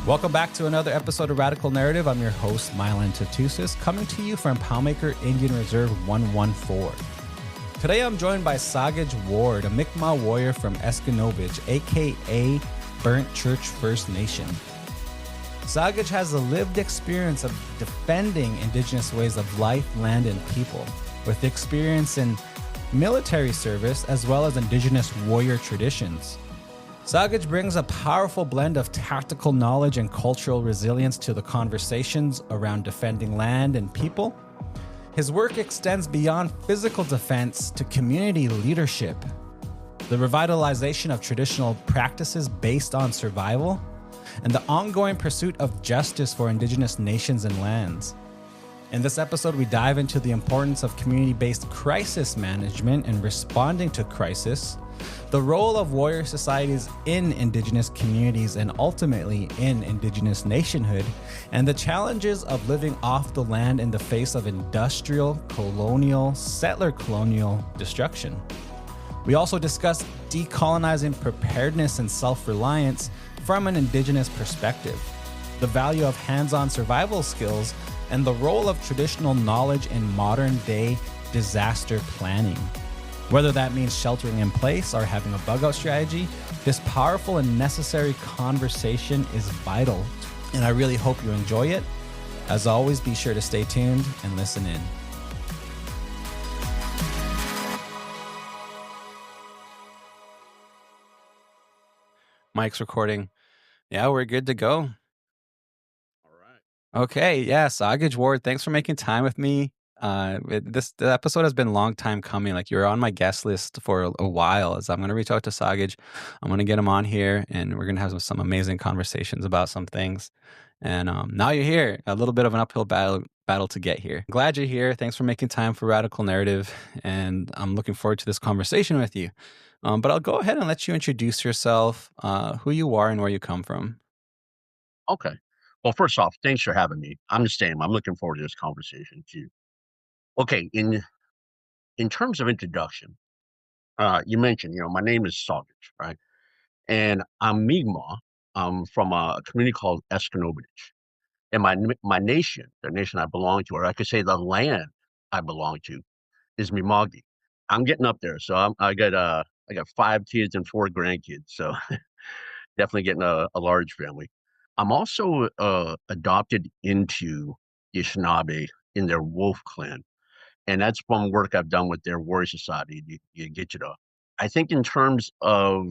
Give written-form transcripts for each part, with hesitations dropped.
Welcome back to another episode of Radical Narrative. I'm your host, Mylan and Sakej, coming to you from Palmaker Indian Reserve 114. Today I'm joined by Sakej Ward, a Mi'kmaq warrior from Esgenoopetitj, aka Burnt Church First Nation. Sakej has a lived experience of defending Indigenous ways of life, land, and people, with experience in military service as well as Indigenous warrior traditions. Sakej brings a powerful blend of tactical knowledge and cultural resilience to the conversations around defending land and people. His work extends beyond physical defense to community leadership, the revitalization of traditional practices based on survival, and the ongoing pursuit of justice for Indigenous nations and lands. In this episode, we dive into the importance of community-based crisis management and responding to crisis, the role of warrior societies in Indigenous communities and ultimately in Indigenous nationhood, and the challenges of living off the land in the face of industrial, colonial, settler-colonial destruction. We also discuss decolonizing preparedness and self-reliance from an Indigenous perspective, the value of hands-on survival skills, and the role of traditional knowledge in modern-day disaster planning. Whether that means sheltering in place or having a bug-out strategy, this powerful and necessary conversation is vital, and I really hope you enjoy it. As always, be sure to stay tuned and listen in. Mic's recording. Yeah, we're good to go. All right. Okay, yeah, Sakej Ward, thanks for making time with me. The episode has been a long time coming. Like, you're on my guest list for a while. As I'm going to reach out to Sakej, I'm going to get him on here, and we're going to have some amazing conversations about some things. And now you're here. A little bit of an uphill battle to get here. Glad you're here. Thanks for making time for Radical Narrative, and I'm looking forward to this conversation with you. But I'll go ahead and let you introduce yourself, who you are, and where you come from. Okay. Well, first off, thanks for having me. I'm the same. I'm looking forward to this conversation too. Okay, in terms of introduction, you mentioned, my name is Sakej, right? And I'm Mi'kmaq. I'm from a community called Esgenoopetitj. And my nation, the nation I belong to, or I could say the land I belong to, is Mi'kmaq. I'm getting up there. So I got 5 kids and 4 grandkids. So definitely getting a large family. I'm also adopted into Anishinaabe in their wolf clan. And that's from work I've done with their warrior society, the Gitchada. I think in terms of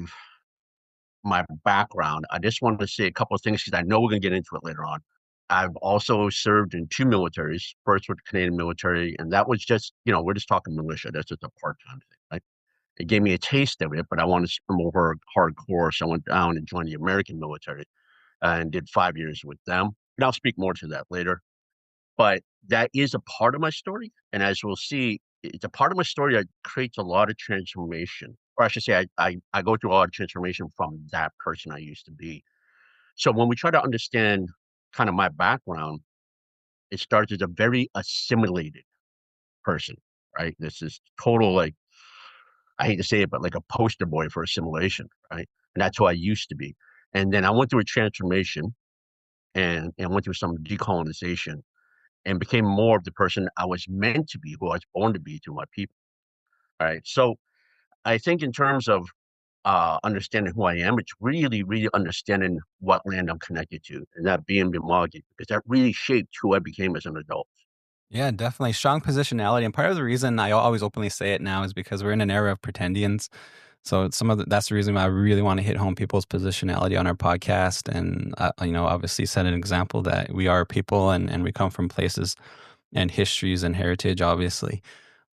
my background, I just wanted to say a couple of things because I know we're going to get into it later on. I've also served in 2 militaries, first with the Canadian military, and that was just, we're just talking militia. That's just a part-time thing, right? It gave me a taste of it, but I wanted to more hardcore, so I went down and joined the American military and did 5 years with them. And I'll speak more to that later. But that is a part of my story, and as we'll see, it's a part of my story that creates a lot of transformation, or I should say I go through a lot of transformation from that person I used to be. So when we try to understand kind of my background, it starts as a very assimilated person, right? This is total, like, I hate to say it, but like a poster boy for assimilation, right? And that's who I used to be. And then I went through a transformation and went through some decolonization and became more of the person I was meant to be, who I was born to be to my people. All right. So I think in terms of understanding who I am, it's really, really understanding what land I'm connected to, and that being Mi'kmaq, because that really shaped who I became as an adult. Yeah, definitely strong positionality, and part of the reason I always openly say it now is because we're in an era of pretendians. So that's the reason why I really want to hit home people's positionality on our podcast, and obviously set an example that we are people and we come from places and histories and heritage, obviously.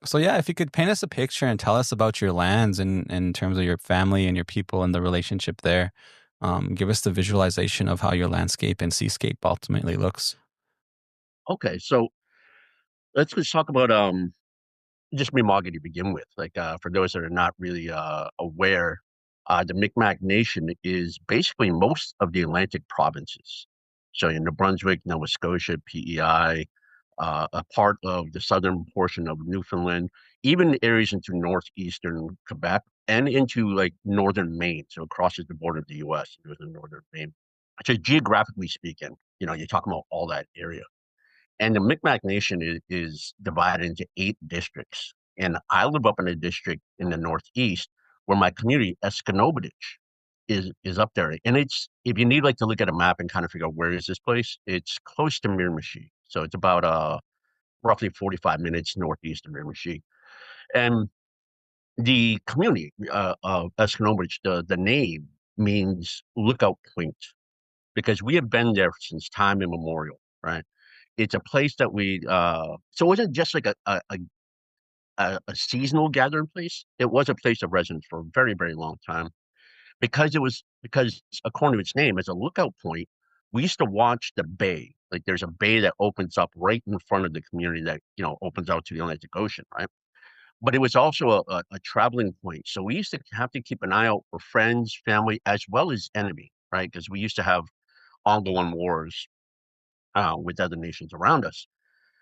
So yeah, if you could paint us a picture and tell us about your lands in terms of your family and your people and the relationship there, give us the visualization of how your landscape and seascape ultimately looks. Okay, so let's just talk about just Mi'kmaq to begin with. Like for those that are not really aware, the Mi'kmaq Nation is basically most of the Atlantic provinces. So in New Brunswick, Nova Scotia, PEI, a part of the southern portion of Newfoundland, even areas into northeastern Quebec and into like northern Maine. So it crosses the border of the US into northern Maine. So geographically speaking, you're talking about all that area. And the Micmac Nation is divided into 8 districts. And I live up in a district in the Northeast where my community, Esgenoopetitj, is up there. And it's, if you need like to look at a map and kind of figure out where is this place, it's close to Miramichi. So it's about roughly 45 minutes northeast of Miramichi. And the community of Esgenoopetitj, the name means lookout point because we have been there since time immemorial, right? It's a place that so it wasn't just like a seasonal gathering place. It was a place of residence for a very, very long time because according to its name, as a lookout point, we used to watch the bay. Like there's a bay that opens up right in front of the community that, opens out to the Atlantic Ocean, right? But it was also a traveling point. So we used to have to keep an eye out for friends, family, as well as enemy, right? Because we used to have ongoing wars with other nations around us.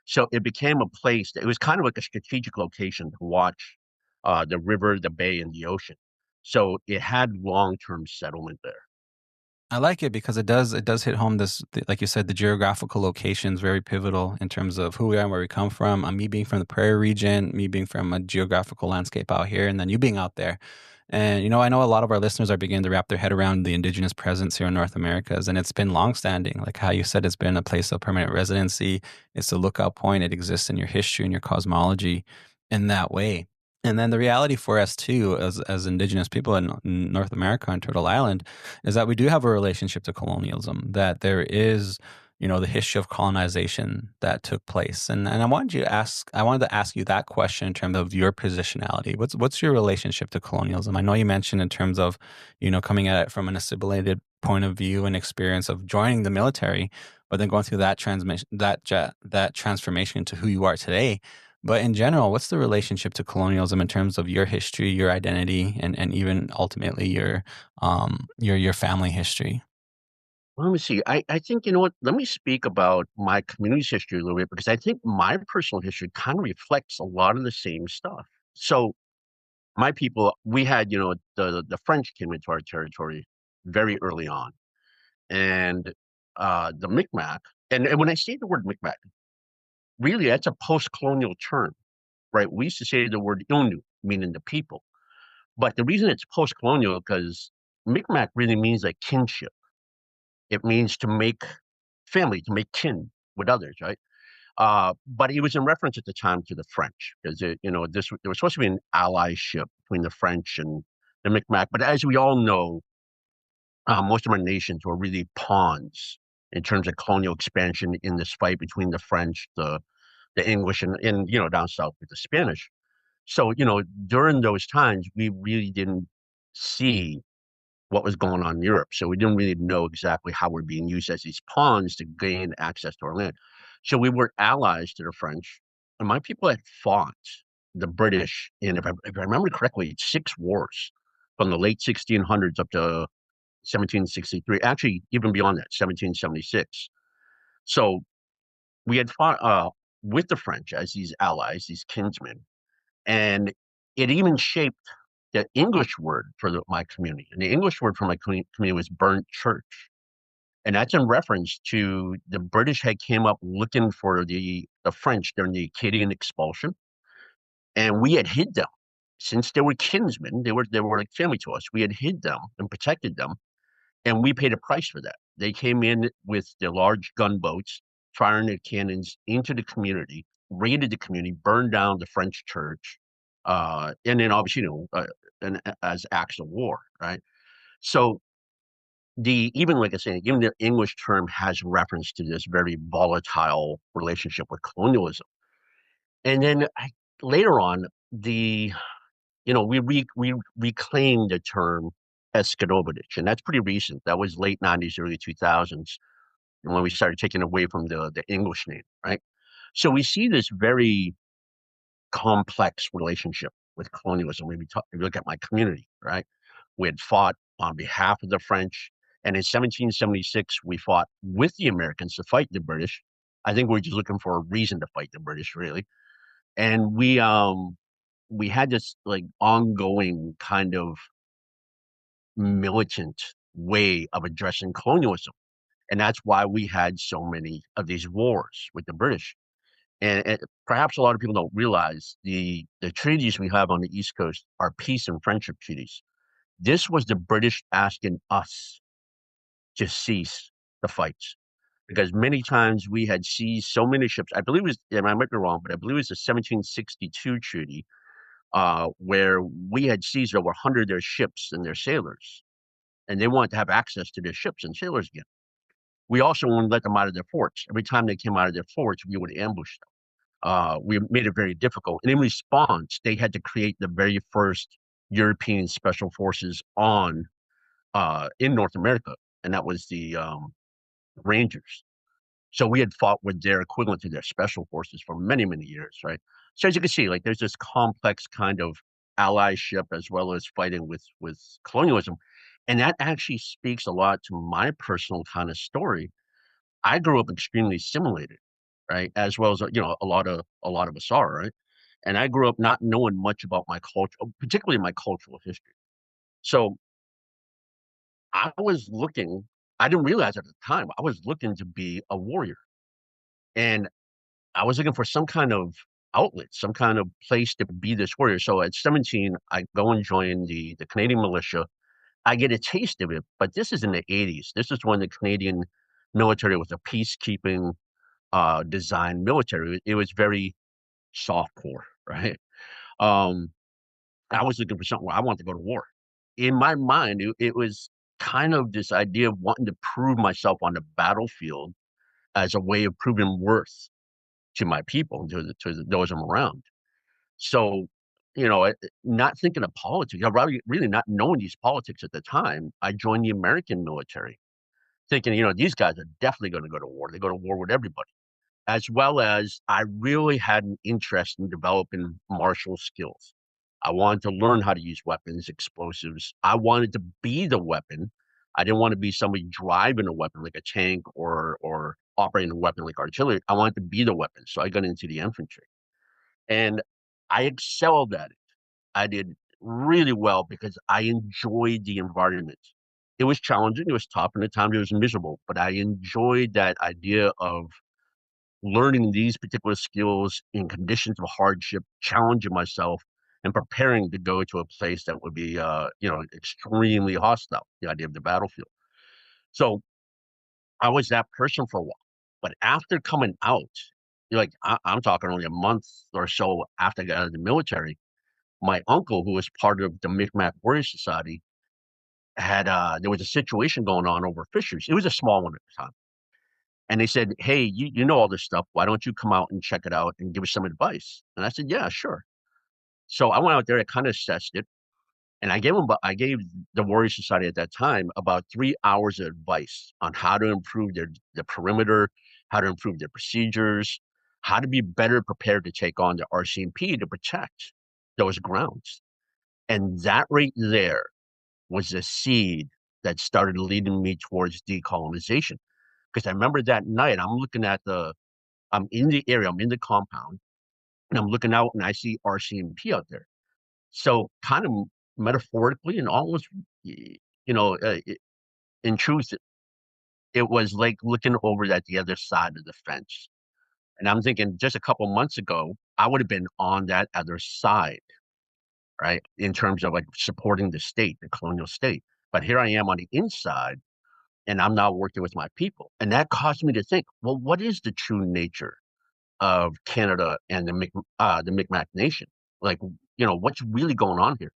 So it became a place that it was kind of like a strategic location to watch the river, the bay, and the ocean. So it had long-term settlement there. I like it because it does hit home like you said, the geographical location is very pivotal in terms of who we are and where we come from. Me being from the prairie region, me being from a geographical landscape out here, and then you being out there. And I know a lot of our listeners are beginning to wrap their head around the indigenous presence here in North Americas, and it's been longstanding. Like how you said, it's been a place of permanent residency. It's a lookout point. It exists in your history and your cosmology in that way. And then the reality for us too, as indigenous people in North America and Turtle Island, is that we do have a relationship to colonialism. That there is, the history of colonization that took place. And I wanted to ask you that question in terms of your positionality. What's your relationship to colonialism? I know you mentioned in terms of, coming at it from an assimilated point of view and experience of joining the military, but then going through that transmission, that transformation to who you are today. But in general, what's the relationship to colonialism in terms of your history, your identity, and even ultimately your family history? Well, let me see. I think, you know what? Let me speak about my community's history a little bit because I think my personal history kind of reflects a lot of the same stuff. So my people, we had, the French came into our territory very early on, and the Micmac, and when I say the word Micmac, really that's a post-colonial term, right? We used to say the word Innu, meaning the people. But the reason it's post-colonial because Micmac really means like kinship. It means to make family, to make kin with others, right? But it was in reference at the time to the French, because there was supposed to be an allyship between the French and the Micmac. But as we all know, most of our nations were really pawns in terms of colonial expansion in this fight between the French, the English, and down south with the Spanish. So during those times, we really didn't see what was going on in Europe. So we didn't really know exactly how we're being used as these pawns to gain access to our land. So we were allies to the French, and my people had fought the British in, if I remember correctly, 6 wars from the late 1600s up to 1763. Actually, even beyond that, 1776. So we had fought with the French as these allies, these kinsmen, and it even shaped the English word for my community. And the English word for my community was burnt church. And that's in reference to the British had came up looking for the French during the Acadian expulsion. And we had hid them. Since they were kinsmen, they were like family to us. We had hid them and protected them. And we paid a price for that. They came in with the large gunboats, firing their cannons into the community, raided the community, burned down the French church, and then obviously, as acts of war, right? So even like I say, even the English term has reference to this very volatile relationship with colonialism. And then later on, we reclaimed the term Esgenoopetitj, and that's pretty recent. That was late '90s, early 2000s, when we started taking away from the English name, right? So we see this very complex relationship with colonialism. If you look at my community, right? We had fought on behalf of the French, and in 1776, we fought with the Americans to fight the British. I think we're just looking for a reason to fight the British, really. And we had this like ongoing kind of militant way of addressing colonialism. And that's why we had so many of these wars with the British. And perhaps a lot of people don't realize the treaties we have on the East Coast are peace and friendship treaties. This was the British asking us to cease the fights because many times we had seized so many ships. I believe it was, and I might be wrong, but I believe it was the 1762 treaty where we had seized over 100 of their ships and their sailors, and they wanted to have access to their ships and sailors again. We also wouldn't let them out of their forts. Every time they came out of their forts, we would ambush them. We made it very difficult. And in response, they had to create the very first European special forces on in North America, and that was the Rangers. So we had fought with their equivalent to their special forces for many, many years, right? So as you can see, like there's this complex kind of allyship as well as fighting with colonialism, and that actually speaks a lot to my personal kind of story. I grew up extremely assimilated, right? As well as a lot of us are, right? And I grew up not knowing much about my culture, particularly my cultural history. So I was looking, I didn't realize at the time, I was looking to be a warrior. And I was looking for some kind of outlet, some kind of place to be this warrior. So at 17, I go and join the Canadian militia. I get a taste of it, but this is in the 80s. This is when the Canadian military was a peacekeeping design military. It was very soft core, right? Um, I was looking for something where I wanted to go to war. In my mind, it was kind of this idea of wanting to prove myself on the battlefield as a way of proving worth to my people, those I'm around. So, not thinking of politics, really not knowing these politics at the time, I joined the American military, thinking, these guys are definitely going to go to war. They go to war with everybody. As well as I really had an interest in developing martial skills. I wanted to learn how to use weapons, explosives. I wanted to be the weapon. I didn't want to be somebody driving a weapon like a tank or operating a weapon like artillery. I wanted to be the weapon. So I got into the infantry. And I excelled at it. I did really well because I enjoyed the environment. It was challenging, it was tough, and at times it was miserable, but I enjoyed that idea of learning these particular skills in conditions of hardship, challenging myself, and preparing to go to a place that would be, extremely hostile, the idea of the battlefield. So I was that person for a while. But after coming out, like I'm talking only a month or so after I got out of the military, my uncle, who was part of the Micmac Warrior Society, had there was a situation going on over fisheries. It was a small one at the time. And they said, "Hey, you know all this stuff. Why don't you come out and check it out and give us some advice?" And I said, "Yeah, sure." So I went out there, I kind of assessed it, and I gave the Warrior Society at that time about 3 hours of advice on how to improve their perimeter, how to improve their procedures, how to be better prepared to take on the RCMP to protect those grounds. And that right there was a seed that started leading me towards decolonization. Because I remember that night, I'm in the area, I'm in the compound, and I'm looking out and I see RCMP out there. So kind of metaphorically and almost, you know, uh, i- in truth, it was like looking over at the other side of the fence. And I'm thinking just a couple months ago, I would have been on that other side, right? In terms of like supporting the state, the colonial state. But here I am on the inside and I'm now working with my people. And that caused me to think, well, what is the true nature of Canada and the Mi'kmaq Nation? Like, what's really going on here?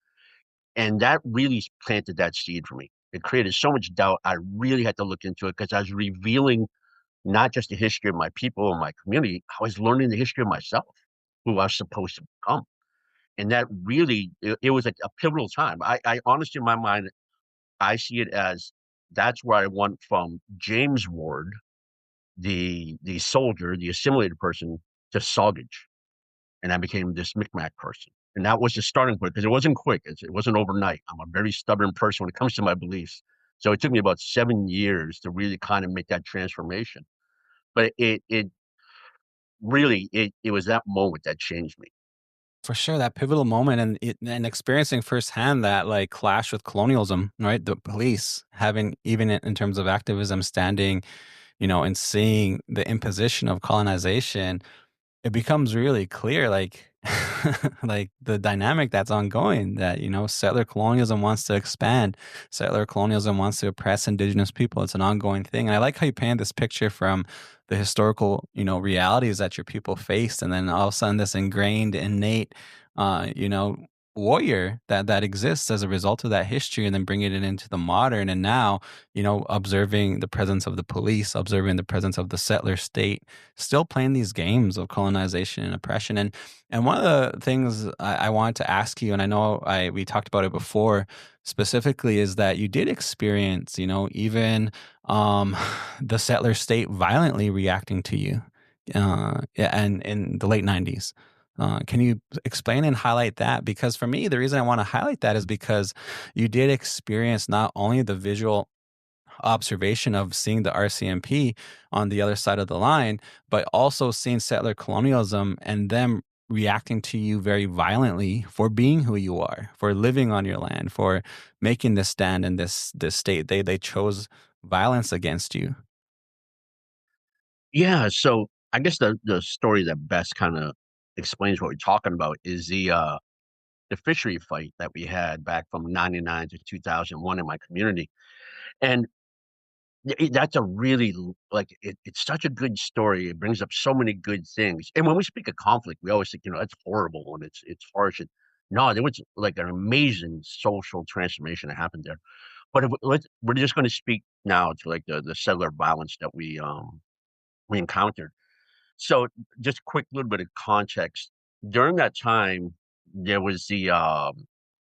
And that really planted that seed for me. It created so much doubt. I really had to look into it because I was revealing not just the history of my people and my community, I was learning the history of myself, who I was supposed to become. And that really, it was like a pivotal time. I honestly, in my mind, I see it as that's where I went from James Ward, the soldier, the assimilated person, to Sakej, and I became this Micmac person. And that was the starting point because it wasn't quick. It wasn't overnight. I'm a very stubborn person when it comes to my beliefs. So it took me about 7 years to really kind of make that transformation. But it really it was that moment that changed me. For sure, that pivotal moment and experiencing firsthand that like clash with colonialism, right? The police having even in terms of activism standing, and seeing the imposition of colonization, it becomes really clear, like like the dynamic that's ongoing, that settler colonialism wants to expand, settler colonialism wants to oppress indigenous people. It's an ongoing thing, and I like how you paint this picture from the historical realities that your people faced, and then all of a sudden this ingrained innate uh you know warrior that exists as a result of that history, and then bringing it into the modern, and now observing the presence of the police, observing the presence of the settler state, still playing these games of colonization and oppression. And one of the things I wanted to ask you, and I know we talked about it before specifically, is that you did experience, even um, the settler state violently reacting to you, yeah, and in the late '90s. Can you explain and highlight that? Because for me, the reason I want to highlight that is because you did experience not only the visual observation of seeing the RCMP on the other side of the line, but also seeing settler colonialism and them reacting to you very violently for being who you are, for living on your land, for making this stand in this state. They chose violence against you. Yeah, so I guess the story that best kinda explains what we're talking about is the fishery fight that we had back from '99 to 2001 in my community, and that's a really l like, it's such a good story, it brings up so many good things, and when we speak of conflict, we always think, "That's horrible and it's harsh," and no, there was, like, an amazing social transformation that happened there, but if we're just gonna speak now to, like, the settler violence that we encountered. So, just a quick little bit of context. During that time, there was the,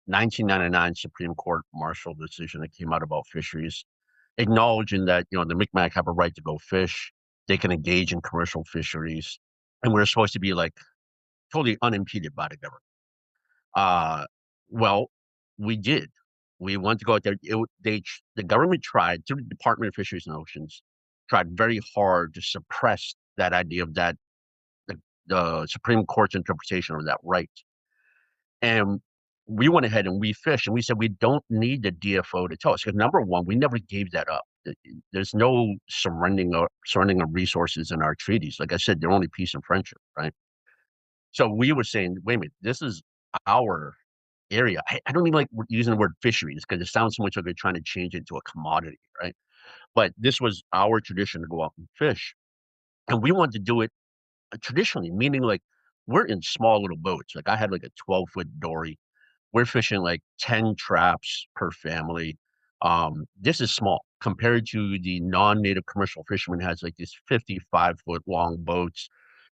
1999 Supreme Court martial decision that came out about fisheries, acknowledging that, the Mi'kmaq have a right to go fish, they can engage in commercial fisheries, and we're supposed to be, like, totally unimpeded by the government. Uh, well, we did. We wanted to go out there. The government tried, through the Department of Fisheries and Oceans, tried very hard to suppress that idea of that the Supreme Court's interpretation of that right. And we went ahead and we fished, and we said we don't need the DFO to tell us. Because number one, we never gave that up. There's no surrendering of resources in our treaties. Like I said, they're only peace and friendship, right? So we were saying, wait a minute, this is our area. I don't even like using the word fisheries because it sounds so much like they're trying to change it to a commodity, right? But this was our tradition to go out and fish, and we wanted to do it traditionally, meaning, like, we're in small little boats, like, I had, like, a 12-foot dory. We're fishing, like, 10 traps per family. This is small compared to the non-native commercial fisherman has, like, these 55-foot long boats.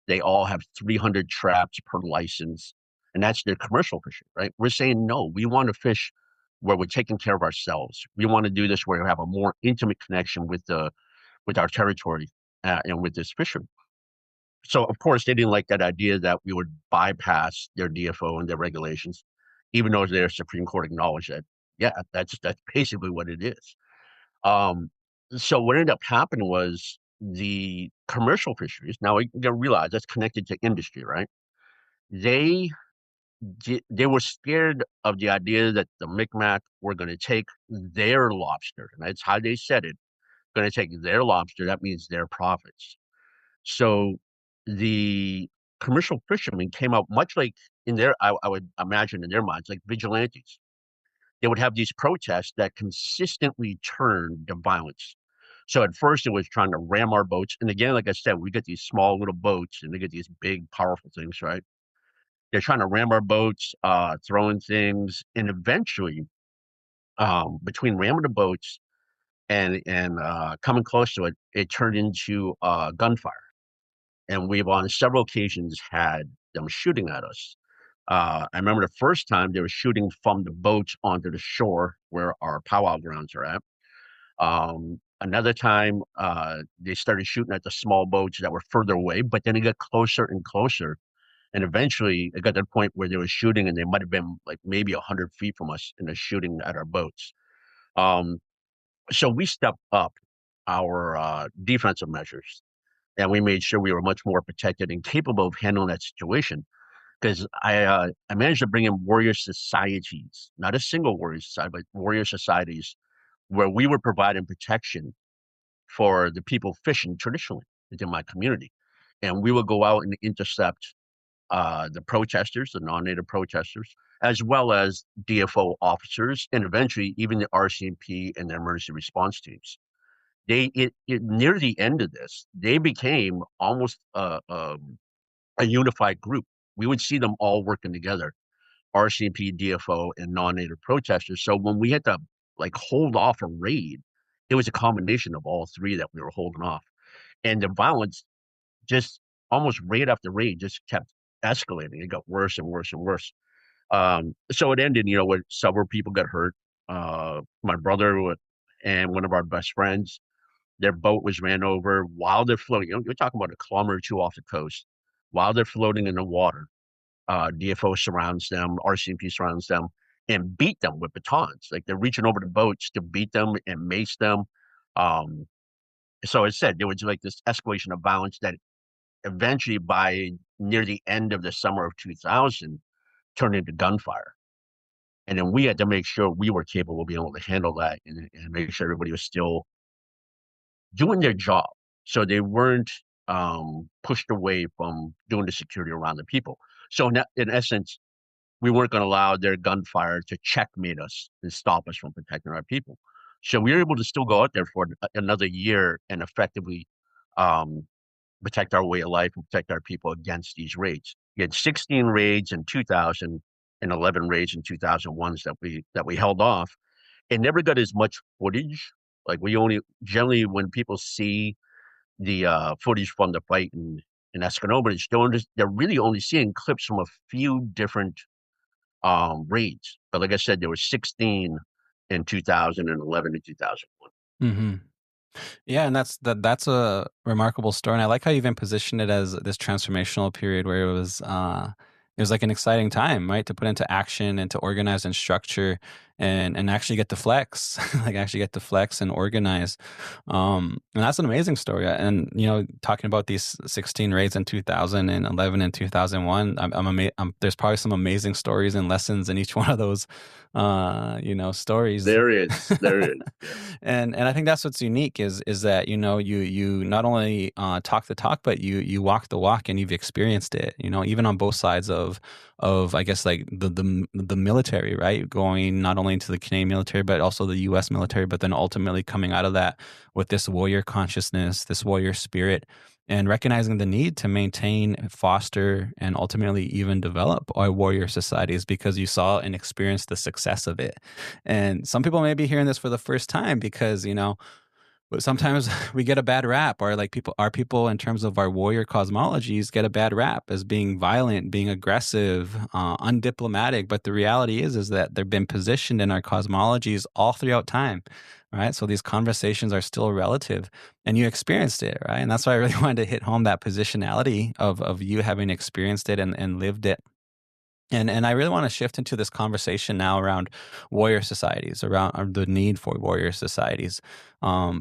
They all have 300 traps per license, and that's their commercial fishing, right? We're saying, "No, we wanna fish where we're taking care of ourselves. We wanna do this where we have a more intimate connection with our territory, and with this fishery." So, of course, they didn't like that idea that we would bypass their DFO and their regulations, even though their Supreme Court acknowledged that, yeah, that's basically what it is. Um, so what ended up happening was the commercial fisheries, now you gotta realize that's connected to industry, right? They they were scared of the idea that the Mi'kmaq were gonna take their lobster, and that's how they said it, gonna take their lobster, that means their profits. So, the commercial fishermen came out much like in their I would imagine in their minds, like vigilantes. They would have these protests that consistently turned to violence. So, at first, it was trying to ram our boats, and again, like I said, we get these small little boats, and they get these big, powerful things, right? They're trying to ram our boats, throwing things, and eventually, between ramming the boats and coming close to it, it turned into, gunfire. And we've on several occasions had them shooting at us. I remember the first time they were shooting from the boats onto the shore where our powwow grounds are at. Another time, they started shooting at the small boats that were further away, but then it got closer and closer. And eventually it got to the point where they were shooting and they might have been like maybe 100 feet from us and they're shooting at our boats. Um, so we stepped up our defensive measures and we made sure we were much more protected and capable of handling that situation. because I managed to bring in warrior societies, not a single warrior society, but warrior societies where we were providing protection for the people fishing traditionally within my community. And we would go out and intercept the protesters, the non-native protesters, as well as DFO officers, and eventually even the RCMP and the emergency response teams. Near the end of this, they became almost a unified group. We would see them all working together, RCMP, DFO, and non-native protesters. So when we had to like hold off a raid, it was a combination of all three that we were holding off. And the violence just almost raid after raid just kept escalating. It got worse and worse and worse. So it ended, with several people got hurt. My brother and one of our best friends, their boat was ran over while they're floating. You're talking about a kilometer or two off the coast. While they're floating in the water, DFO surrounds them, RCMP surrounds them, and beat them with batons. Like they're reaching over the boats to beat them and mace them. Um, so as I said, there was like this escalation of violence that eventually, by near the end of the summer of 2000, turned into gunfire. And then we had to make sure we were capable of being able to handle that and make sure everybody was still doing their job. So they weren't pushed away from doing the security around the people. So in essence, we weren't going to allow their gunfire to checkmate us and stop us from protecting our people. So we were able to still go out there for another year and effectively um, protect our way of life and protect our people against these raids. We had 16 raids in 2000 and 11 raids in 2001 that we held off. It never got as much footage. Like we only generally when people see the footage from the fight in Esgenoopetitj, they're really only seeing clips from a few different raids. But like I said, there were 16 in 2011 and 2001. Hmm. Yeah, and that's a remarkable story. And I like how you even positioned it as this transformational period where it was like an exciting time, right? To put into action and to organize and structure and actually get to flex, like actually get to flex and organize. And that's an amazing story. And talking about these 16 raids in 2011 and 2001, there's probably some amazing stories and lessons in each one of those stories. There is. Yeah. And I think that's what's unique is that you not only talk the talk, but you walk the walk, and you've experienced it. Even on both sides of I guess like the military, right? Going not only into the Canadian military, but also the U.S. military, but then ultimately coming out of that with this warrior consciousness, this warrior spirit, and recognizing the need to maintain, foster, and ultimately even develop our warrior societies because you saw and experienced the success of it. And some people may be hearing this for the first time because, but sometimes we get a bad rap, or like our people in terms of our warrior cosmologies get a bad rap as being violent, being aggressive, undiplomatic. But the reality is that they've been positioned in our cosmologies all throughout time, right? So these conversations are still relative, and you experienced it, right? And that's why I really wanted to hit home that positionality of you having experienced it and lived it. And I really want to shift into this conversation now around warrior societies, around the need for warrior societies,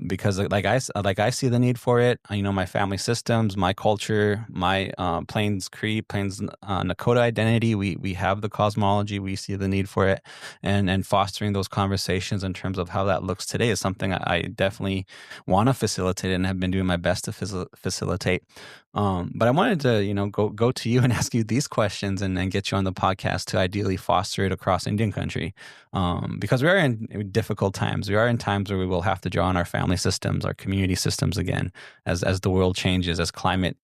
because like I see the need for it. My family systems, my culture, my Plains Cree, Plains Nakota identity. We have the cosmology. We see the need for it, and fostering those conversations in terms of how that looks today is something I definitely want to facilitate and have been doing my best to facilitate. But I wanted to, go to you and ask you these questions and get you on the podcast to ideally foster it across Indian country. Because we are in difficult times. We are in times where we will have to draw on our family systems, our community systems again, as the world changes, as climate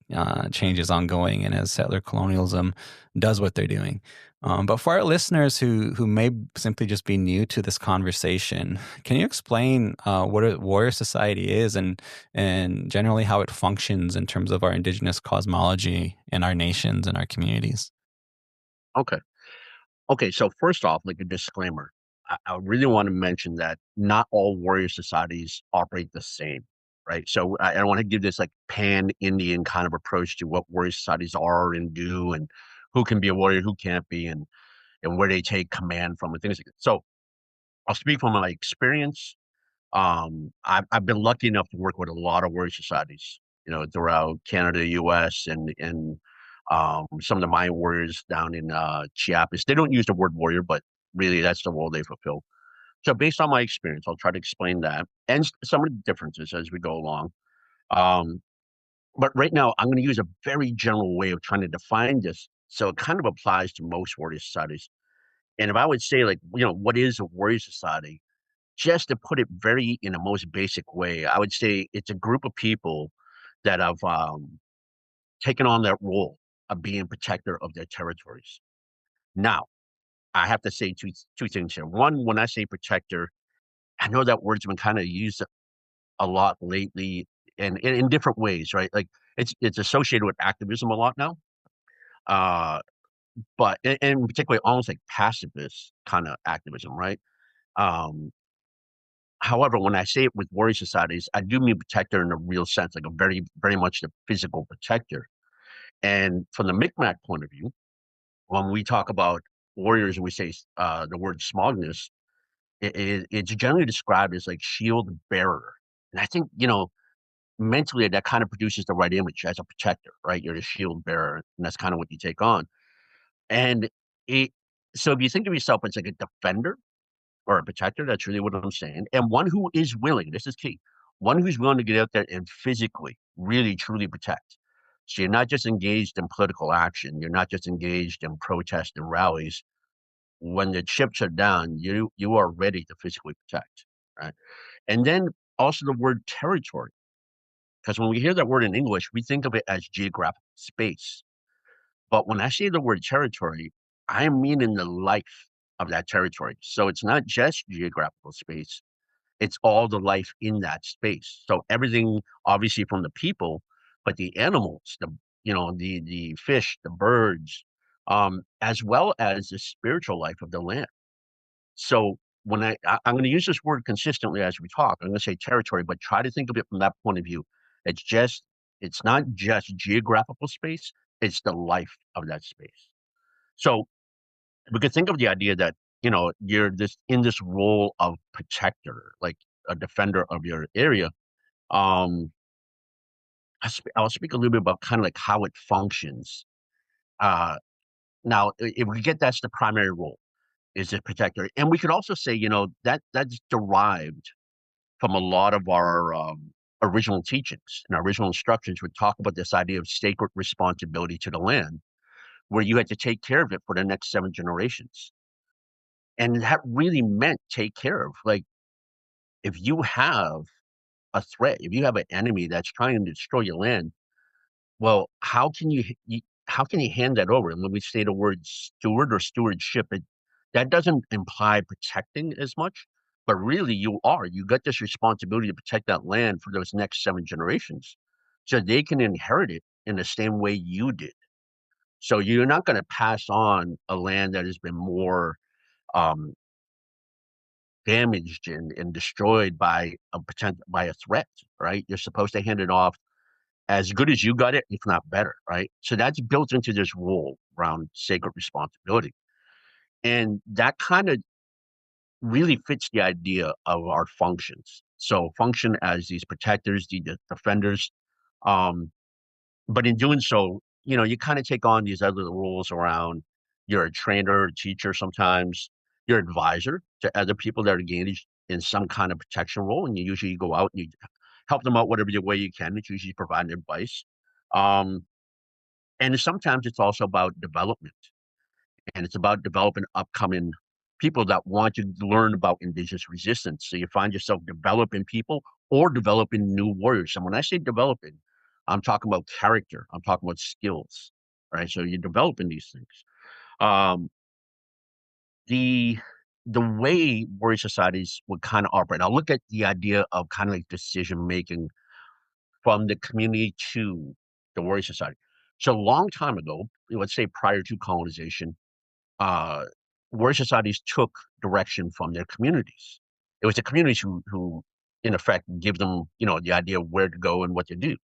change is ongoing, and as settler colonialism does what they're doing. But for our listeners who may simply just be new to this conversation, can you explain what a warrior society is and generally how it functions in terms of our Indigenous cosmology in our nations and our communities? Okay. Okay. So first off, like a disclaimer, I really want to mention that not all warrior societies operate the same, right? So I want to give this like pan-Indian kind of approach to what warrior societies are and do, and who can be a warrior, who can't be, and where they take command from, and things like that. So I'll speak from my experience. I've been lucky enough to work with a lot of warrior societies, throughout Canada, U.S., and Some of the Mayan warriors down in Chiapas, they don't use the word warrior, but really that's the role they fulfill. So based on my experience, I'll try to explain that and some of the differences as we go along. Um, but right now, I'm going to use a very general way of trying to define this, so it kind of applies to most warrior societies. And if I would say, like, what is a warrior society? Just to put it very in the most basic way, I would say it's a group of people that have taken on that role of being protector of their territories. Now, I have to say two things here. One, when I say protector, I know that word's been kind of used a lot lately and in different ways, right? Like it's associated with activism a lot now. Uh, but and particularly almost like pacifist kind of activism, right? Um, However, when I say it with warrior societies, I do mean protector in a real sense, like a very, very much the physical protector. And from the Micmac point of view, when we talk about warriors and we say the word smugness, it's generally described as like shield bearer. And I think, mentally that kind of produces the right image as a protector, right? You're the shield bearer, and that's kind of what you take on. And it, so if you think of yourself as like a defender or a protector, that's really what I'm saying. And one who is willing, this is key, one who's willing to get out there and physically, really, truly protect. So you're not just engaged in political action. You're not just engaged in protest and rallies. When the chips are down, you are ready to physically protect, right? And then also the word territory, because when we hear that word in English, we think of it as geographic space. But when I say the word territory, I am meaning the life of that territory. So it's not just geographical space, it's all the life in that space. So everything, obviously, from the people, but the animals, the fish, the birds, as well as the spiritual life of the land. So when I'm going to use this word consistently as we talk, I'm going to say territory, but try to think of it from that point of view. It's just, it's not just geographical space, it's the life of that space. So we could think of the idea that, you're this in this role of protector, like a defender of your area. Um, I'll speak a little bit about kind of like how it functions. Uh, Now, if we get that's the primary role is a protector, and we could also say, that's derived from a lot of our original teachings and our original instructions would talk about this idea of sacred responsibility to the land, where you had to take care of it for the next 7 generations. And that really meant take care of. Like, if you have a threat, if you have an enemy that's trying to destroy your land, well, how can you hand that over? And when we say the word steward or stewardship, that doesn't imply protecting as much, but really you got this responsibility to protect that land for those next 7 generations, so they can inherit it in the same way you did. So you're not going to pass on a land that has been more um, damaged and destroyed by a threat, right? You're supposed to hand it off as good as you got it, if not better, right? So that's built into this rule around sacred responsibility. And that kind of really fits the idea of our functions. So function as these protectors, the defenders. Um, but in doing so, you kind of take on these other rules around you're a trainer, a teacher sometimes, you're advisor to other people that are engaged in some kind of protection role. And you usually go out and you help them out whatever way you can. It's usually providing advice. Um, and sometimes it's also about development, and it's about developing upcoming people that want to learn about indigenous resistance. So you find yourself developing people or developing new warriors. And when I say developing, I'm talking about character. I'm talking about skills, right? So you're developing these things. Um, the the way warrior societies would kind of operate. I'll look at the idea of kind of like decision making from the community to the warrior society. So a long time ago, let's say prior to colonization, uh, warrior societies took direction from their communities. It was the communities who, in effect, give them, the idea of where to go and what to do.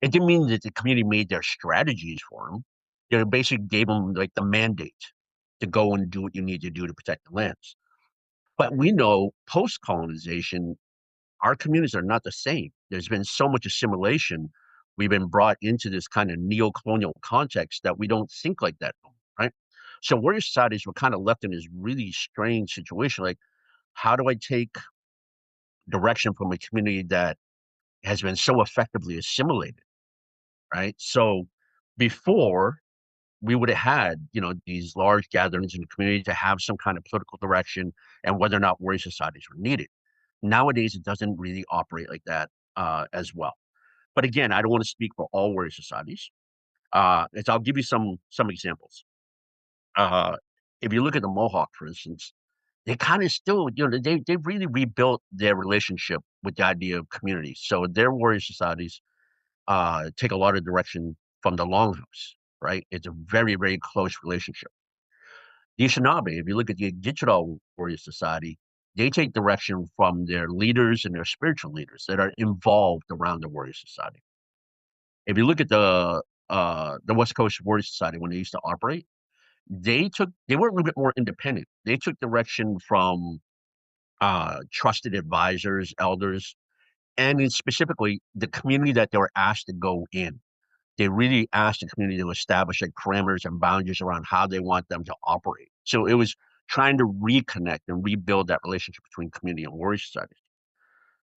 It didn't mean that the community made their strategies for them. They basically gave them like the mandate to go and do what you need to do to protect the lands. But we know post-colonization, our communities are not the same. There's been so much assimilation We've been brought into this kind of neo-colonial context that we don't think like that, right? So warrior societies were kind of left in this really strange situation. Like, how do I take direction from a community that has been so effectively assimilated, right? So before we would have had, these large gatherings in the community to have some kind of political direction and whether or not warrior societies were needed. Nowadays, it doesn't really operate like that as well. But again, I don't want to speak for all warrior societies. I'll give you some examples. Uh, if you look at the Mohawk, for instance, they kind of still, they really rebuilt their relationship with the idea of community. So their warrior societies take a lot of direction from the Longhouse, right? It's a very, very close relationship. The Anishinaabe, if you look at the Digital Warrior Society, they take direction from their leaders and their spiritual leaders that are involved around the Warrior Society. If you look at the West Coast Warrior Society when they used to operate, they were a little bit more independent. They took direction from trusted advisors, elders, and specifically the community that they were asked to go in. They really asked the community to establish like parameters and boundaries around how they want them to operate. So it was trying to reconnect and rebuild that relationship between community and warrior societies.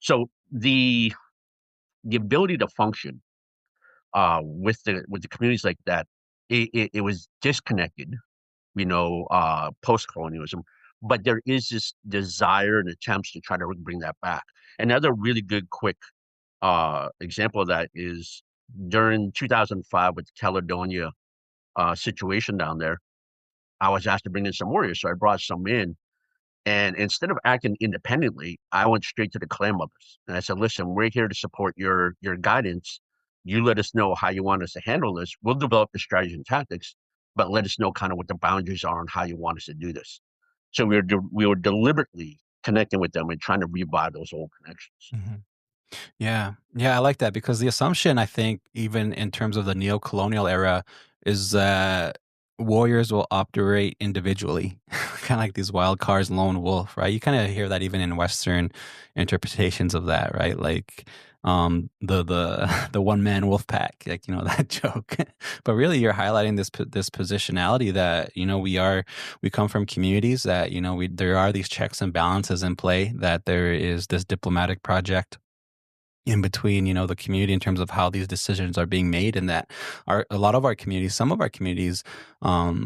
So the ability to function with the communities like that, it was disconnected, post colonialism. But there is this desire and attempts to try to bring that back. Another really good, quick example of that is during 2005 with the Caledonia situation down there. I was asked to bring in some warriors, so I brought some in. And instead of acting independently, I went straight to the clan mothers and I said, "Listen, we're here to support your guidance. You let us know how you want us to handle this. We'll develop the strategy and tactics, but let us know kind of what the boundaries are and how you want us to do this." So we were deliberately connecting with them and trying to revive those old connections. Mhm. Yeah. Yeah, I like that because the assumption, I think, even in terms of the neo-colonial era, is that warriors will operate individually, kind of like these wild cards, lone wolf, right? You kind of hear that even in Western interpretations of that, right? Like the one man wolf pack, like that joke. But really, you're highlighting this positionality that we come from communities that there are these checks and balances in play, that there is this diplomatic project in between the community in terms of how these decisions are being made, and that a lot of our communities, some of our communities,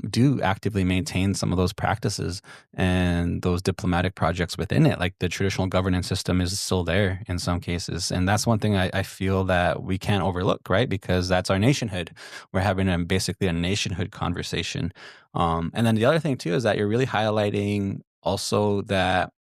do actively maintain some of those practices and those diplomatic projects within it. Like the traditional governance system is still there in some cases, and that's one thing I feel that we can't overlook, right? Because that's our nationhood. We're having basically a nationhood conversation. And then the other thing too is that you're really highlighting also that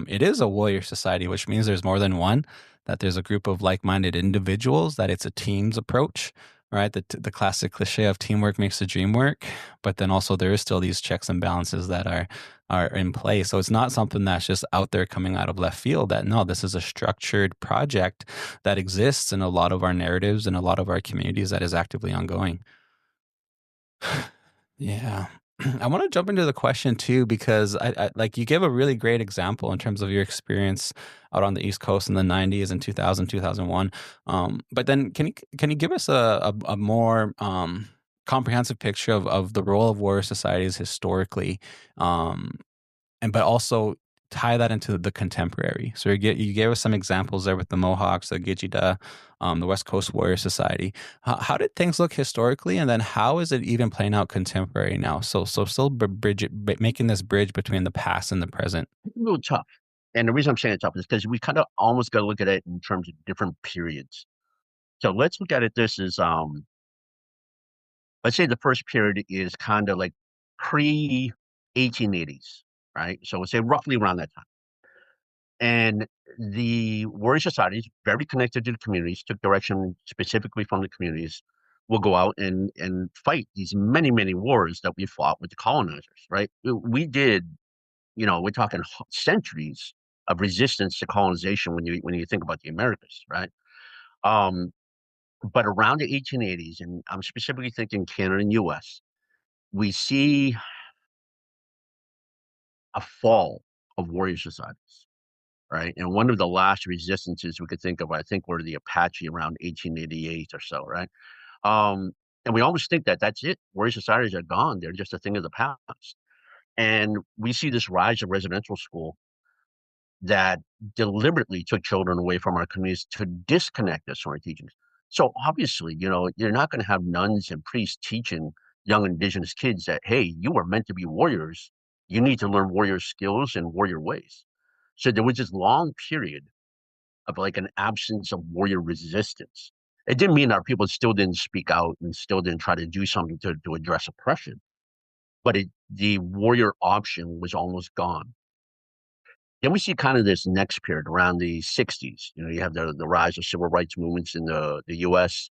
it is a warrior society, which means there's more than one, that there's a group of like-minded individuals, that it's a team's approach, right? The classic cliche of teamwork makes the dream work, but then also there is still these checks and balances that are in place. So it's not something that's just out there coming out of left field. That no, this is a structured project that exists in a lot of our narratives and a lot of our communities, that is actively ongoing. Yeah. I want to jump into the question too, because I like you gave a really great example in terms of your experience out on the East Coast in the 90s and 2000, 2001. But then can you give us a more comprehensive picture of the role of warrior societies historically, um, and but also tie that into the contemporary. So you gave us some examples there with the Mohawks, the Gijida, the West Coast Warrior Society. How did things look historically, and then how is it even playing out contemporary now? So still making this bridge between the past and the present. It's a little tough. And the reason I'm saying it's tough is because we kind of almost got to look at it in terms of different periods. So let's look at it this is let's say the first period is kind of like pre 1880s, right? So we'll say roughly around that time. And the warrior societies, very connected to the communities, took direction specifically from the communities, will go out and fight these many, many wars that we fought with the colonizers, right? We did, we're talking centuries of resistance to colonization when you think about the Americas, right? Um, but around the 1880s, and I'm specifically thinking Canada and US, we see a fall of warrior societies, right? And one of the last resistances we could think of, I think, were the Apache around 1888 or so, right? Um, and we always think that that's it. Warrior societies are gone. They're just a thing of the past. And we see this rise of residential school that deliberately took children away from our communities to disconnect us from our teachings. So obviously, you're not going to have nuns and priests teaching young indigenous kids that, hey, you are meant to be warriors. You need to learn warrior skills and warrior ways. So there was this long period of like an absence of warrior resistance. It didn't mean our people still didn't speak out and still didn't try to do something to address oppression, but the warrior option was almost gone. Then we see kind of this next period around the 60s. You have the rise of civil rights movements in the US.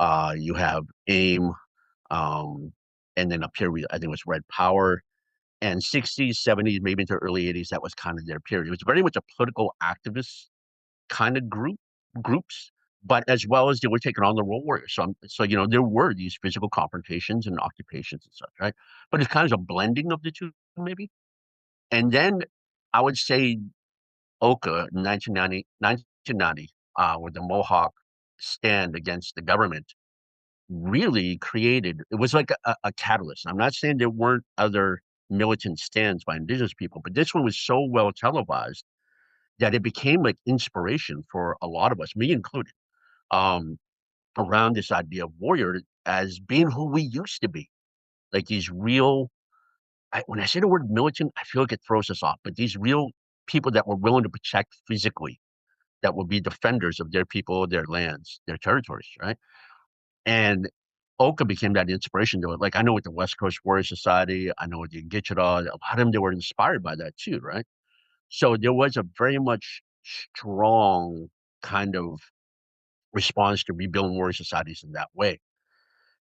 You have AIM, um, and then up here, I think it was Red Power. And 60s, 70s, maybe into early 80s, that was kind of their period. It was very much a political activist kind of groups, but as well as they were taking on the role warriors. So there were these physical confrontations and occupations and such, right? But it's kind of a blending of the two, maybe. And then I would say Oka in 1990, with the Mohawk stand against the government, really created, it was like a catalyst. I'm not saying there weren't other militant stands by indigenous people, but this one was so well televised that it became like inspiration for a lot of us, me included, um, around this idea of warrior as being who we used to be. Like these real, when I say the word militant, I feel like it throws us off, but these real people that were willing to protect physically, that would be defenders of their people, their lands, their territories, right? And Oka became that inspiration to it. Like I know with the West Coast Warrior Society, I know with the Gitchada, a lot of them, they were inspired by that too, right? So there was a very much strong kind of response to rebuilding warrior societies in that way.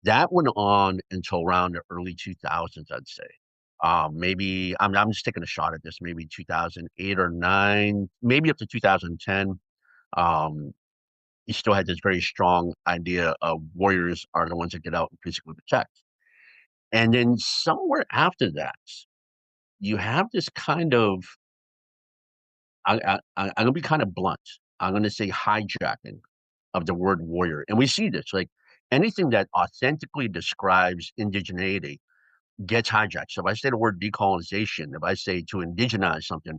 That went on until around the early 2000s, I'd say. Maybe I'm just taking a shot at this, maybe 2008 or 9, maybe up to 2010. Um, you still had this very strong idea of warriors are the ones that get out and physically protect. And then somewhere after that, you have this kind of, I'm going to be kind of blunt. I'm going to say hijacking of the word warrior. And we see this, like anything that authentically describes indigeneity gets hijacked. So if I say the word decolonization, if I say to indigenize something,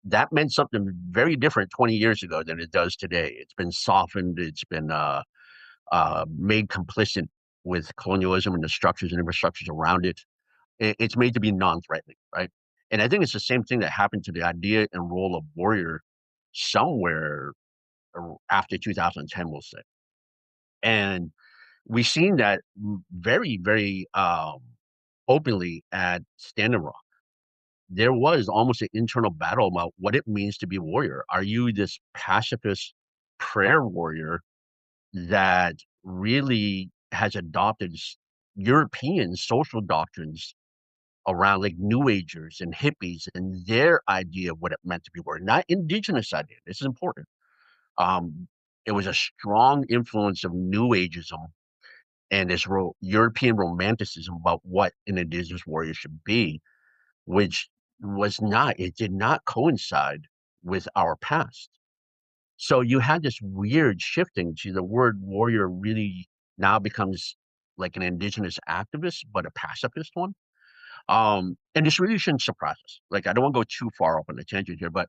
that meant something very different 20 years ago than it does today. It's been softened. It's been made complicit with colonialism and the structures and infrastructures around it. It's made to be non-threatening, right? And I think it's the same thing that happened to the idea and role of warrior somewhere after 2010, we'll say. And we've seen that very, very openly at Standing Rock. There was almost an internal battle about what it means to be a warrior. Are you this pacifist prayer warrior that really has adopted European social doctrines around like New Agers and hippies and their idea of what it meant to be warrior, not indigenous idea. This is important. Um, it was a strong influence of New Ageism and this European romanticism about what an indigenous warrior should be, which it did not coincide with our past. So you had this weird shifting to the word warrior really now becomes like an indigenous activist, but a pacifist one. And this really shouldn't surprise us. Like, I don't want to go too far off on a tangent here, but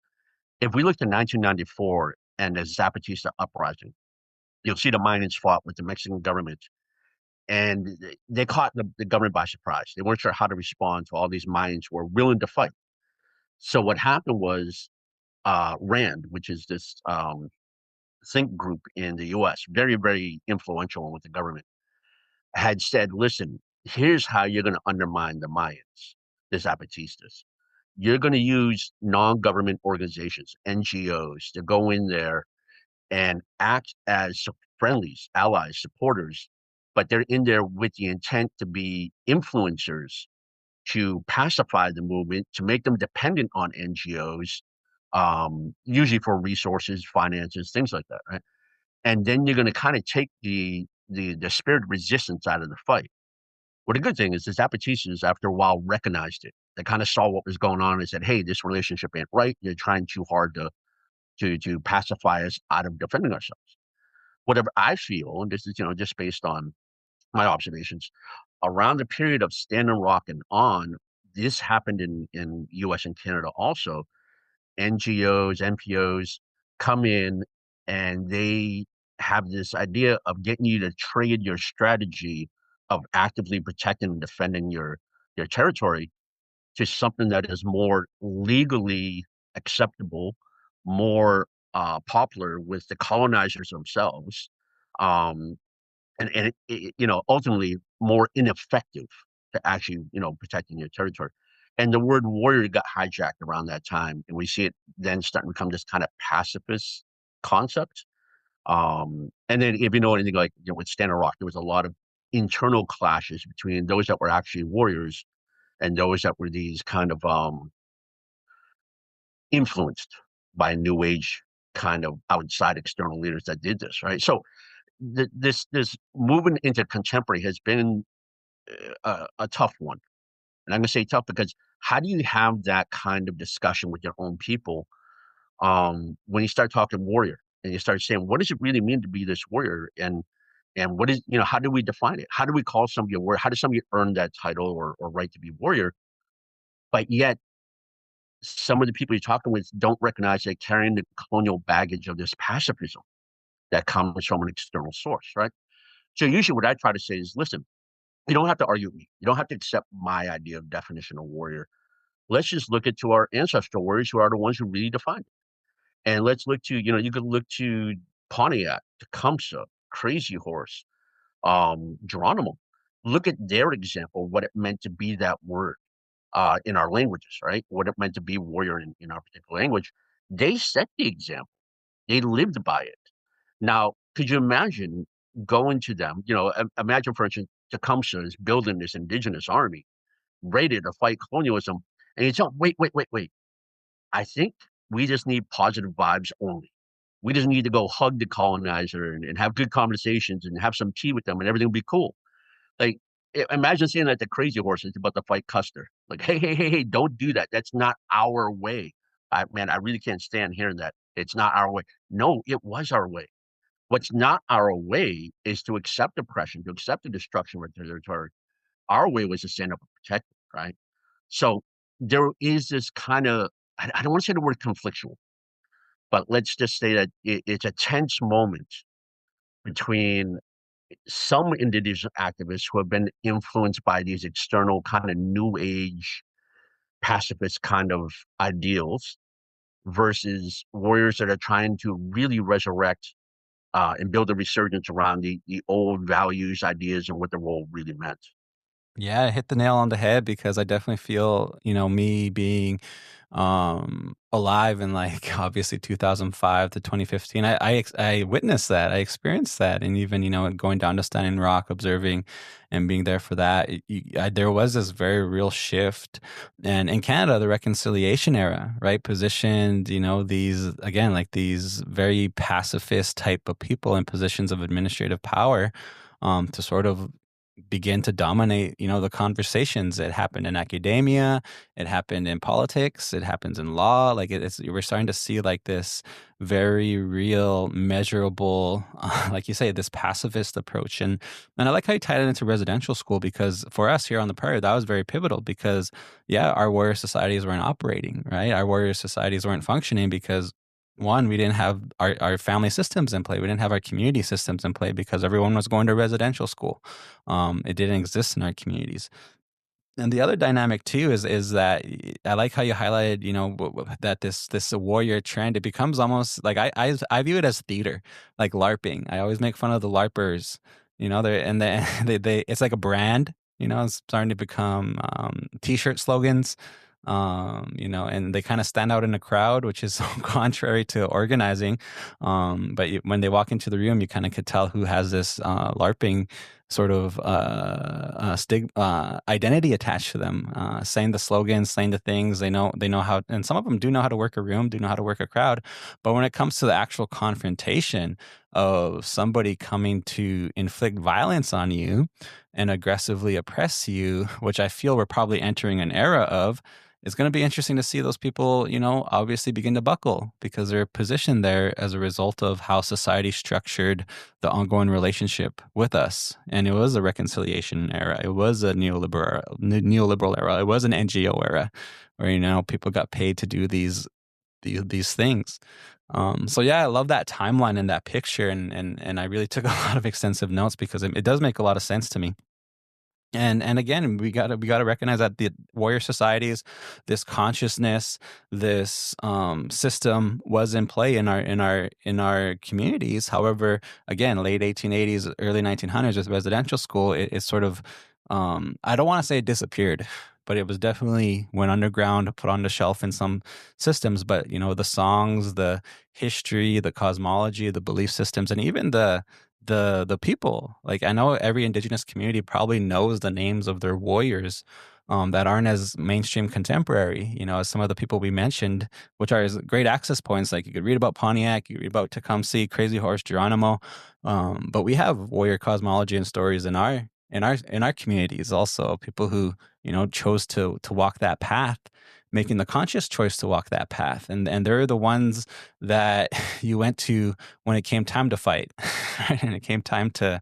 if we look to 1994 and the Zapatista uprising, you'll see the Mayans fought with the Mexican government and they caught the government by surprise. They weren't sure how to respond to all these Mayans who were willing to fight. So what happened was RAND, which is this think group in the U.S., very, very influential with the government, had said, listen, here's how you're going to undermine the Mayans, the Zapatistas. You're going to use non-government organizations, NGOs, to go in there and act as friendlies, allies, supporters, but they're in there with the intent to be influencers, to pacify the movement, to make them dependent on NGOs, usually for resources, finances, things like that, right? And then you're going to kind of take the spirit of resistance out of the fight. Well, the good thing is the Zapatistas, after a while, recognized it. They kind of saw what was going on and said, hey, this relationship ain't right. You're trying too hard to to pacify us out of defending ourselves. Whatever I feel, and this is just based on my observations, around the period of Standing Rock and on, this happened in U.S. and Canada also. NGOs, NPOs come in and they have this idea of getting you to trade your strategy of actively protecting and defending your territory to something that is more legally acceptable, more popular with the colonizers themselves, um, and ultimately more ineffective to actually protecting your territory. And the word warrior got hijacked around that time, and we see it then starting to become this kind of pacifist concept. And then if you know anything like with Standing Rock, there was a lot of internal clashes between those that were actually warriors and those that were these kind of influenced by New Age kind of outside external leaders that did this, right? So this movement into contemporary has been a tough one, and I'm going to say tough because how do you have that kind of discussion with your own people when you start talking warrior and you start saying what does it really mean to be this warrior, and what is how do we define it? How do we call somebody a warrior? How does somebody earn that title or right to be warrior? But yet some of the people you're talking with don't recognize they're carrying the colonial baggage of this pacifism that comes from an external source, right? So usually what I try to say is, listen, you don't have to argue with me. You don't have to accept my idea of definition of warrior. Let's just look at to our ancestral warriors who are the ones who really defined it. And let's look to, you could look to Pontiac, Tecumseh, Crazy Horse, Geronimo. Look at their example, what it meant to be that word in our languages, right? What it meant to be warrior in our particular language. They set the example. They lived by it. Now, could you imagine going to them? Imagine, for instance, Tecumseh is building this indigenous army ready to fight colonialism. And you tell them, wait. I think we just need positive vibes only. We just need to go hug the colonizer and have good conversations and have some tea with them and everything will be cool. Like, imagine saying that the Crazy Horse is about to fight Custer. Like, hey, don't do that. That's not our way. Man, I really can't stand hearing that. It's not our way. No, it was our way. What's not our way is to accept oppression, to accept the destruction of our territory. Our way was to stand up and protect it, right? So there is this kind of, I don't want to say the word conflictual, but let's just say that it's a tense moment between some indigenous activists who have been influenced by these external kind of new age pacifist kind of ideals versus warriors that are trying to really resurrect and build a resurgence around the old values, ideas, and what the role really meant. Yeah, hit the nail on the head because I definitely feel, me being alive in like obviously 2005 to 2015. I witnessed that. I experienced that. And even, going down to Standing Rock, observing and being there for that, there was this very real shift. And in Canada, the reconciliation era, right, positioned, these, again, like these very pacifist type of people in positions of administrative power to sort of begin to dominate, the conversations. It happened in academia, it happened in politics, it happens in law. Like it's we're starting to see like this very real, measurable, like you say, this pacifist approach. And I like how you tied it into residential school because for us here on the prairie, that was very pivotal because yeah, our warrior societies weren't operating, right? Our warrior societies weren't functioning because one, we didn't have our family systems in play. We didn't have our community systems in play because everyone was going to residential school. It didn't exist in our communities. And the other dynamic too is that I like how you highlighted, that this warrior trend, it becomes almost like I view it as theater, like LARPing. I always make fun of the LARPers, they it's like a brand, it's starting to become t-shirt slogans, and they kind of stand out in a crowd, which is so contrary to organizing. But when they walk into the room, you kind of could tell who has this LARPing sort of identity attached to them, saying the slogans, saying the things. They know how, and some of them do know how to work a room, do know how to work a crowd. But when it comes to the actual confrontation of somebody coming to inflict violence on you and aggressively oppress you, which I feel we're probably entering an era of, it's going to be interesting to see those people, obviously begin to buckle because they're positioned there as a result of how society structured the ongoing relationship with us. And it was a reconciliation era. It was a neoliberal era. It was an NGO era where, people got paid to do these things. So yeah, I love that timeline and that picture, and I really took a lot of extensive notes because it does make a lot of sense to me. And again, we gotta recognize that the warrior societies, this consciousness, this system was in play in our communities. However, again, late 1880s, early 1900s with residential school, it sort of I don't want to say it disappeared, but it was definitely went underground, put on the shelf in some systems. But the songs, the history, the cosmology, the belief systems, and even the people. Like I know every indigenous community probably knows the names of their warriors that aren't as mainstream contemporary, as some of the people we mentioned, which are great access points. Like you could read about Pontiac, you read about Tecumseh, Crazy Horse, Geronimo, but we have warrior cosmology and stories in our communities also. People who chose to walk that path, making the conscious choice to walk that path, and they're the ones that you went to when it came time to fight, right? And it came time to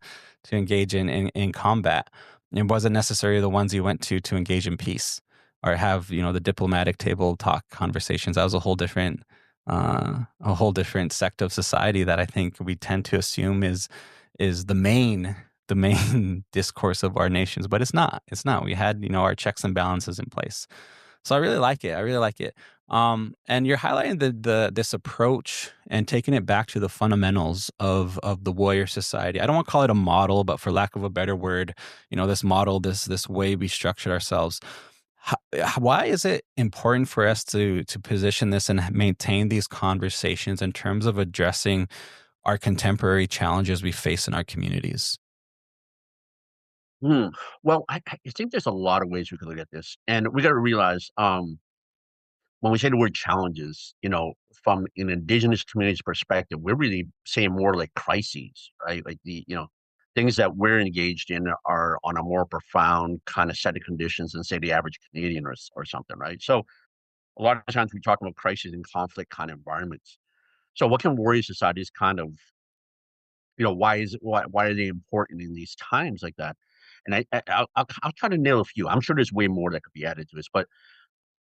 engage in combat. It wasn't necessarily the ones you went to engage in peace or have the diplomatic table talk conversations. That was a whole different sect of society that I think we tend to assume is the main discourse of our nations, but it's not. We had our checks and balances in place. So I really like it. I really like it. And you're highlighting this approach and taking it back to the fundamentals of the warrior society. I don't want to call it a model, but for lack of a better word, this model, this way we structured ourselves. Why is it important for us to position this and maintain these conversations in terms of addressing our contemporary challenges we face in our communities? Hmm. Well, I think there's a lot of ways we could look at this, and we got to realize when we say the word challenges, from an indigenous community's perspective, we're really saying more like crises, right? Like things that we're engaged in are on a more profound kind of set of conditions than say the average Canadian or something, right? So a lot of times we talk about crises and conflict kind of environments. So what can warrior societies kind of, why are they important in these times like that? And I'll try to nail a few. I'm sure there's way more that could be added to this, but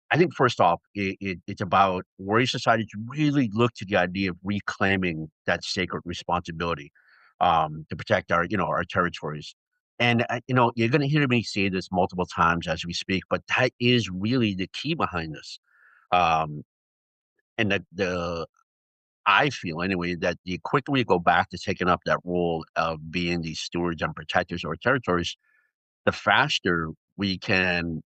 I think first off, it's about warrior societies really look to the idea of reclaiming that sacred responsibility to protect our territories. And you're going to hear me say this multiple times as we speak, but that is really the key behind this. Um, and the I feel anyway that the quicker we go back to taking up that role of being these stewards and protectors of our territories, the faster we can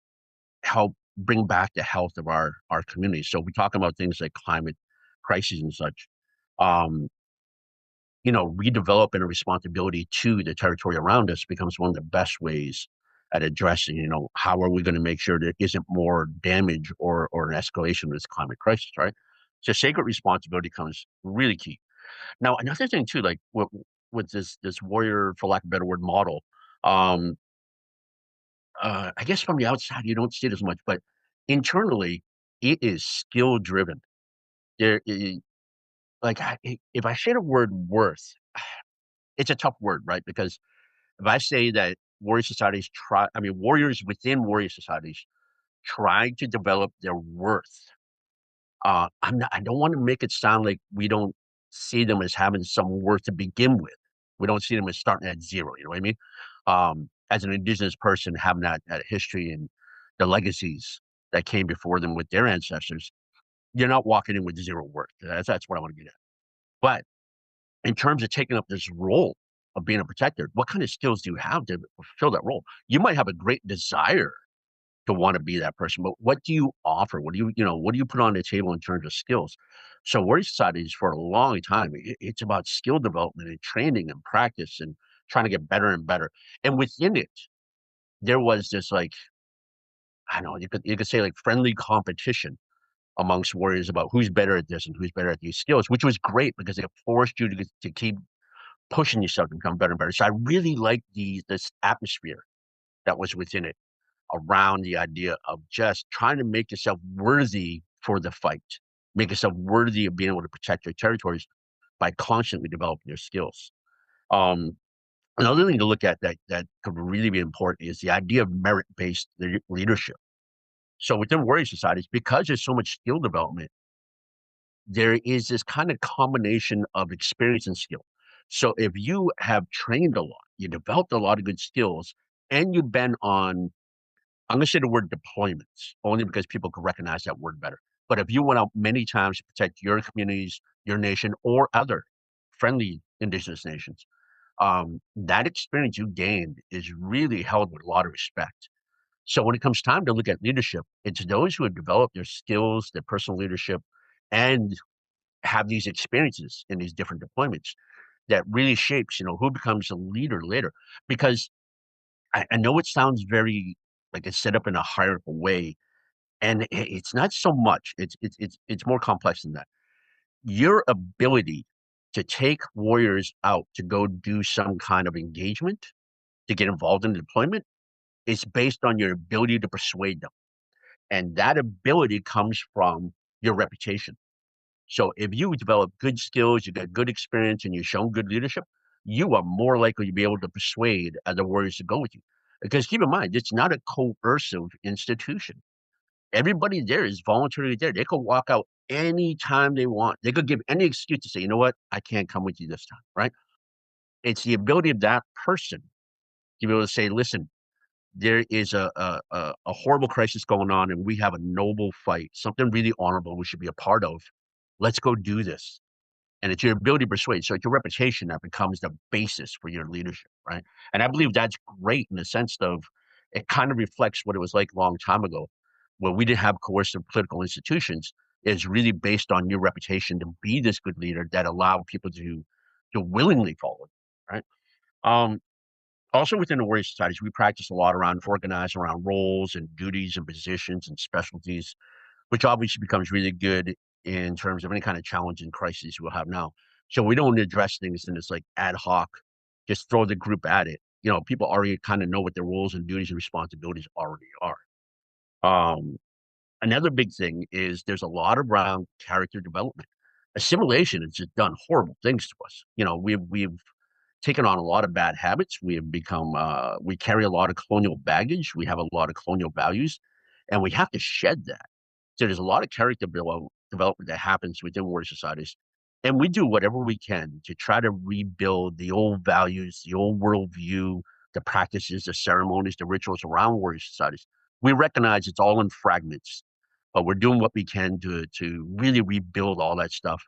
help bring back the health of our communities. So we talk about things like climate crises and such. Um, redeveloping a responsibility to the territory around us becomes one of the best ways at addressing, how are we going to make sure there isn't more damage or an escalation of this climate crisis, right? So sacred responsibility comes really key. Now, another thing too, like with this warrior, for lack of a better word, model, um, I guess from the outside you don't see it as much, but internally it is skill driven. There, like if I say the word worth, it's a tough word, right? Because if I say that warriors within warrior societies try to develop their worth. I don't want to make it sound like we don't see them as having some worth to begin with. We don't see them as starting at zero. You know what I mean? As an indigenous person, having that history and the legacies that came before them with their ancestors, you're not walking in with zero worth. That's what I want to get at. But in terms of taking up this role of being a protector, what kind of skills do you have to fulfill that role? You might have a great desire to want to be that person. But what do you offer? What do you put on the table in terms of skills? So warrior societies for a long time, it's about skill development and training and practice and trying to get better and better. And within it, there was this like, I don't know, you could say like friendly competition amongst warriors about who's better at this and who's better at these skills, which was great because it forced you to keep pushing yourself to become better and better. So I really like this atmosphere that was within it. around the idea of just trying to make yourself worthy for the fight, make yourself worthy of being able to protect your territories by constantly developing your skills. Um, Another thing to look at that could really be important is the idea of merit-based leadership. So within warrior societies, because there's so much skill development, there is this kind of combination of experience and skill. So if you have trained a lot, you developed a lot of good skills, and you've been on, I'm going to say the word deployments, only because people can recognize that word better. But if you went out many times to protect your communities, your nation, or other friendly indigenous nations, that experience you gained is really held with a lot of respect. So when it comes time to look at leadership, it's those who have developed their skills, their personal leadership, and have these experiences in these different deployments that really shapes, who becomes a leader later. Because I know it sounds very like it's set up in a hierarchical way, and it's not so much. It's more complex than that. Your ability to take warriors out to go do some kind of engagement, to get involved in the deployment, is based on your ability to persuade them. And that ability comes from your reputation. So if you develop good skills, you got good experience, and you've shown good leadership, you are more likely to be able to persuade other warriors to go with you. Because keep in mind, it's not a coercive institution. Everybody there is voluntarily there. They could walk out anytime they want. They could give any excuse to say, you know what, I can't come with you this time, right? It's the ability of that person to be able to say, listen, there is a horrible crisis going on, and we have a noble fight, something really honorable we should be a part of. Let's go do this. And it's your ability to persuade. So it's your reputation that becomes the basis for your leadership, right? And I believe that's great in the sense of it kind of reflects what it was like a long time ago, where we didn't have coercive political institutions. It's really based on your reputation to be this good leader that allow people to willingly follow, right? Um, Also within the warrior societies, we practice a lot around organizing around roles and duties and positions and specialties, which obviously becomes really good in terms of any kind of challenge and crisis we'll have now. So we don't address things in this like ad hoc, just throw the group at it. People already kind of know what their roles and duties and responsibilities already are. Um, Another big thing is there's a lot around character development. Assimilation has just done horrible things to us. We've taken on a lot of bad habits. We have become we carry a lot of colonial baggage. We have a lot of colonial values, and we have to shed that. So there's a lot of character development that happens within warrior societies. And we do whatever we can to try to rebuild the old values, the old worldview, the practices, the ceremonies, the rituals around warrior societies. We recognize it's all in fragments, but we're doing what we can to really rebuild all that stuff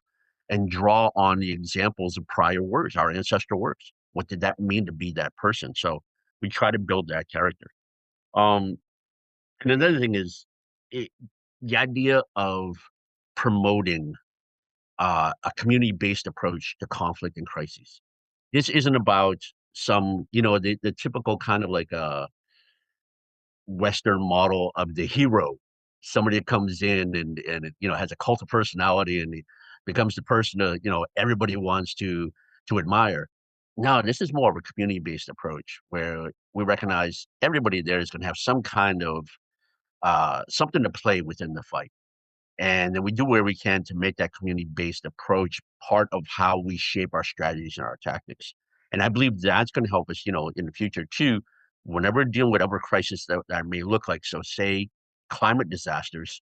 and draw on the examples of prior words, our ancestral words. What did that mean to be that person? So we try to build that character. Um, and another thing is it, the idea of promoting a community-based approach to conflict and crises. This isn't about some, the typical kind of like a Western model of the hero, somebody that comes in and has a cult of personality and he becomes the person that everybody wants to admire. No, this is more of a community-based approach where we recognize everybody there is going to have some kind of something to play within the fight. And then we do where we can to make that community-based approach part of how we shape our strategies and our tactics. And I believe that's going to help us, in the future too, whenever we're dealing with whatever crisis that may look like. So say climate disasters,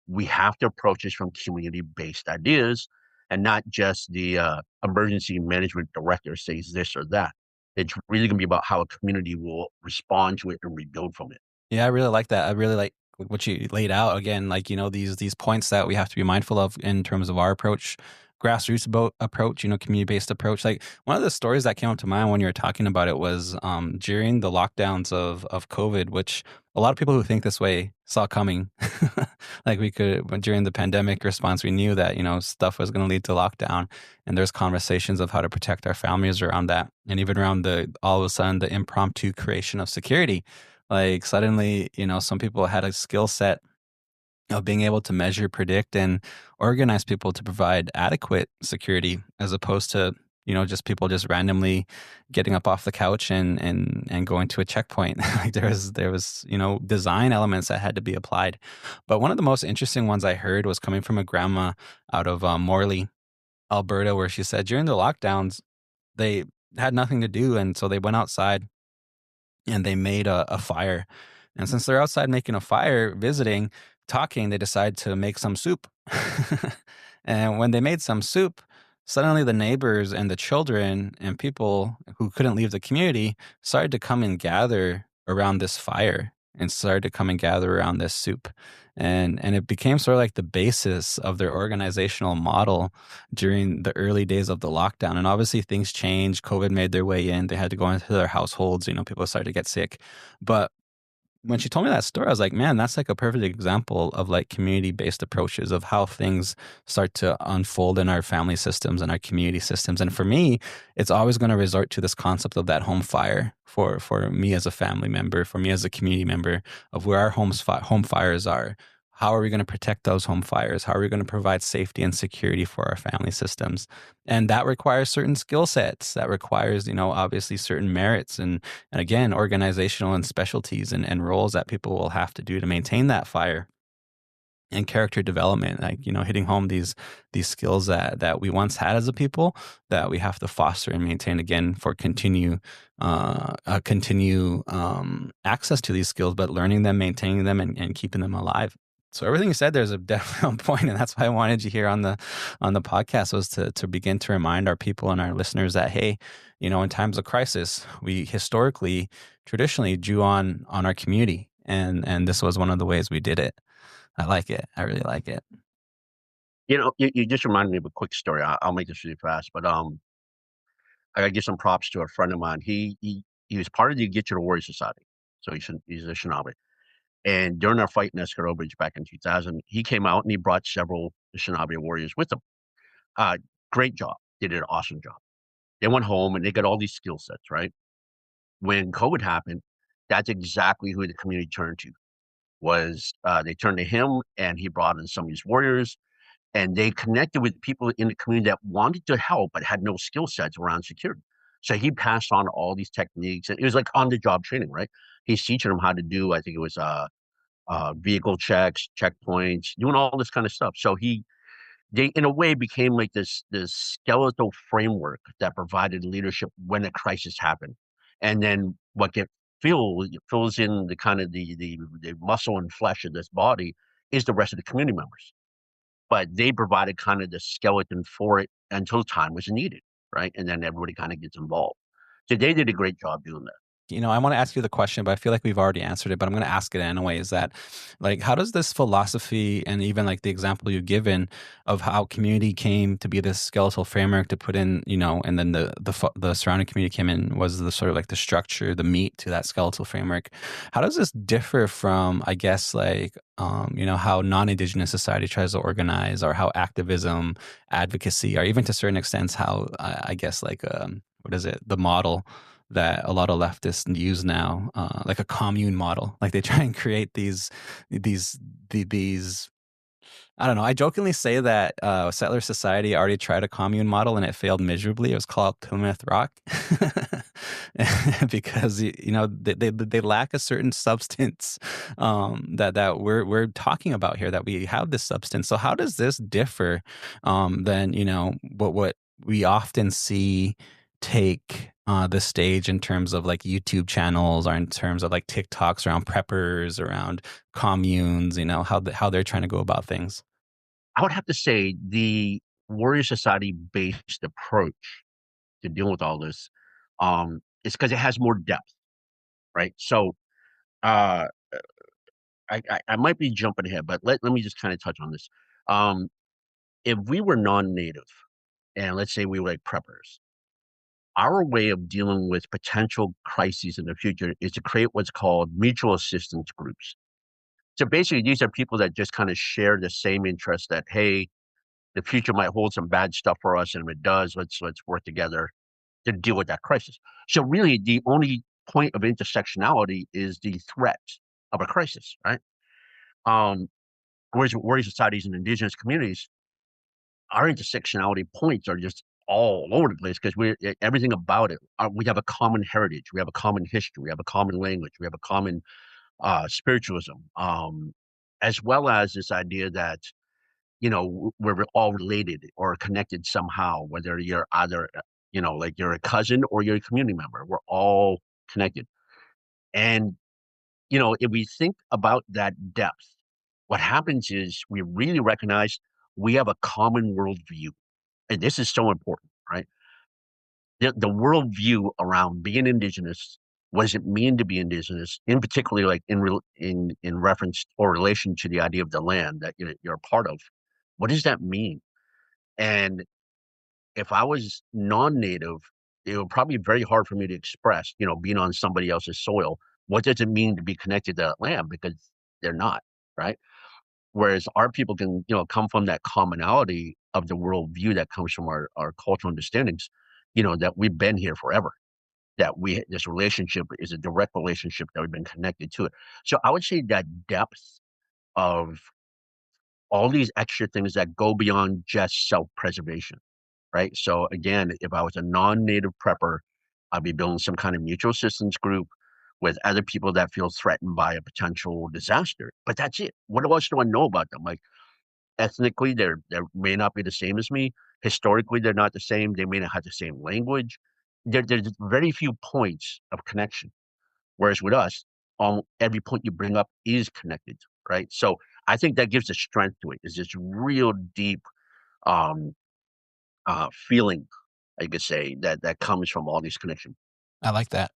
we have to approach this from community-based ideas and not just the emergency management director says this or that. It's really going to be about how a community will respond to it and rebuild from it. Yeah, I really like that. I really like what you laid out again, like, these points that we have to be mindful of in terms of our approach, grassroots approach, community-based approach. Like one of the stories that came up to mind when you were talking about it was during the lockdowns of COVID, which a lot of people who think this way saw coming. Like during the pandemic response, we knew that, stuff was going to lead to lockdown, and there's conversations of how to protect our families around that. And even around all of a sudden, the impromptu creation of security. Like suddenly, some people had a skill set of being able to measure, predict, and organize people to provide adequate security as opposed to, just people just randomly getting up off the couch and going to a checkpoint. Like there was design elements that had to be applied. But one of the most interesting ones I heard was coming from a grandma out of Morley, Alberta, where she said during the lockdowns they had nothing to do, and so they went outside and they made a fire. And since they're outside making a fire, visiting, talking, they decide to make some soup. And when they made some soup, suddenly the neighbors and the children and people who couldn't leave the community started to come and gather around this fire and started to come and gather around this soup. And it became sort of like the basis of their organizational model during the early days of the lockdown. And obviously things changed. COVID made their way in. They had to go into their households. People started to get sick. But when she told me that story, I was like, man, that's like a perfect example of like community-based approaches of how things start to unfold in our family systems and our community systems. And for me, it's always going to resort to this concept of that home fire for me as a family member, for me as a community member, of where our home fires are. How are we going to protect those home fires? How are we going to provide safety and security for our family systems? And that requires certain skill sets. That requires, obviously certain merits and again, organizational and specialties and roles that people will have to do to maintain that fire, and character development, like, hitting home these skills that we once had as a people that we have to foster and maintain again for continue access to these skills, but learning them, maintaining them, and keeping them alive. So everything you said there's a definitely on point, and that's why I wanted you here on the podcast, was to begin to remind our people and our listeners that, hey, in times of crisis, we historically, traditionally drew on our community, and this was one of the ways we did it. I like it. I really like it. You just reminded me of a quick story. I'll make this really fast, but I gotta give some props to a friend of mine. He was part of the Indigenous Warrior Society, so he's a Anishinaabe. And during our fight in Esgenoopetitj back in 2000, he came out and he brought several Anishinaabe warriors with him. Great job. They did an awesome job. They went home and they got all these skill sets, right? When COVID happened, that's exactly who the community turned to. They turned to him, and he brought in some of these warriors, and they connected with people in the community that wanted to help but had no skill sets around security. So he passed on all these techniques, and it was like on the job training, right? He's teaching them how to do, I think it was vehicle checks, checkpoints, doing all this kind of stuff. So they in a way became like this skeletal framework that provided leadership when a crisis happened. And then what get fills in the kind of the muscle and flesh of this body is the rest of the community members. But they provided kind of the skeleton for it until time was needed, right? And then everybody kind of gets involved. So they did a great job doing that. I want to ask you the question, but I feel like we've already answered it, but I'm going to ask it anyway. Is that, like, how does this philosophy, and even like the example you've given of how community came to be this skeletal framework to put in, and then the surrounding community came in, was the sort of like the structure, the meat to that skeletal framework. How does this differ from, I guess, like, how non-Indigenous society tries to organize, or how activism, advocacy, or even to certain extents, how, I guess, like, what is it, the model that a lot of leftists use now, like a commune model. Like they try and create these I don't know. I jokingly say that settler society already tried a commune model and it failed miserably. It was called Plymouth Rock, because they lack a certain substance, that we're talking about here. That we have this substance. So how does this differ than what we often see take the stage in terms of like YouTube channels, or in terms of like TikToks around preppers, around communes, how they're trying to go about things? I would have to say the warrior society based approach to dealing with all this is because it has more depth, right? So uh, I might be jumping ahead, but let me just kind of touch on this. Um, if we were non-native, and let's say we were like preppers, our way of dealing with potential crises in the future is to create what's called mutual assistance groups. So basically, these are people that just kind of share the same interest that, hey, the future might hold some bad stuff for us, and if it does, let's work together to deal with that crisis. So really, the only point of intersectionality is the threat of a crisis, right? Um, whereas warrior societies and indigenous communities, our intersectionality points are just all over the place because everything about it. We have a common heritage, we have a common history, we have a common language, we have a common spiritualism, as well as this idea that we're all related or connected somehow, whether you're either like you're a cousin or you're a community member. We're all connected, and if we think about that depth, what happens is we really recognize we have a common worldview. And this is so important, right? The worldview around being indigenous, what does it mean to be indigenous, in particular, like in reference or relation to the idea of the land that you're a part of. What does that mean? And if I was non-native, it would probably be very hard for me to express, being on somebody else's soil. What does it mean to be connected to that land? Because they're not, right? Whereas our people can, come from that commonality of the worldview that comes from our cultural understandings, that we've been here forever, that this relationship is a direct relationship that we've been connected to it. So I would say that depth of all these extra things that go beyond just self-preservation, right? So again, if I was a non-native prepper, I'd be building some kind of mutual assistance group with other people that feel threatened by a potential disaster. But that's it. What else do I know about them? Like ethnically, they may not be the same as me. Historically, they're not the same. They may not have the same language. There's very few points of connection. Whereas with us, on every point you bring up is connected, right? So I think that gives a strength to it. Is this real deep um, feeling, I could say, that comes from all these connections. I like that.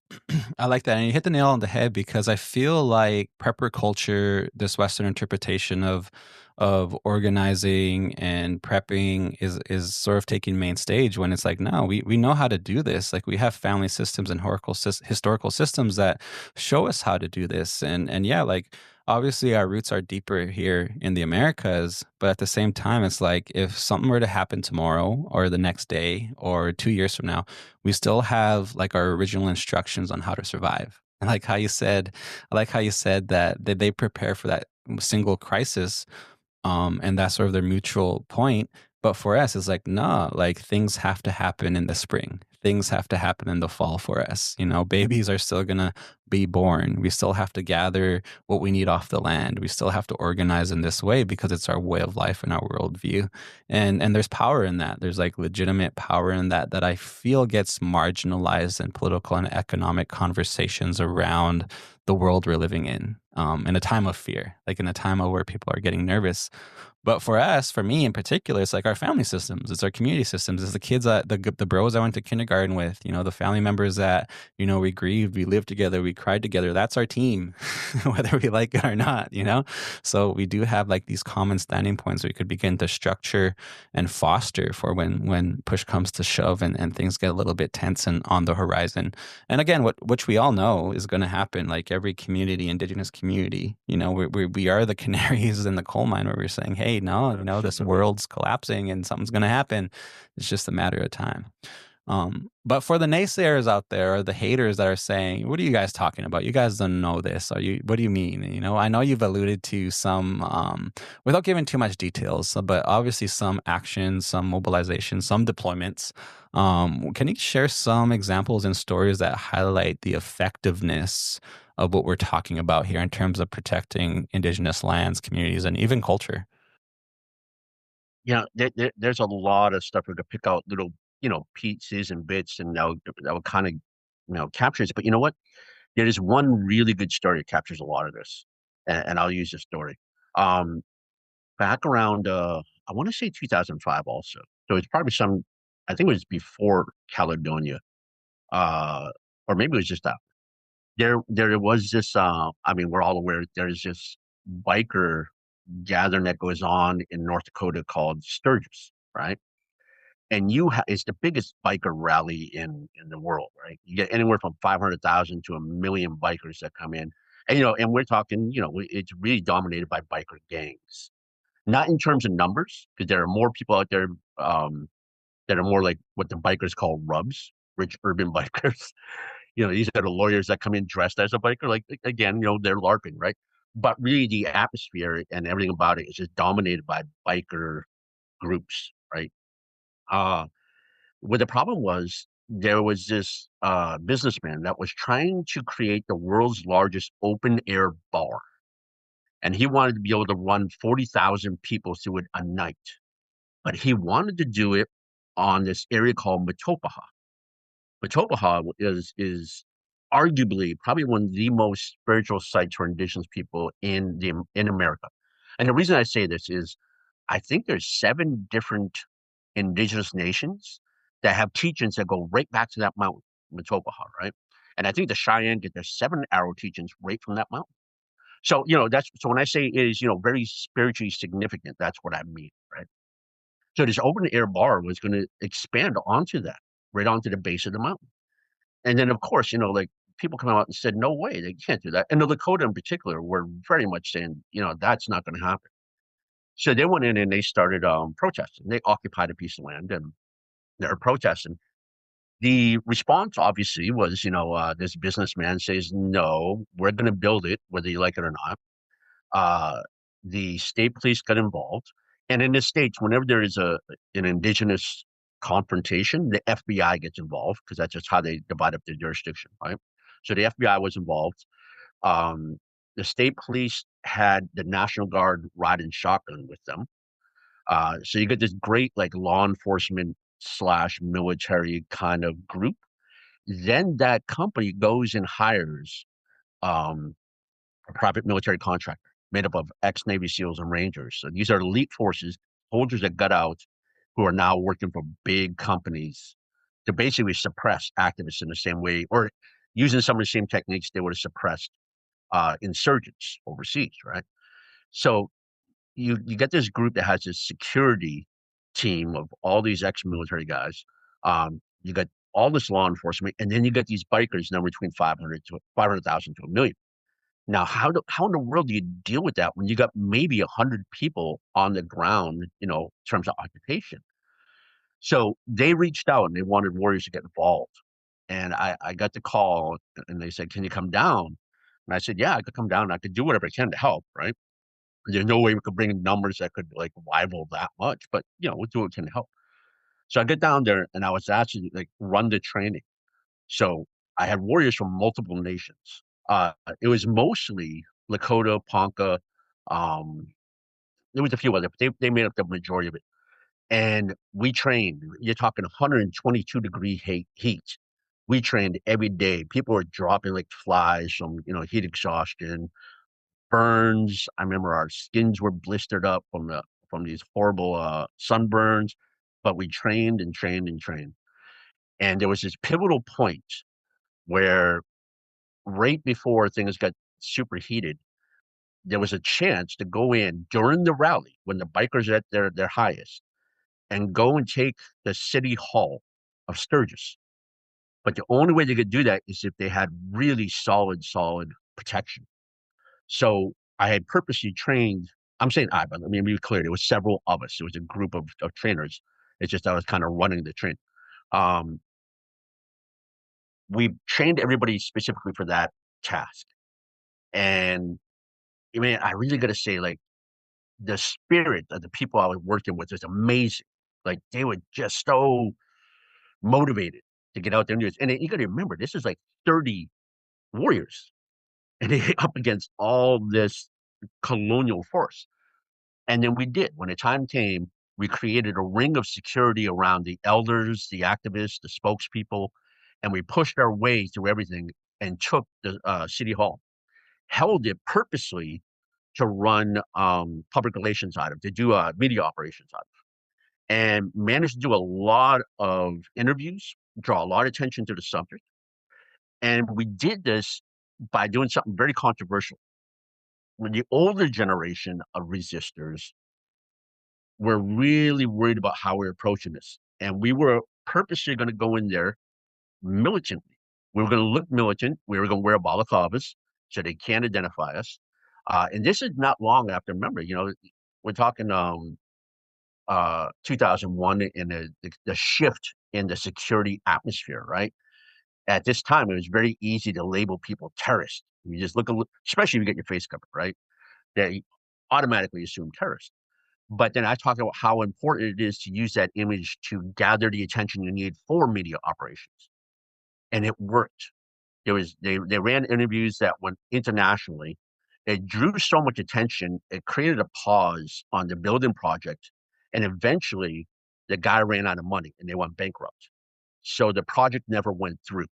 I like that. And you hit the nail on the head because I feel like prepper culture, this Western interpretation of organizing and prepping is sort of taking main stage when it's like, no, we know how to do this. Like we have family systems and historical systems that show us how to do this. And yeah, like obviously our roots are deeper here in the Americas, but at the same time, it's like if something were to happen tomorrow or the next day or 2 years from now, we still have like our original instructions on how to survive. And like how you said, I like how you said that they prepare for that single crisis, and that's sort of their mutual point. But for us, it's like, nah, like things have to happen in the spring. Things have to happen in the fall for us. Babies are still gonna be born. We still have to gather what we need off the land. We still have to organize in this way because it's our way of life and our worldview. And there's power in that. There's like legitimate power in that I feel gets marginalized in political and economic conversations around the world we're living in a time of fear, like in a time of where people are getting nervous. But for us, for me in particular, it's like our family systems, it's our community systems, it's the kids that the bros I went to kindergarten with, the family members that we grieved, we lived together, we cried together. That's our team, whether we like it or not. So we do have like these common standing points where we could begin to structure and foster for when push comes to shove and things get a little bit tense and on the horizon. And again, which we all know is going to happen. Like every community, indigenous community, we are the canaries in the coal mine where we're saying, hey, no, this world's collapsing and something's going to happen. It's just a matter of time. But for the naysayers out there, or the haters that are saying, "What are you guys talking about? You guys don't know this. What do you mean?" I know you've alluded to some, without giving too much details, but obviously some actions, some mobilization, some deployments. Can you share some examples and stories that highlight the effectiveness of what we're talking about here in terms of protecting indigenous lands, communities, and even culture? Yeah, there's a lot of stuff we could pick out little, pieces and bits, and that would kind of, capture it. But you know what? There is one really good story that captures a lot of this, and I'll use this story. Um, Back around, I want to say 2005 also. So it's probably I think it was before Caledonia, uh, or maybe it was just after. There was this, I mean, we're all aware there's this biker gathering that goes on in North Dakota called Sturgis, right? And it's the biggest biker rally in the world, right? You get anywhere from 500,000 to 1 million bikers that come in, and and we're talking, it's really dominated by biker gangs, not in terms of numbers, because there are more people out there that are more like what the bikers call rubs, rich urban bikers. These are the lawyers that come in dressed as a biker. Like again, they're LARPing, right? But really, the atmosphere and everything about it is just dominated by biker groups, right? Uh, What the problem was, there was this businessman that was trying to create the world's largest open air bar. And he wanted to be able to run 40,000 people through it a night. But he wanted to do it on this area called Matopaha. Matopaha is arguably probably one of the most spiritual sites for indigenous people in America. And the reason I say this is I think there's 7 different indigenous nations that have teachings that go right back to that mountain, Matopaha, right? And I think the Cheyenne get their 7 arrow teachings right from that mountain. So, that's so when I say it is, very spiritually significant, that's what I mean, right? So this open air bar was going to expand onto that, right onto the base of the mountain. And then, of course, like people come out and said, no way, they can't do that. And the Lakota in particular were very much saying, that's not going to happen. So they went in and they started protesting. They occupied a piece of land and they're protesting. The response obviously was, this businessman says, no, we're going to build it, whether you like it or not. uh, the state police got involved. And in the states, whenever there is an indigenous confrontation, the FBI gets involved because that's just how they divide up their jurisdiction, right? So the FBI was involved. Um, the state police had the National Guard riding shotgun with them. So you get this great like law enforcement slash military kind of group. Then that company goes and hires um, a private military contractor made up of ex-Navy SEALs and Rangers. So these are elite forces, soldiers that got out who are now working for big companies to basically suppress activists in the same way, or using some of the same techniques they would have suppressed insurgents overseas, right? So you get this group that has this security team of all these ex-military guys. You got all this law enforcement, and then you get these bikers number between 500,000 to a million. Now, how in the world do you deal with that when you got maybe 100 people on the ground, in terms of occupation? So they reached out and they wanted warriors to get involved. And I got the call and they said, "Can you come down?" And I said, "Yeah, I could come down. I could do whatever I can to help, right? There's no way we could bring in numbers that could like rival that much, but we'll do what we can to help." So I get down there and I was actually like run the training. So I had warriors from multiple nations. It was mostly Lakota, Ponca. Um, there was a few other, but they made up the majority of it. And we trained. You're talking 122-degree heat. We trained every day. People were dropping like flies from heat exhaustion, burns. I remember our skins were blistered up from these horrible sunburns. But we trained and trained and trained. And there was this pivotal point where right before things got superheated, there was a chance to go in during the rally when the bikers are at their highest and go and take the city hall of Sturgis. But the only way they could do that is if they had really solid protection. So I had purposely trained. I'm saying but let me be clear. There was several of us. It was a group of trainers. It's just I was kind of running the train. Um, we trained everybody specifically for that task. And I mean, I really got to say, like, the spirit of the people I was working with is amazing. Like, they were just so motivated to get out there and do this. And you got to remember, this is like 30 warriors, and they up against all this colonial force. And then we did. When the time came, we created a ring of security around the elders, the activists, the spokespeople, and we pushed our way through everything and took the city hall, held it purposely to run public relations out of, to do media operations out of, and managed to do a lot of interviews, draw a lot of attention to the subject. And we did this by doing something very controversial. When the older generation of resistors were really worried about how we're approaching this, and we were purposely going to go in there militantly. We were going to look militant. We were going to wear balaclavas so they can't identify us. And this is not long after. Remember, we're talking 2001 in the shift in the security atmosphere, right? At this time, it was very easy to label people terrorists. You just look, especially if you get your face covered, right? They automatically assume terrorists. But then I talk about how important it is to use that image to gather the attention you need for media operations. And it worked. They ran interviews that went internationally. It drew so much attention, it created a pause on the building project, and eventually the guy ran out of money and they went bankrupt. So the project never went through.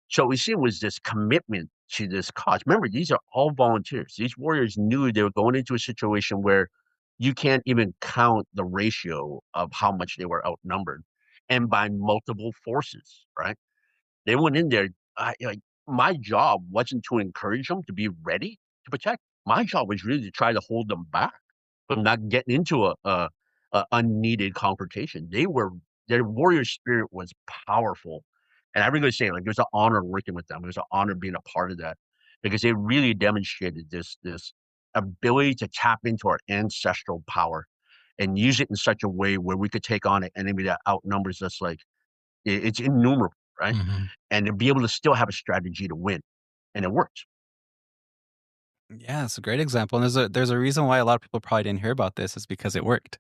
So we see was this commitment to this cause. Remember, these are all volunteers. These warriors knew they were going into a situation where you can't even count the ratio of how much they were outnumbered, and by multiple forces, right? They went in there. Like my job wasn't to encourage them to be ready to protect. My job was really to try to hold them back from not getting into a unneeded confrontation. Their warrior spirit was powerful, and I really say like it was an honor working with them. It was an honor being a part of that because they really demonstrated this ability to tap into our ancestral power and use it in such a way where we could take on an enemy that outnumbers us like it's innumerable, right? Hmm. And to be able to still have a strategy to win, and it worked. Yeah, it's a great example. And there's a reason why a lot of people probably didn't hear about this is because it worked.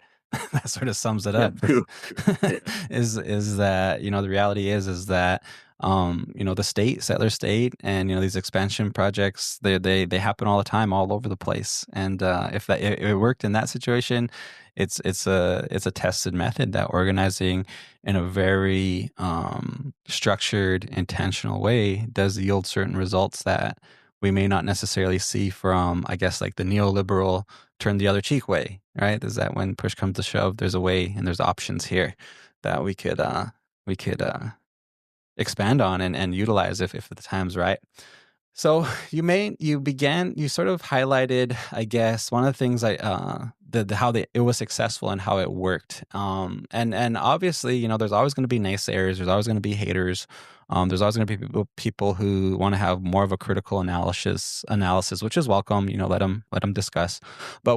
That sort of sums it Yeah, up. true, true. Yeah. Is that, the reality is that the settler state, and these expansion projects, they happen all the time all over the place. And if it worked in that situation, it's a tested method that organizing in a very structured, intentional way does yield certain results that we may not necessarily see from, I guess, like the neoliberal turn the other cheek way, right? Is that when push comes to shove, there's a way and there's options here that we could expand on and utilize if the time's right. So you sort of highlighted, I guess, one of the things how it was successful and how it worked. And obviously, there's always going to be naysayers. There's always going to be haters. There's always going to be people who want to have more of a critical analysis, which is welcome. Let them discuss. But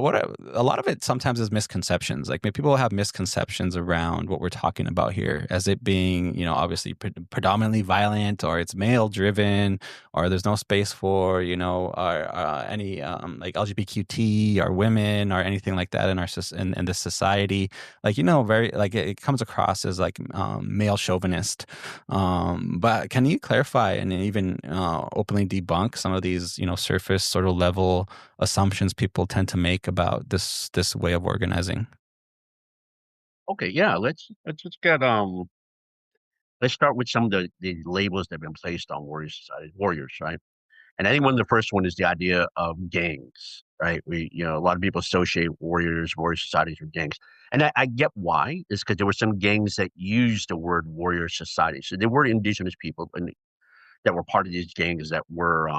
a lot of it sometimes is misconceptions. Like, people have misconceptions around what we're talking about here, as it being, obviously predominantly violent, or it's male driven, or there's no space for any like LGBTQT or women or anything like that in in this society. Like, very, like, it comes across as like male chauvinist. But can you clarify and even openly debunk some of these surface sort of level assumptions people tend to make about this way of organizing? Okay, yeah. Let's just get let's start with some of the labels that have been placed on warrior society, warriors, right? And I think one of the first one is the idea of gangs, right? A lot of people associate warrior societies with gangs. And I get why, is because there were some gangs that used the word warrior society. So there were indigenous people that were part of these gangs that were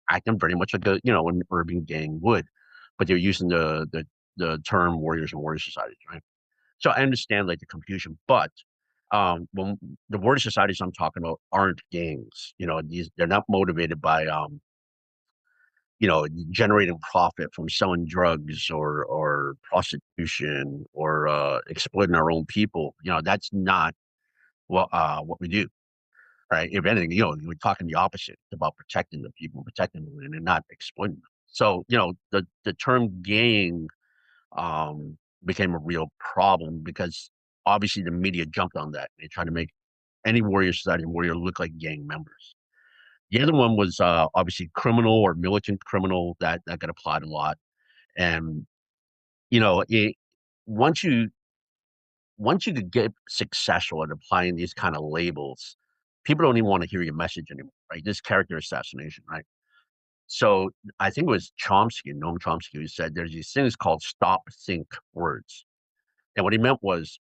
acting very much like an urban gang would, but they're using the term warriors and warrior societies, right? So I understand like the confusion, but when the warrior societies I'm talking about aren't gangs, they're not motivated by generating profit from selling drugs or prostitution or exploiting our own people. That's not what we do. Right. If anything, we're talking the opposite. It's about protecting the people, protecting the land, and not exploiting them. So, the term gang became a real problem because obviously the media jumped on that. They tried to make any warrior society and warrior look like gang members. The other one was obviously criminal or militant criminal that got applied a lot. And it once you once you could get successful at applying these kind of labels, people don't even want to hear your message anymore, right? This character assassination, right? So I think it was Chomsky, Noam Chomsky, who said there's these things called stop think words. And what he meant was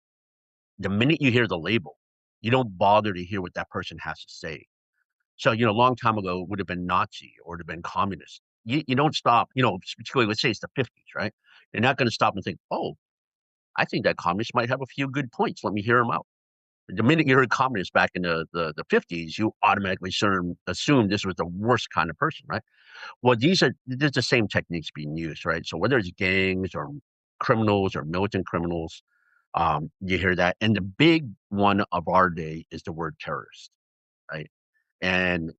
the minute you hear the label, you don't bother to hear what that person has to say. So, a long time ago, it would have been Nazi or it would have been communist. You don't stop, particularly, let's say it's the 50s, right? You're not going to stop and think, oh, I think that communist might have a few good points. Let me hear them out. The minute you heard communists back in the 50s, you automatically assume this was the worst kind of person, right? Well, there's the same techniques being used, right? So whether it's gangs or criminals or militant criminals, you hear that. And the big one of our day is the word terrorist, right? And,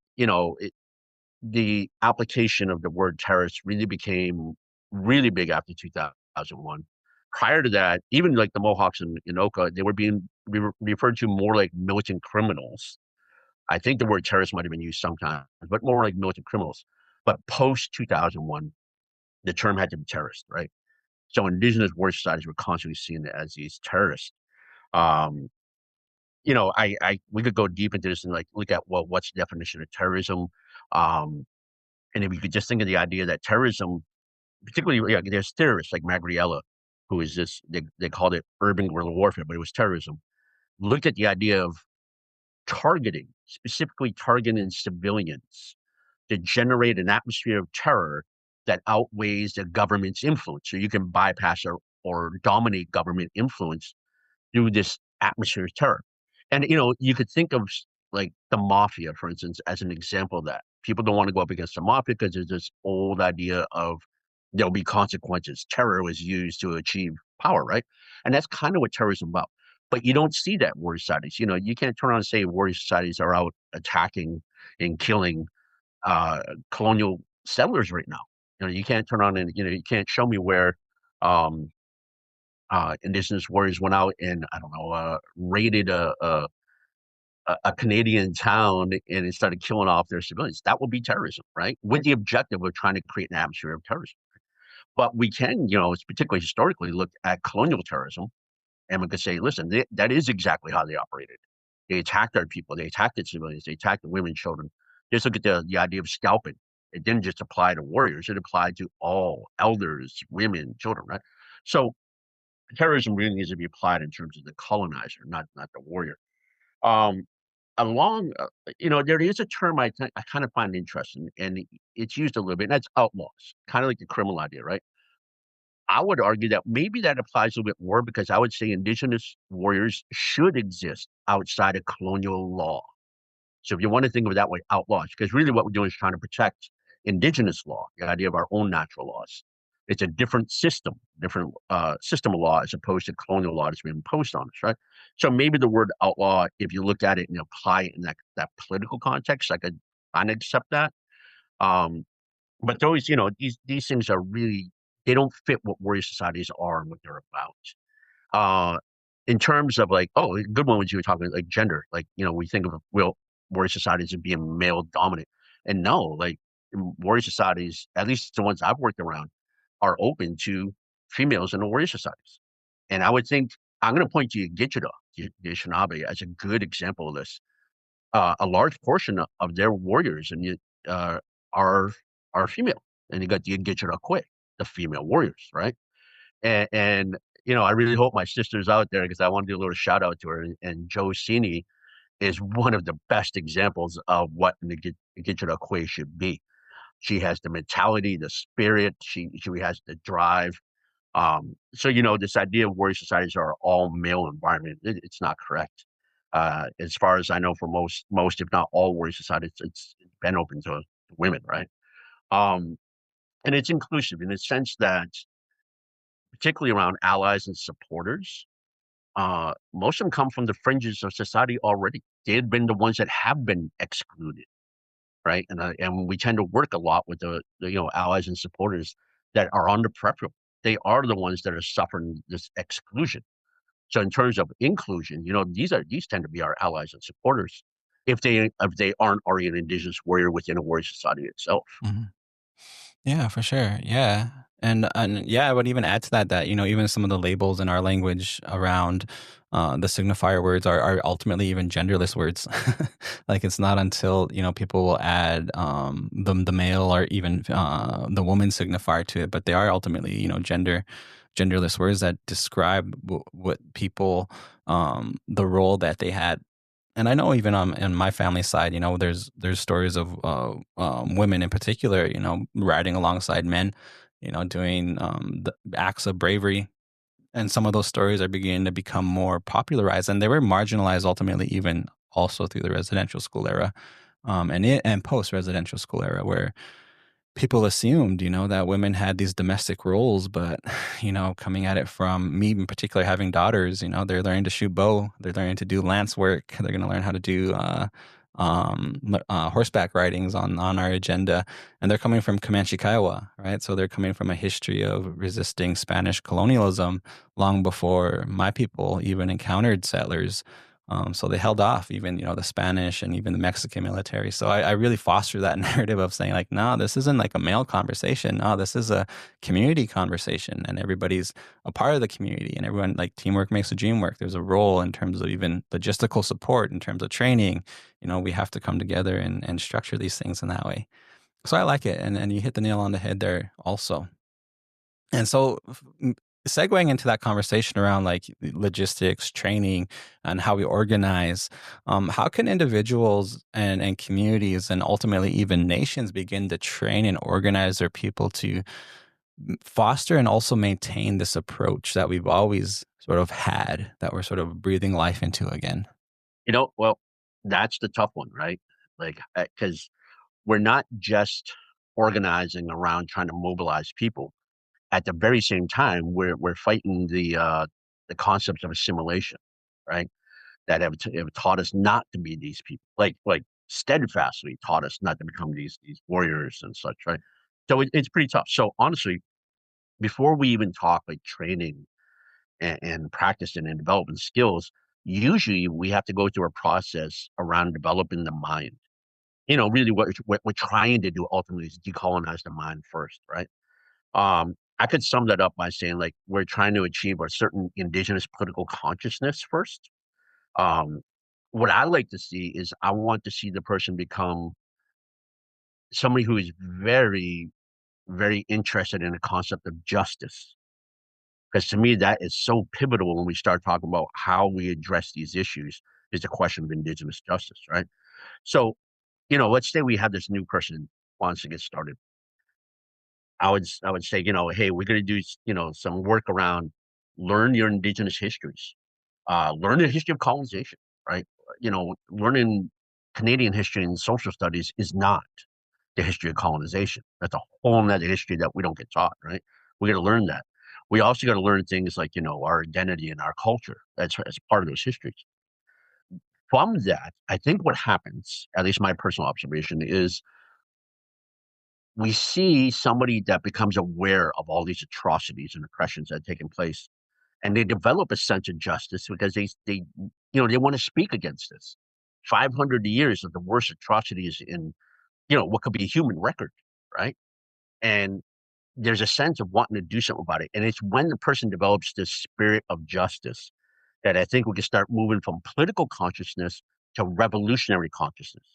the application of the word terrorist really became really big after 2001. Prior to that, even like the Mohawks in Oka, they were being referred to more like militant criminals. I think the word terrorist might have been used sometimes, but more like militant criminals. But post 2001, the term had to be terrorist, right? So indigenous warrior societies were constantly seen as these terrorists. Um, we could go deep into this and like look at what's the definition of terrorism. Um, and if you could just think of the idea that terrorism, particularly, yeah, there's terrorists like Magriella, who is this, they called it urban guerrilla warfare, but it was terrorism. Looked at the idea of targeting, specifically targeting civilians to generate an atmosphere of terror that outweighs the government's influence. So you can bypass or dominate government influence through this atmosphere of terror. And you could think of like the mafia, for instance, as an example of that. People don't want to go up against the mafia because there's this old idea of there'll be consequences. Terror was used to achieve power, right? And that's kind of what terrorism is about. But you don't see that in warrior societies. You can't turn around and say warrior societies are out attacking and killing colonial settlers right now. You can't turn on and you can't show me where um, indigenous warriors went out and I don't know raided a Canadian town and started killing off their civilians. That would be terrorism, right? With the objective of trying to create an atmosphere of terrorism. But we can, it's particularly historically look at colonial terrorism, and we could say, listen, that is exactly how they operated. They attacked our people. They attacked the civilians. They attacked the women, children. Just look at the idea of scalping. It didn't just apply to warriors. It applied to all elders, women, children, right? So terrorism really needs to be applied in terms of the colonizer, not the warrior. Um, along, there is a term I kind of find interesting, and it's used a little bit, and that's outlaws, kind of like the criminal idea, right? I would argue that maybe that applies a little bit more because I would say indigenous warriors should exist outside of colonial law. So if you want to think of it that way, outlaws, because really what we're doing is trying to protect indigenous law, the idea of our own natural laws. It's a different system of law as opposed to colonial law that's been imposed on us, right? So maybe the word outlaw, if you look at it and apply it in that political context, I could kind of accept that. Um, but those, these things are really, they don't fit what warrior societies are and what they're about. In terms of like, oh, a good one was you were talking like gender, like, we think of warrior societies as being male dominant. And no, like warrior societies, at least the ones I've worked around, are open to females in the warrior societies. And I would think, I'm going to point to Gitchada, the Anishinaabe, as a good example of this. A large portion of their warriors and are female. And you got the Gitchada, the female warriors, right? And I really hope my sister's out there because I want to do a little shout out to her. And Joe Sini is one of the best examples of what the Gitchada should be. She has the mentality, the spirit. She has the drive. So this idea of warrior societies are all male environment. It's not correct. As far as I know, for most, if not all warrior societies, it's been open to women, right? And it's inclusive in the sense that, particularly around allies and supporters, most of them come from the fringes of society already. They've been the ones that have been excluded, right? And we tend to work a lot with the allies and supporters that are on the peripheral. They are the ones that are suffering this exclusion. So in terms of inclusion, these tend to be our allies and supporters if they aren't already an indigenous warrior within a warrior society itself. Mhm. Yeah, for sure. Yeah. And yeah, I would even add to that, even some of the labels in our language around the signifier words are ultimately even genderless words. Like it's not until, people will add the male or even the woman signifier to it, but they are ultimately, genderless words that describe what people, the role that they had. And I know even in my family side, there's stories of women in particular, riding alongside men, doing the acts of bravery. And some of those stories are beginning to become more popularized, and they were marginalized ultimately, even also through the residential school era, and post residential school era, where people assumed, that women had these domestic roles, but, coming at it from me in particular, having daughters, they're learning to shoot bow, they're learning to do lance work, they're going to learn how to do horseback ridings on our agenda, and they're coming from Comanche Kiowa, right? So they're coming from a history of resisting Spanish colonialism long before my people even encountered settlers. So they held off even, the Spanish and even the Mexican military. So I really foster that narrative of saying like, no, this isn't like a male conversation. No, this is a community conversation, and everybody's a part of the community, and everyone, like, teamwork makes the dream work. There's a role in terms of even logistical support, in terms of training. We have to come together and structure these things in that way. So I like it. And you hit the nail on the head there also. And so, segueing into that conversation around like logistics, training, and how we organize, how can individuals and communities and ultimately even nations begin to train and organize their people to foster and also maintain this approach that we've always sort of had, that we're sort of breathing life into again? Well, that's the tough one, right? Like, because we're not just organizing around trying to mobilize people. At the very same time, we're fighting the concepts of assimilation, right? That have taught us not to be these people, like steadfastly taught us not to become these warriors and such, right? So it's pretty tough. So honestly, before we even talk like training and practicing and developing skills, usually we have to go through a process around developing the mind. Really what we're trying to do ultimately is decolonize the mind first, right? I could sum that up by saying like we're trying to achieve a certain indigenous political consciousness first. Um, what I like to see is I want to see the person become somebody who is very, very interested in the concept of justice. Because to me, that is so pivotal when we start talking about how we address these issues is the question of indigenous justice, right? So, let's say we have this new person wants to get started. I would say, hey, we're going to do, some work around learn your indigenous histories, learn the history of colonization, right? Learning Canadian history and social studies is not the history of colonization. That's a whole nother history that we don't get taught, right? We got to learn that. We also got to learn things like, our identity and our culture. That's part of those histories. From that, I think what happens, at least my personal observation, is we see somebody that becomes aware of all these atrocities and oppressions that are taking place, and they develop a sense of justice because they want to speak against this. 500 years of the worst atrocities in what could be a human record, right? And there's a sense of wanting to do something about it, and it's when the person develops this spirit of justice that I think we can start moving from political consciousness to revolutionary consciousness.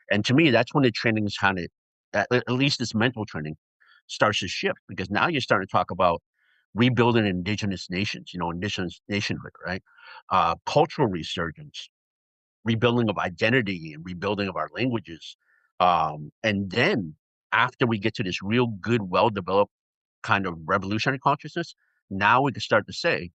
And to me, that's when the training is kind of, at least this mental training, starts to shift because now you're starting to talk about rebuilding indigenous nations, indigenous nationhood, right? Cultural resurgence, rebuilding of identity and rebuilding of our languages. And then after we get to this real good, well developed kind of revolutionary consciousness, now we can start to say,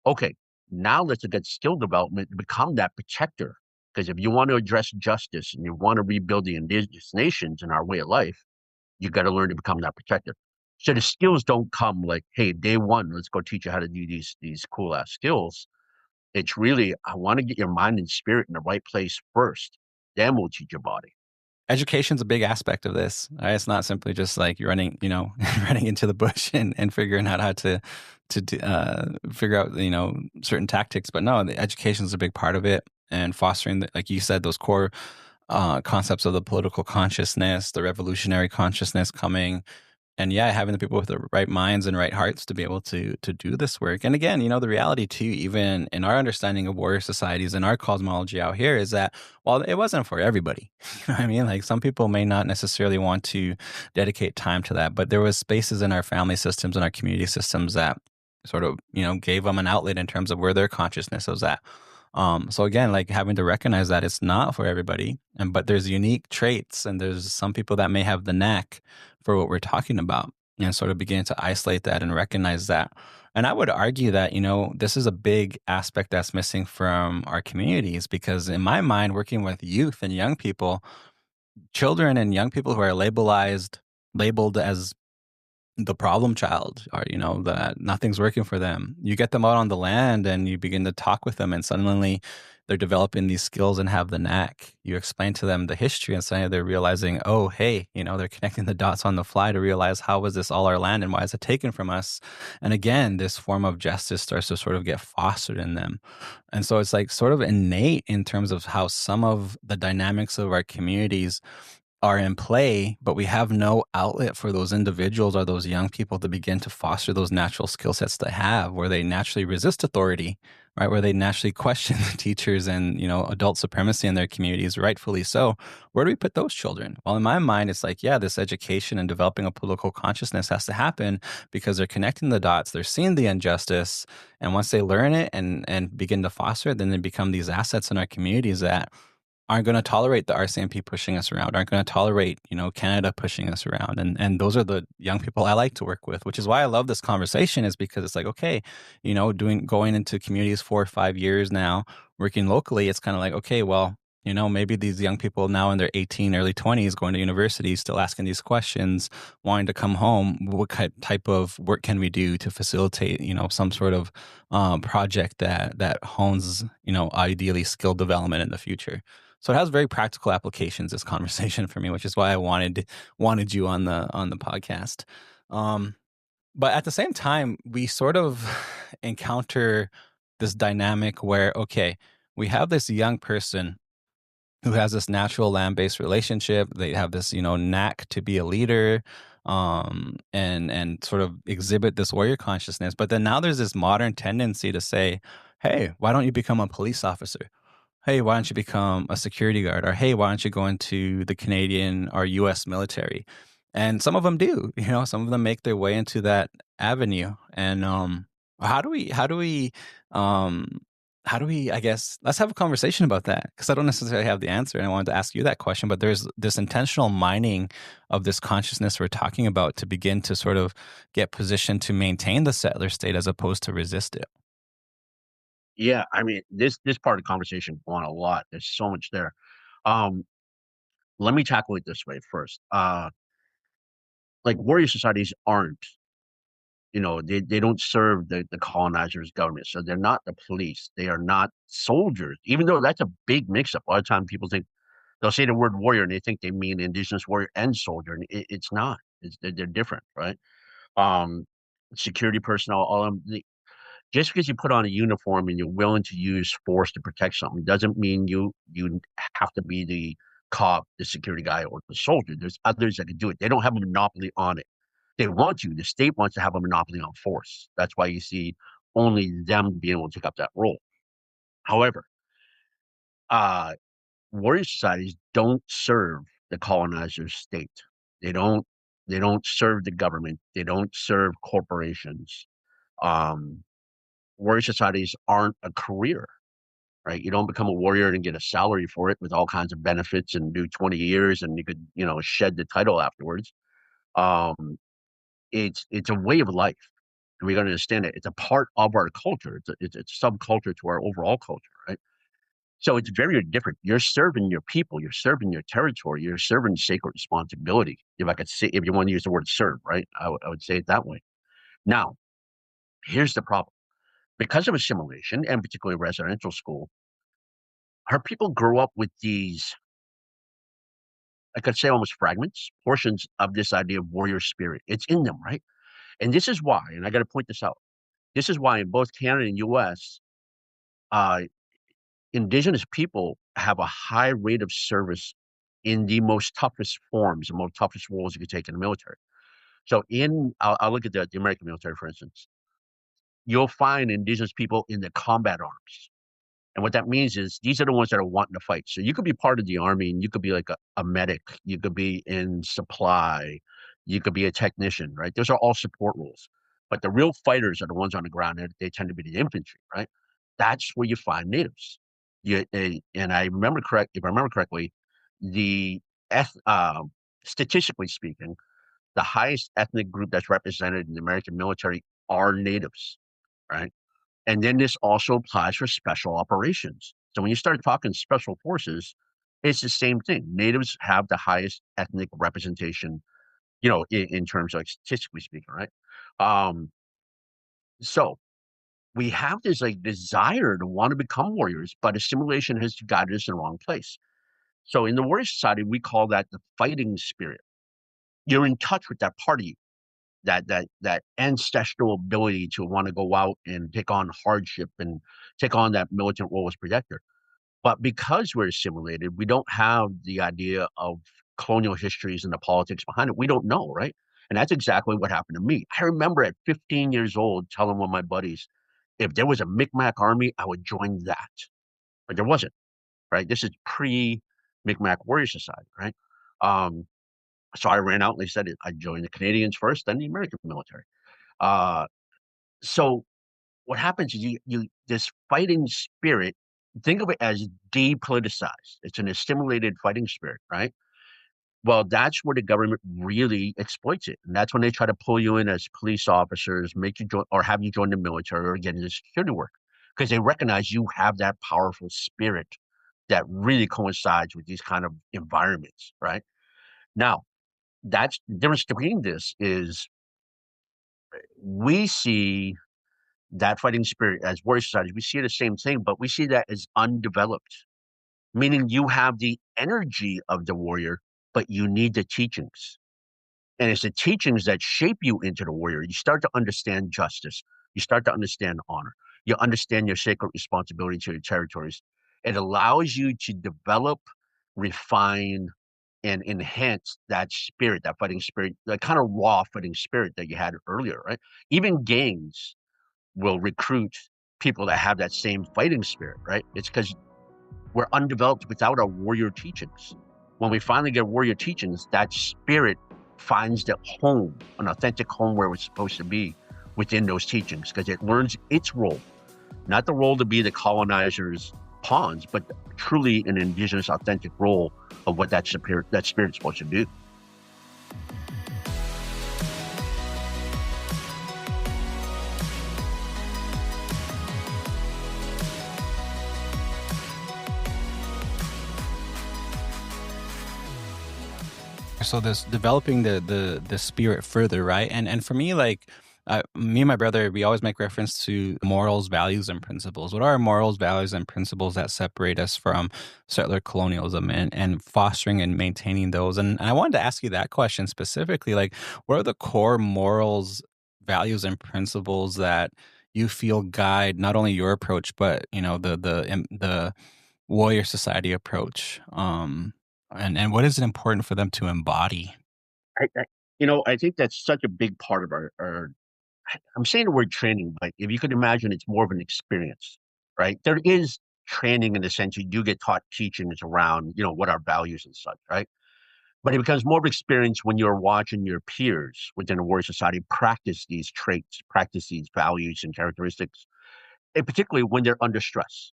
okay, now let's look at skill development to become that protector. Because if you want to address justice and you want to rebuild the indigenous nations and our way of life, you got to learn to become that protector. So the skills don't come like, hey, day one, let's go teach you how to do these cool ass skills. It's really, I want to get your mind and spirit in the right place first. Then we'll teach your body. Education's a big aspect of this. Right? It's not simply just like you're running, running into the bush and figuring out how to figure out, certain tactics. But no, the education is a big part of it, and fostering, like you said, those core concepts of the political consciousness, the revolutionary consciousness coming. And yeah, having the people with the right minds and right hearts to be able to do this work. And again, the reality too, even in our understanding of warrior societies and our cosmology out here, is that while it wasn't for everybody, you know what I mean? Like, some people may not necessarily want to dedicate time to that, but there was spaces in our family systems and our community systems that sort of, gave them an outlet in terms of where their consciousness was at. So again, like, having to recognize that it's not for everybody, but there's unique traits, and there's some people that may have the knack for what we're talking about, and sort of begin to isolate that and recognize that. And I would argue that, this is a big aspect that's missing from our communities, because in my mind, working with youth and young people, children and young people who are labeled as the problem child, or that nothing's working for them, you get them out on the land and you begin to talk with them, and suddenly they're developing these skills and have the knack. You explain to them the history, and suddenly they're realizing, oh, hey, they're connecting the dots on the fly to realize, how was this all our land and why is it taken from us? And again, this form of justice starts to sort of get fostered in them. And so it's like sort of innate in terms of how some of the dynamics of our communities are in play, but we have no outlet for those individuals or those young people to begin to foster those natural skill sets they have, where they naturally resist authority, right? Where they naturally question the teachers and, adult supremacy in their communities, rightfully so. Where do we put those children? Well, in my mind, it's like, yeah, this education and developing a political consciousness has to happen because they're connecting the dots, they're seeing the injustice. And once they learn it and begin to foster it, then they become these assets in our communities that aren't going to tolerate the RCMP pushing us around, aren't going to tolerate, Canada pushing us around. And those are the young people I like to work with, which is why I love this conversation, is because it's like, okay, going into communities 4 or 5 years now, working locally, it's kind of like, okay, well, maybe these young people now in their 18, early 20s, going to university, still asking these questions, wanting to come home. What type of work can we do to facilitate, some sort of project that hones, ideally skill development in the future? So it has very practical applications, this conversation for me, which is why I wanted you on the podcast. Um, but at the same time, we sort of encounter this dynamic where, okay, we have this young person who has this natural land-based relationship. They have this, knack to be a leader, and sort of exhibit this warrior consciousness. But then now there's this modern tendency to say, hey, why don't you become a police officer? Hey, why don't you become a security guard? Or hey, why don't you go into the Canadian or US military? And some of them do, some of them make their way into that avenue. And how do we, how do we, um, how do we, I guess, let's have a conversation about that, because I don't necessarily have the answer. And I wanted to ask you that question, but there's this intentional mining of this consciousness we're talking about to begin to sort of get positioned to maintain the settler state as opposed to resist it. Yeah, I mean, this part of the conversation go on a lot. There's so much there. Um, Let me tackle it this way first. Like warrior societies aren't, they don't serve the colonizers' government. So they're not the police. They are not soldiers, even though that's a big mix up. A lot of time people think they'll say the word warrior and they think they mean indigenous warrior and soldier. And it's not. They're different, right? Um, Security personnel, all of them, just because you put on a uniform and you're willing to use force to protect something doesn't mean you have to be the cop, the security guy, or the soldier. There's others that can do it. They don't have a monopoly on it. They want to. The state wants to have a monopoly on force. That's why you see only them being able to take up that role. However, uh, warrior societies don't serve the colonizer's state. They don't. They don't serve the government. They don't serve corporations. Um, Warrior societies aren't a career, right? You don't become a warrior and get a salary for it with all kinds of benefits and do 20 years and you could, shed the title afterwards. Um, it's a way of life. And we got to understand it. It's a part of our culture. It's a subculture to our overall culture, right? So it's very different. You're serving your people. You're serving your territory. You're serving sacred responsibility. If I could say, if you want to use the word serve, right? I would say it that way. Now, here's the problem. Because of assimilation and particularly residential school, our people grow up with these, I could say almost fragments, portions of this idea of warrior spirit. It's in them, right? And this is why, and I got to point this out. This is why in both Canada and US, uh, Indigenous people have a high rate of service in the most toughest forms, the most toughest roles you could take in the military. So I'll look at the American military, for instance. You'll find Indigenous people in the combat arms. And what that means is these are the ones that are wanting to fight. So you could be part of the army and you could be like a medic, you could be in supply, you could be a technician, right? Those are all support roles. But the real fighters are the ones on the ground, and they tend to be the infantry, right? That's where you find natives. And I remember correct, if I remember correctly, the eth, uh, statistically speaking, the highest ethnic group that's represented in the American military are natives, right? And then this also applies for special operations. So when you start talking special forces, it's the same thing. Natives have the highest ethnic representation, in terms of like, statistically speaking, right? Um, so we have this like desire to want to become warriors, but assimilation has guided us in the wrong place. So in the warrior society, we call that the fighting spirit. You're in touch with that part of you, that ancestral ability to want to go out and take on hardship and take on that militant role as protector. But because we're assimilated, we don't have the idea of colonial histories and the politics behind it. We don't know, right? And that's exactly what happened to me. I remember at 15 years old telling one of my buddies, if there was a Micmac army, I would join that. But there wasn't, right? This is pre Micmac Warrior Society, right? Um, so I ran out and they said I joined the Canadians first, then the American military. Uh, so what happens is you this fighting spirit, think of it as depoliticized. It's an assimilated fighting spirit, right? Well, that's where the government really exploits it. And that's when they try to pull you in as police officers, make you join or have you join the military or get into security work. Because they recognize you have that powerful spirit that really coincides with these kind of environments, right? Now, that's the difference between this is we see that fighting spirit as warrior societies, we see the same thing, but we see that as undeveloped, meaning you have the energy of the warrior, but you need the teachings. And it's the teachings that shape you into the warrior. You start to understand justice. You start to understand honor. You understand your sacred responsibility to your territories. It allows you to develop, refine, and enhance that spirit, that fighting spirit, that kind of raw fighting spirit that you had earlier, right? Even gangs will recruit people that have that same fighting spirit, right? It's because we're undeveloped without our warrior teachings. When we finally get warrior teachings, that spirit finds the home, an authentic home where it's supposed to be within those teachings, because it learns its role, not the role to be the colonizers' pawns, but truly an indigenous, authentic role of what that spirit's supposed to do. So this developing the spirit further, right? And for me, like me and my brother, we always make reference to morals, values, and principles. What are our morals, values, and principles that separate us from settler colonialism and fostering and maintaining those? And I wanted to ask you that question specifically, like, what are the core morals, values, and principles that you feel guide not only your approach, but the warrior society approach? And what is it important for them to embody? I think that's such a big part of our I'm saying the word training, but if you could imagine, it's more of an experience, right? There is training in the sense you do get taught teachings around, what our values and such, right? But it becomes more of experience when you're watching your peers within a warrior society practice these traits, practice these values and characteristics, and particularly when they're under stress.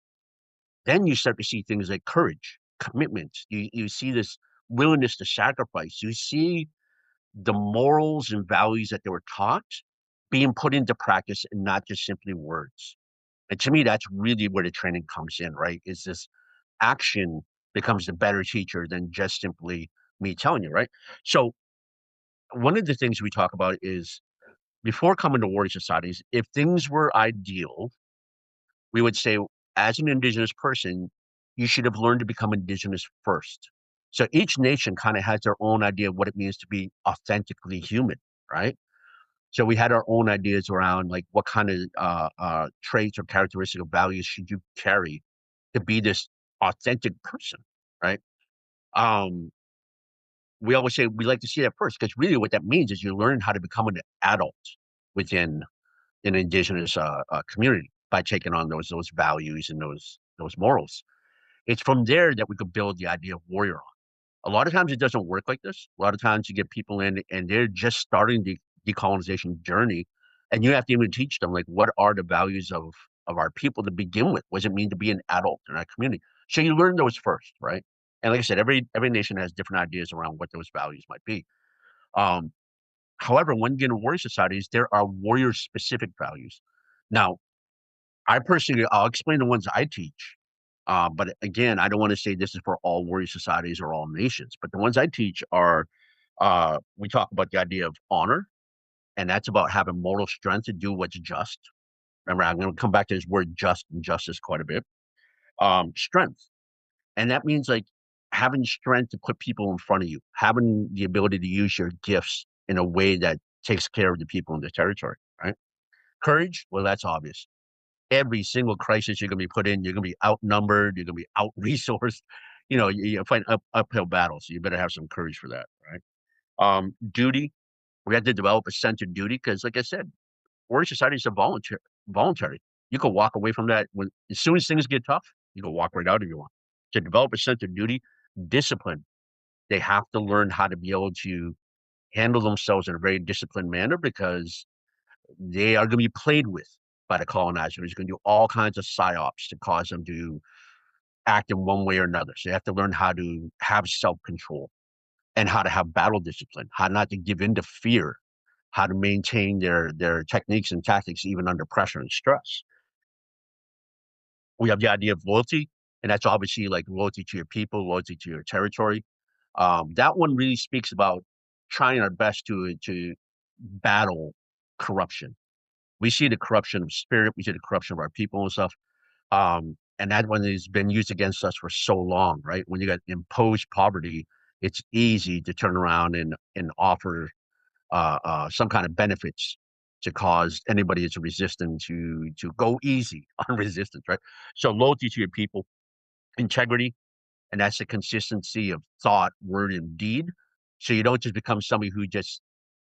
Then you start to see things like courage, commitment. You see this willingness to sacrifice. You see the morals and values that they were taught being put into practice and not just simply words. And to me, that's really where the training comes in, right? Is this action becomes the better teacher than just simply me telling you, right? So one of the things we talk about is before coming to warrior societies, if things were ideal, we would say, as an indigenous person, you should have learned to become indigenous first. So each nation kind of has their own idea of what it means to be authentically human, right? So we had our own ideas around like what kind of traits or characteristic of values should you carry to be this authentic person, right? Um, we always say we like to see that first because really what that means is you learn how to become an adult within an indigenous community by taking on those values and those morals. It's from there that we could build the idea of warrior on. A lot of times it doesn't work like this. A lot of times you get people in and they're just starting the decolonization journey, and you have to even teach them like what are the values of our people to begin with. What does it mean to be an adult in our community? So you learn those first, right? And like I said, every nation has different ideas around what those values might be. Um, However, when you get in warrior societies, there are warrior specific values. Now, I personally, I'll explain the ones I teach. But again, I don't want to say this is for all warrior societies or all nations, but the ones I teach are, we talk about the idea of honor, and that's about having moral strength to do what's just. Remember, I'm going to come back to this word just and justice quite a bit. Strength. And that means like having strength to put people in front of you, having the ability to use your gifts in a way that takes care of the people in the territory, right? Courage, well, that's obvious. Every single crisis you're going to be put in, you're going to be outnumbered, you're going to be out resourced. You fight uphill battles. So you better have some courage for that, right? Duty, we had to develop a sense of duty because, like I said, warrior societies are voluntary. You can walk away from that as soon as things get tough. You can walk right out if you want. To develop a sense of duty, discipline. They have to learn how to be able to handle themselves in a very disciplined manner because they are going to be played with by the colonizer. He's going to do all kinds of psyops to cause them to act in one way or another. So they have to learn how to have self-control and how to have battle discipline, how not to give in to fear, how to maintain their techniques and tactics even under pressure and stress. We have the idea of loyalty, and that's obviously like loyalty to your people, loyalty to your territory. That one really speaks about trying our best to battle corruption. We see the corruption of spirit, we see the corruption of our people and stuff. And that one has been used against us for so long, right? When you got imposed poverty, it's easy to turn around and offer some kind of benefits to cause anybody that's resistant to go easy on resistance, right? So loyalty to your people, integrity, and that's the consistency of thought, word, and deed. So you don't just become somebody who just,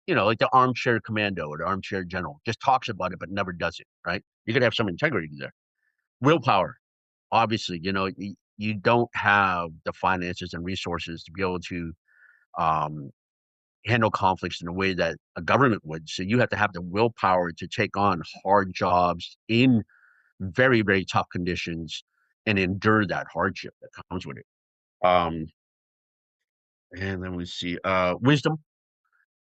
like the armchair commando or the armchair general, just talks about it but never does it, right? You got to have some integrity there. Willpower, obviously, you don't have the finances and resources to be able to um, handle conflicts in a way that a government would. So you have to have the willpower to take on hard jobs in very, very tough conditions and endure that hardship that comes with it. Um, and then we see wisdom.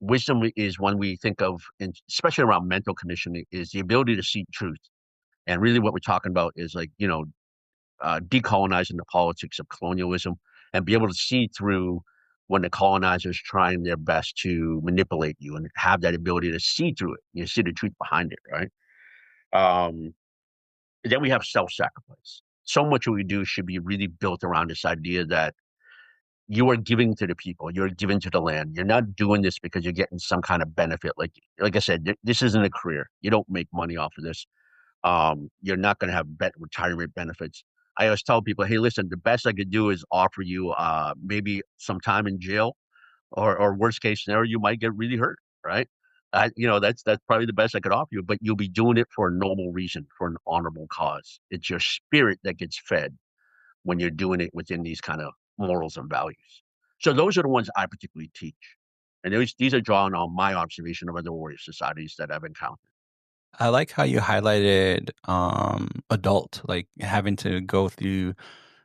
Wisdom is one we think of, especially around mental conditioning, is the ability to see truth. And really, what we're talking about is like decolonizing the politics of colonialism and be able to see through when the colonizers trying their best to manipulate you and have that ability to see through it. You see the truth behind it, right? Um, then we have self-sacrifice. So much of what we do should be really built around this idea that you are giving to the people, you're giving to the land. You're not doing this because you're getting some kind of benefit. Like I said, this isn't a career. You don't make money off of this. You're not going to have retirement benefits. I always tell people, hey, listen, the best I could do is offer you maybe some time in jail, or worst case scenario, you might get really hurt, right? That's probably the best I could offer you, but you'll be doing it for a noble reason, for an honorable cause. It's your spirit that gets fed when you're doing it within these kind of morals and values. So those are the ones I particularly teach. And these are drawn on my observation of other warrior societies that I've encountered. I like how you highlighted adult, like having to go through,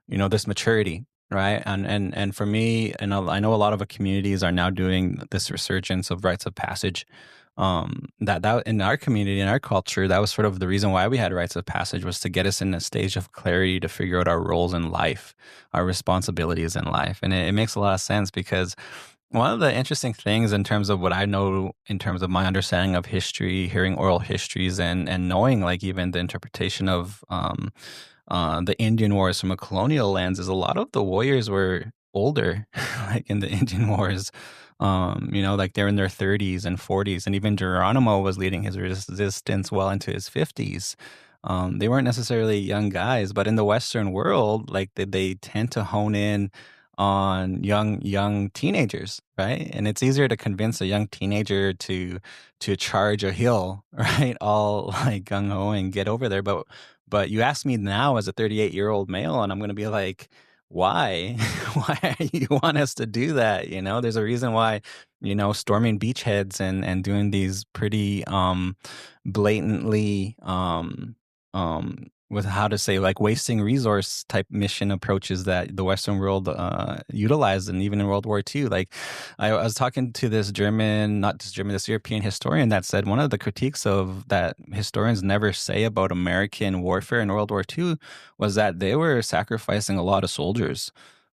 this maturity, right? And for me, and I know a lot of the communities are now doing this resurgence of rites of passage. That in our community, in our culture, that was sort of the reason why we had rites of passage, was to get us in a stage of clarity to figure out our roles in life, our responsibilities in life. And it makes a lot of sense because one of the interesting things in terms of what I know, in terms of my understanding of history, hearing oral histories, and knowing like even the interpretation of the Indian wars from a colonial lens, is a lot of the warriors were older, like in the Indian wars. Like they're in their 30s and 40s, and even Geronimo was leading his resistance well into his 50s. They weren't necessarily young guys, but in the Western world, like they tend to hone in on young teenagers, right? And it's easier to convince a young teenager to charge a hill, right? All like gung ho and get over there. But you ask me now as a 38-year-old male, and I'm gonna be like, why? Why you want us to do that? There's a reason why, storming beachheads and doing these pretty blatantly with how to say, like, wasting resource type mission approaches that the Western world utilized, and even in World War II. Like, I was talking to this this European historian that said one of the critiques of that historians never say about American warfare in World War II was that they were sacrificing a lot of soldiers.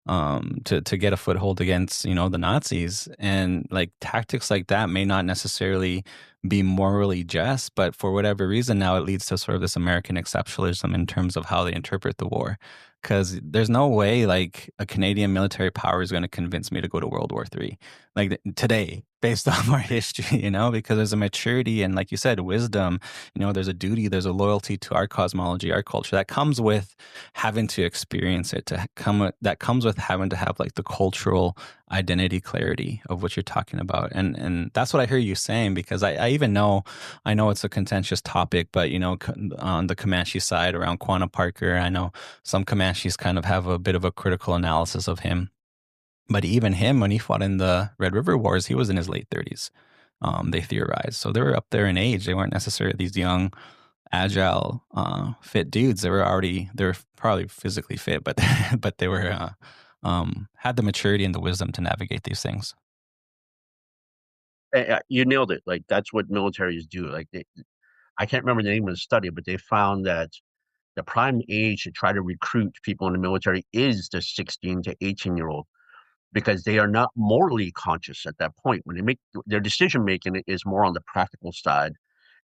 to get a foothold against, the Nazis. And like tactics like that may not necessarily be morally just, but for whatever reason now it leads to sort of this American exceptionalism in terms of how they interpret the war. Because there's no way like a Canadian military power is going to convince me to go to World War III, like today, based on our history, because there's a maturity and, like you said, wisdom. There's a duty, there's a loyalty to our cosmology, our culture that comes with having to experience it, that comes with having to have like the cultural identity clarity of what you're talking about. And that's what I hear you saying, because I even know, I know it's a contentious topic, but on the Comanche side around Quanah Parker, I know some Comanches kind of have a bit of a critical analysis of him. But even him, when he fought in the Red River Wars, he was in his late 30s. They theorized. So they were up there in age. They weren't necessarily these young, agile, fit dudes. They were probably physically fit, but but they were had the maturity and the wisdom to navigate these things. You nailed it. Like that's what militaries do. I can't remember the name of the study, but they found that the prime age to try to recruit people in the military is the 16 to 18-year-old, because they are not morally conscious at that point. When they make their decision making, is more on the practical side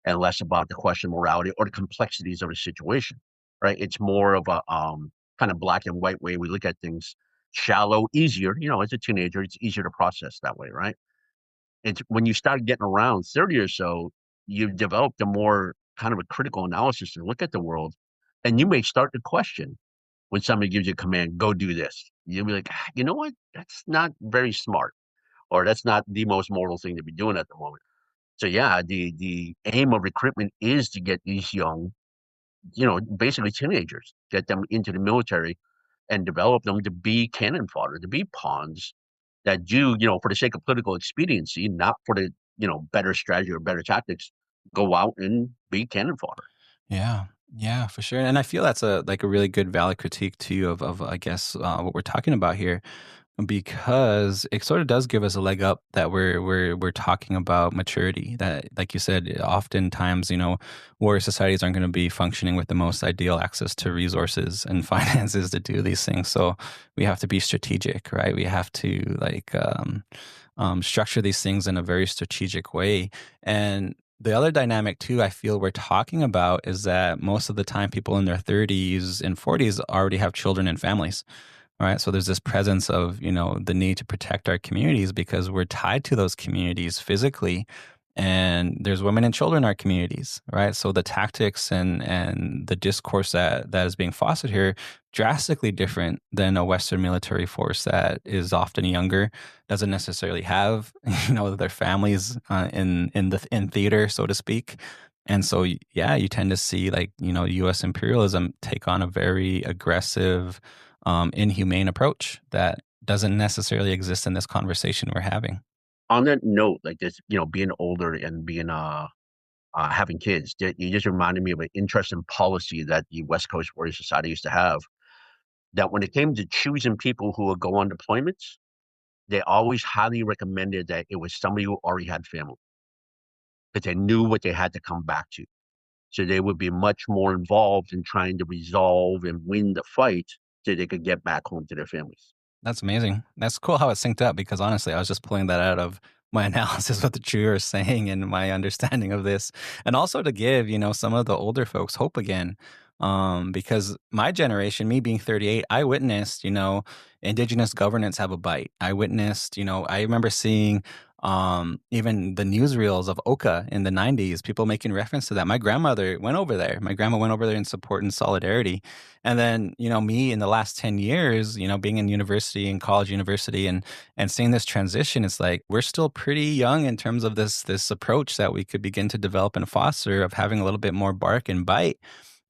and less about the question of morality or the complexities of the situation, right? It's more of a kind of black and white way we look at things, shallow, easier. As a teenager, it's easier to process that way, right? It's when you start getting around 30 or so, you've developed a more kind of a critical analysis to look at the world, and you may start to question when somebody gives you a command, go do this. You'll be like, you know what? That's not very smart, or that's not the most moral thing to be doing at the moment. So yeah, the aim of recruitment is to get these young, basically teenagers, get them into the military and develop them to be cannon fodder, to be pawns that do, for the sake of political expediency, not for the, better strategy or better tactics, go out and be cannon fodder. Yeah. Yeah, for sure. And I feel that's a really good valid critique too of I guess what we're talking about here, because it sort of does give us a leg up that we're talking about maturity. That, like you said, oftentimes warrior societies aren't going to be functioning with the most ideal access to resources and finances to do these things. So we have to be strategic, right? We have to structure these things in a very strategic way. And the other dynamic too, I feel we're talking about is that most of the time people in their 30s and 40s already have children and families. All right. So there's this presence of, the need to protect our communities because we're tied to those communities physically. And there's women and children in our communities, right? So the tactics and the discourse that is being fostered here drastically different than a Western military force that is often younger, doesn't necessarily have, their families in theater, so to speak. And so, yeah, you tend to see like, U.S. imperialism take on a very aggressive, inhumane approach that doesn't necessarily exist in this conversation we're having. On that note, like this, being older and being having kids, you just reminded me of an interesting policy that the West Coast Warrior Society used to have. That when it came to choosing people who would go on deployments, they always highly recommended that it was somebody who already had family, because they knew what they had to come back to. So they would be much more involved in trying to resolve and win the fight so they could get back home to their families. That's amazing. That's cool how it synced up, because honestly, I was just pulling that out of my analysis of what the you were saying and my understanding of this. And also to give, some of the older folks hope again. Because my generation, me being 38, I witnessed, Indigenous governance have a bite. I witnessed, I remember seeing even the newsreels of Oka in the 90s, people making reference to that. My grandmother went over there. My grandma went over there in support and solidarity. And then, me in the last 10 years, being in university and college university and seeing this transition, it's like we're still pretty young in terms of this approach that we could begin to develop and foster of having a little bit more bark and bite.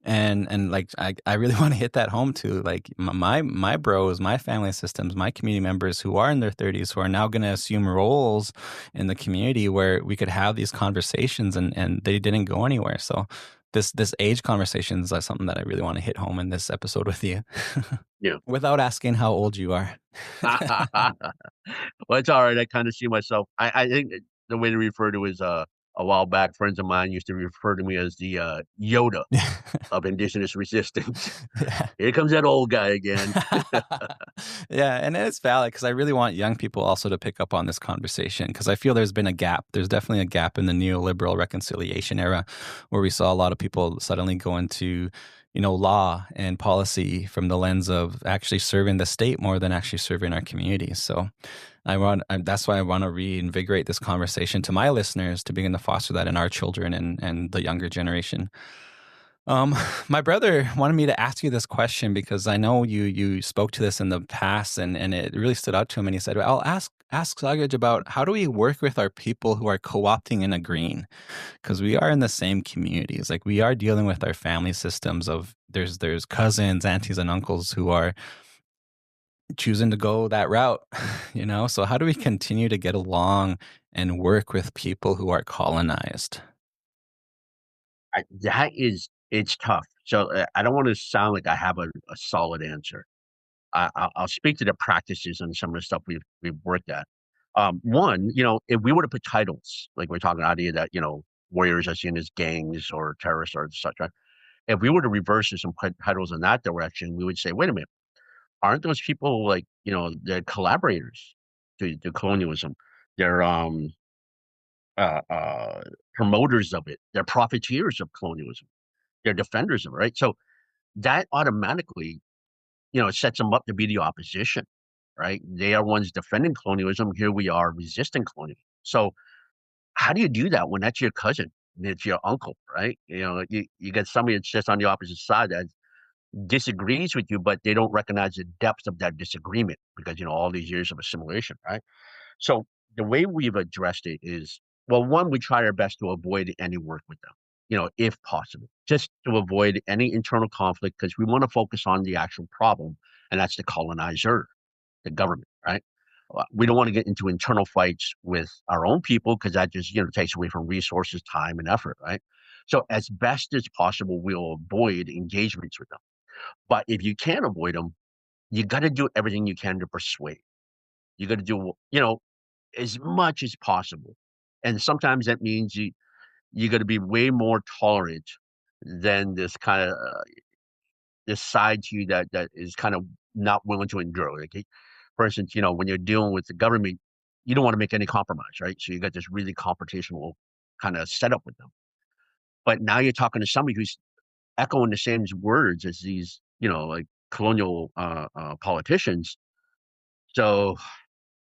And like I really want to hit that home too. Like my bros, my family systems, my community members who are in their 30s who are now going to assume roles in the community where we could have these conversations and they didn't go anywhere. So this age conversation is like something that I really want to hit home in this episode with you. Yeah. Without asking how old you are. Well, it's all right. I kind of see myself. I think the way to refer to it is a while back, friends of mine used to refer to me as the Yoda of Indigenous resistance. Yeah. Here comes that old guy again. Yeah, and it's valid because I really want young people also to pick up on this conversation because I feel there's been a gap. There's definitely a gap in the neoliberal reconciliation era where we saw a lot of people suddenly go into, law and policy from the lens of actually serving the state more than actually serving our communities. So that's why I want to reinvigorate this conversation to my listeners to begin to foster that in our children and the younger generation. Um, my brother wanted me to ask you this question because I know you spoke to this in the past and it really stood out to him. And he said, "Well, I'll ask Sagaj about how do we work with our people who are co-opting and agreeing because we are in the same communities. Like we are dealing with our family systems of there's cousins, aunties, and uncles who are choosing to go that route, So how do we continue to get along and work with people who are colonized?" It's tough. So I don't want to sound like I have a solid answer. I'll speak to the practices and some of the stuff we've worked at. One, if we were to put titles, like we're talking idea that warriors are seen as gangs or terrorists or such, right? If we were to reverse this and put titles in that direction, we would say, wait a minute, aren't those people like they're collaborators to colonialism? They're uh, uh, promoters of it. They're profiteers of colonialism. They're defenders of it, right? So that automatically it sets them up to be the opposition, right? They are ones defending colonialism. Here we are resisting colonialism. So how do you do that when that's your cousin and it's your uncle, right? You get somebody that's just on the opposite side that disagrees with you, but they don't recognize the depth of that disagreement because all these years of assimilation, right? So the way we've addressed it is, well, one, we try our best to avoid any work with them, if possible, just to avoid any internal conflict because we want to focus on the actual problem, and that's the colonizer, the government, right? We don't want to get into internal fights with our own people because that just takes away from resources, time, and effort, right? So as best as possible, we'll avoid engagements with them. But if you can avoid them, you got to do everything you can to persuade. You got to do as much as possible. And sometimes that means you got to be way more tolerant than this kind of this side to you that is kind of not willing to endure. Like, for instance, when you're dealing with the government, you don't want to make any compromise, right? So you got this really confrontational kind of setup with them. But now you're talking to somebody who's echoing the same words as these, like colonial politicians. So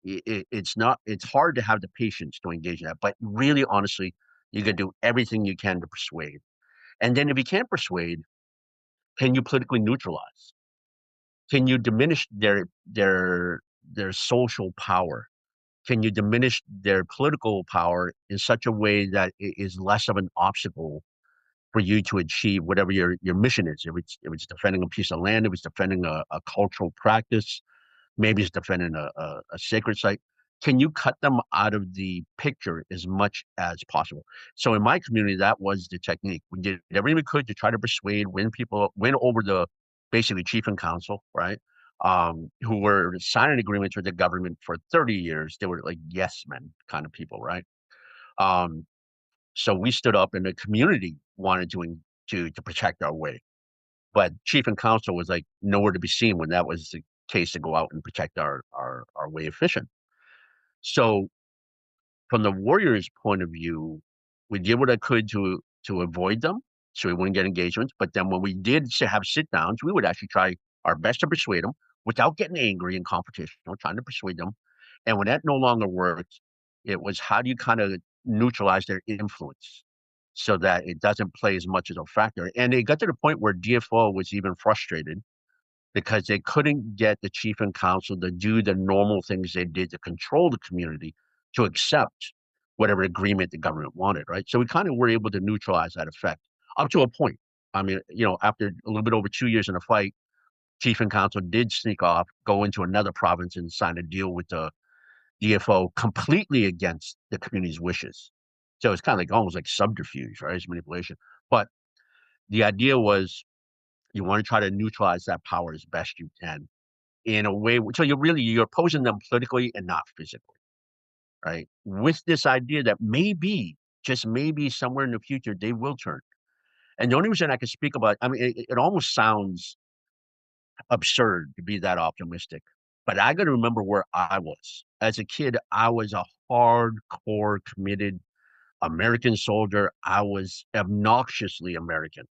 it's hard to have the patience to engage in that. But really, honestly, you can do everything you can to persuade. And then if you can't persuade, can you politically neutralize? Can you diminish their social power? Can you diminish their political power in such a way that it is less of an obstacle for you to achieve whatever your mission is? If it's defending a piece of land, if it's defending a cultural practice, maybe it's defending a sacred site. Can you cut them out of the picture as much as possible? So in my community, that was the technique. We did everything we could to try to persuade, win over the basically chief and council, right? Who were signing agreements with the government for 30 years. They were like yes men kind of people, right? Um, so we stood up, and the community wanted to protect our way, but chief and council was like nowhere to be seen when that was the case to go out and protect our way of fishing. So from the Warriors' point of view, we did what I could to avoid them, so we wouldn't get engagements. But then when we did have sit downs, we would actually try our best to persuade them without getting angry in competition. Trying to persuade them. And when that no longer worked, it was how do you kind of neutralize their influence so that it doesn't play as much as a factor. And it got to the point where DFO was even frustrated because they couldn't get the chief and council to do the normal things they did to control the community to accept whatever agreement the government wanted, right? So we kind of were able to neutralize that effect up to a point. I mean, after a little bit over 2 years in a fight, chief and council did sneak off, go into another province and sign a deal with the DFO completely against the community's wishes. So it's kind of like almost like subterfuge, right? It's manipulation. But the idea was you want to try to neutralize that power as best you can in a way. So you're opposing them politically and not physically, right? With this idea that maybe just maybe somewhere in the future they will turn. And the only reason I can speak about, I mean, it almost sounds absurd to be that optimistic, but I got to remember where I was as a kid. I was a hardcore committed American soldier. I was obnoxiously American.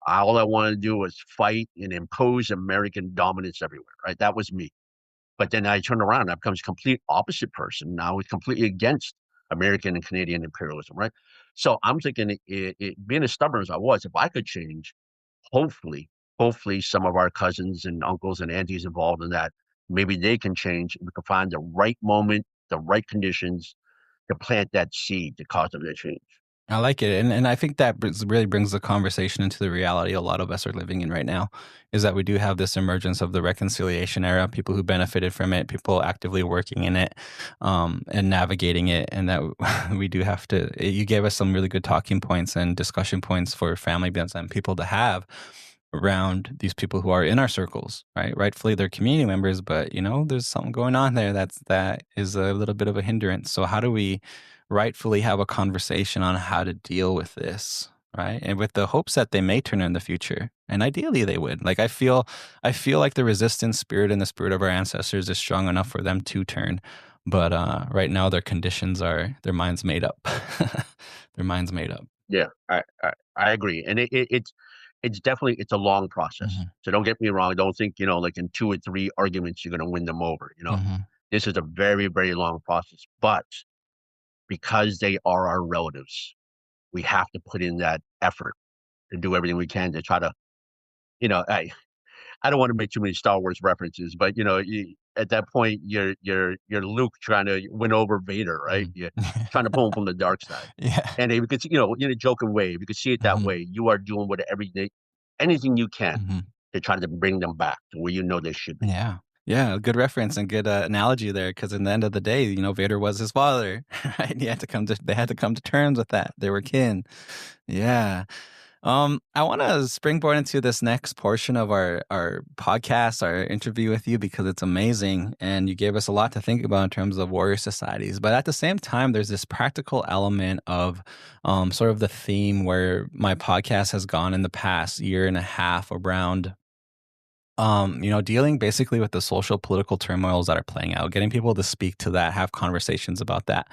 All I wanted to do was fight and impose American dominance everywhere, right? That was me. But then I turned around and I become a complete opposite person. Now it's completely against American and Canadian imperialism, right? So I'm thinking, being as stubborn as I was, if I could change, hopefully, hopefully some of our cousins and uncles and aunties involved in that, maybe they can change. We can find the right moment, the right conditions to plant that seed to cause them to change. I like it, and I think that really brings the conversation into the reality a lot of us are living in right now, is that we do have this emergence of the reconciliation era, people who benefited from it, people actively working in it, and navigating it, and that we do have to. You gave us some really good talking points and discussion points for family members and people to have around these people who are in our circles, right? Rightfully, they're community members, but there's something going on there that is a little bit of a hindrance. So how do we rightfully have a conversation on how to deal with this, right? And with the hopes that they may turn in the future, and ideally they would. Like I feel like the resistance spirit and the spirit of our ancestors is strong enough for them to turn, but right now their conditions are their minds made up. Their minds made up. Yeah, I agree, and it's definitely it's a long process. Hmm. So don't get me wrong. Don't think like in 2 or 3 arguments you're going to win them over. Hmm. This is a very very long process, but because they are our relatives, we have to put in that effort to do everything we can to try to. I don't want to make too many Star Wars references, but at that point you're Luke trying to win over Vader, right? Hmm. You're trying to pull him from the dark side. Yeah. And if you could, in a joking way, if you could see it that Hmm. way, you are doing anything you can Hmm. to try to bring them back to where they should be. Yeah. Yeah, good reference and good analogy there. Because in the end of the day, Vader was his father, right? They had to come to terms with that. They were kin. Yeah. I want to springboard into this next portion of our podcast, our interview with you, because it's amazing, and you gave us a lot to think about in terms of warrior societies. But at the same time, there's this practical element of sort of the theme where my podcast has gone in the past year and a half around dealing basically with the social political turmoils that are playing out, getting people to speak to that, have conversations about that,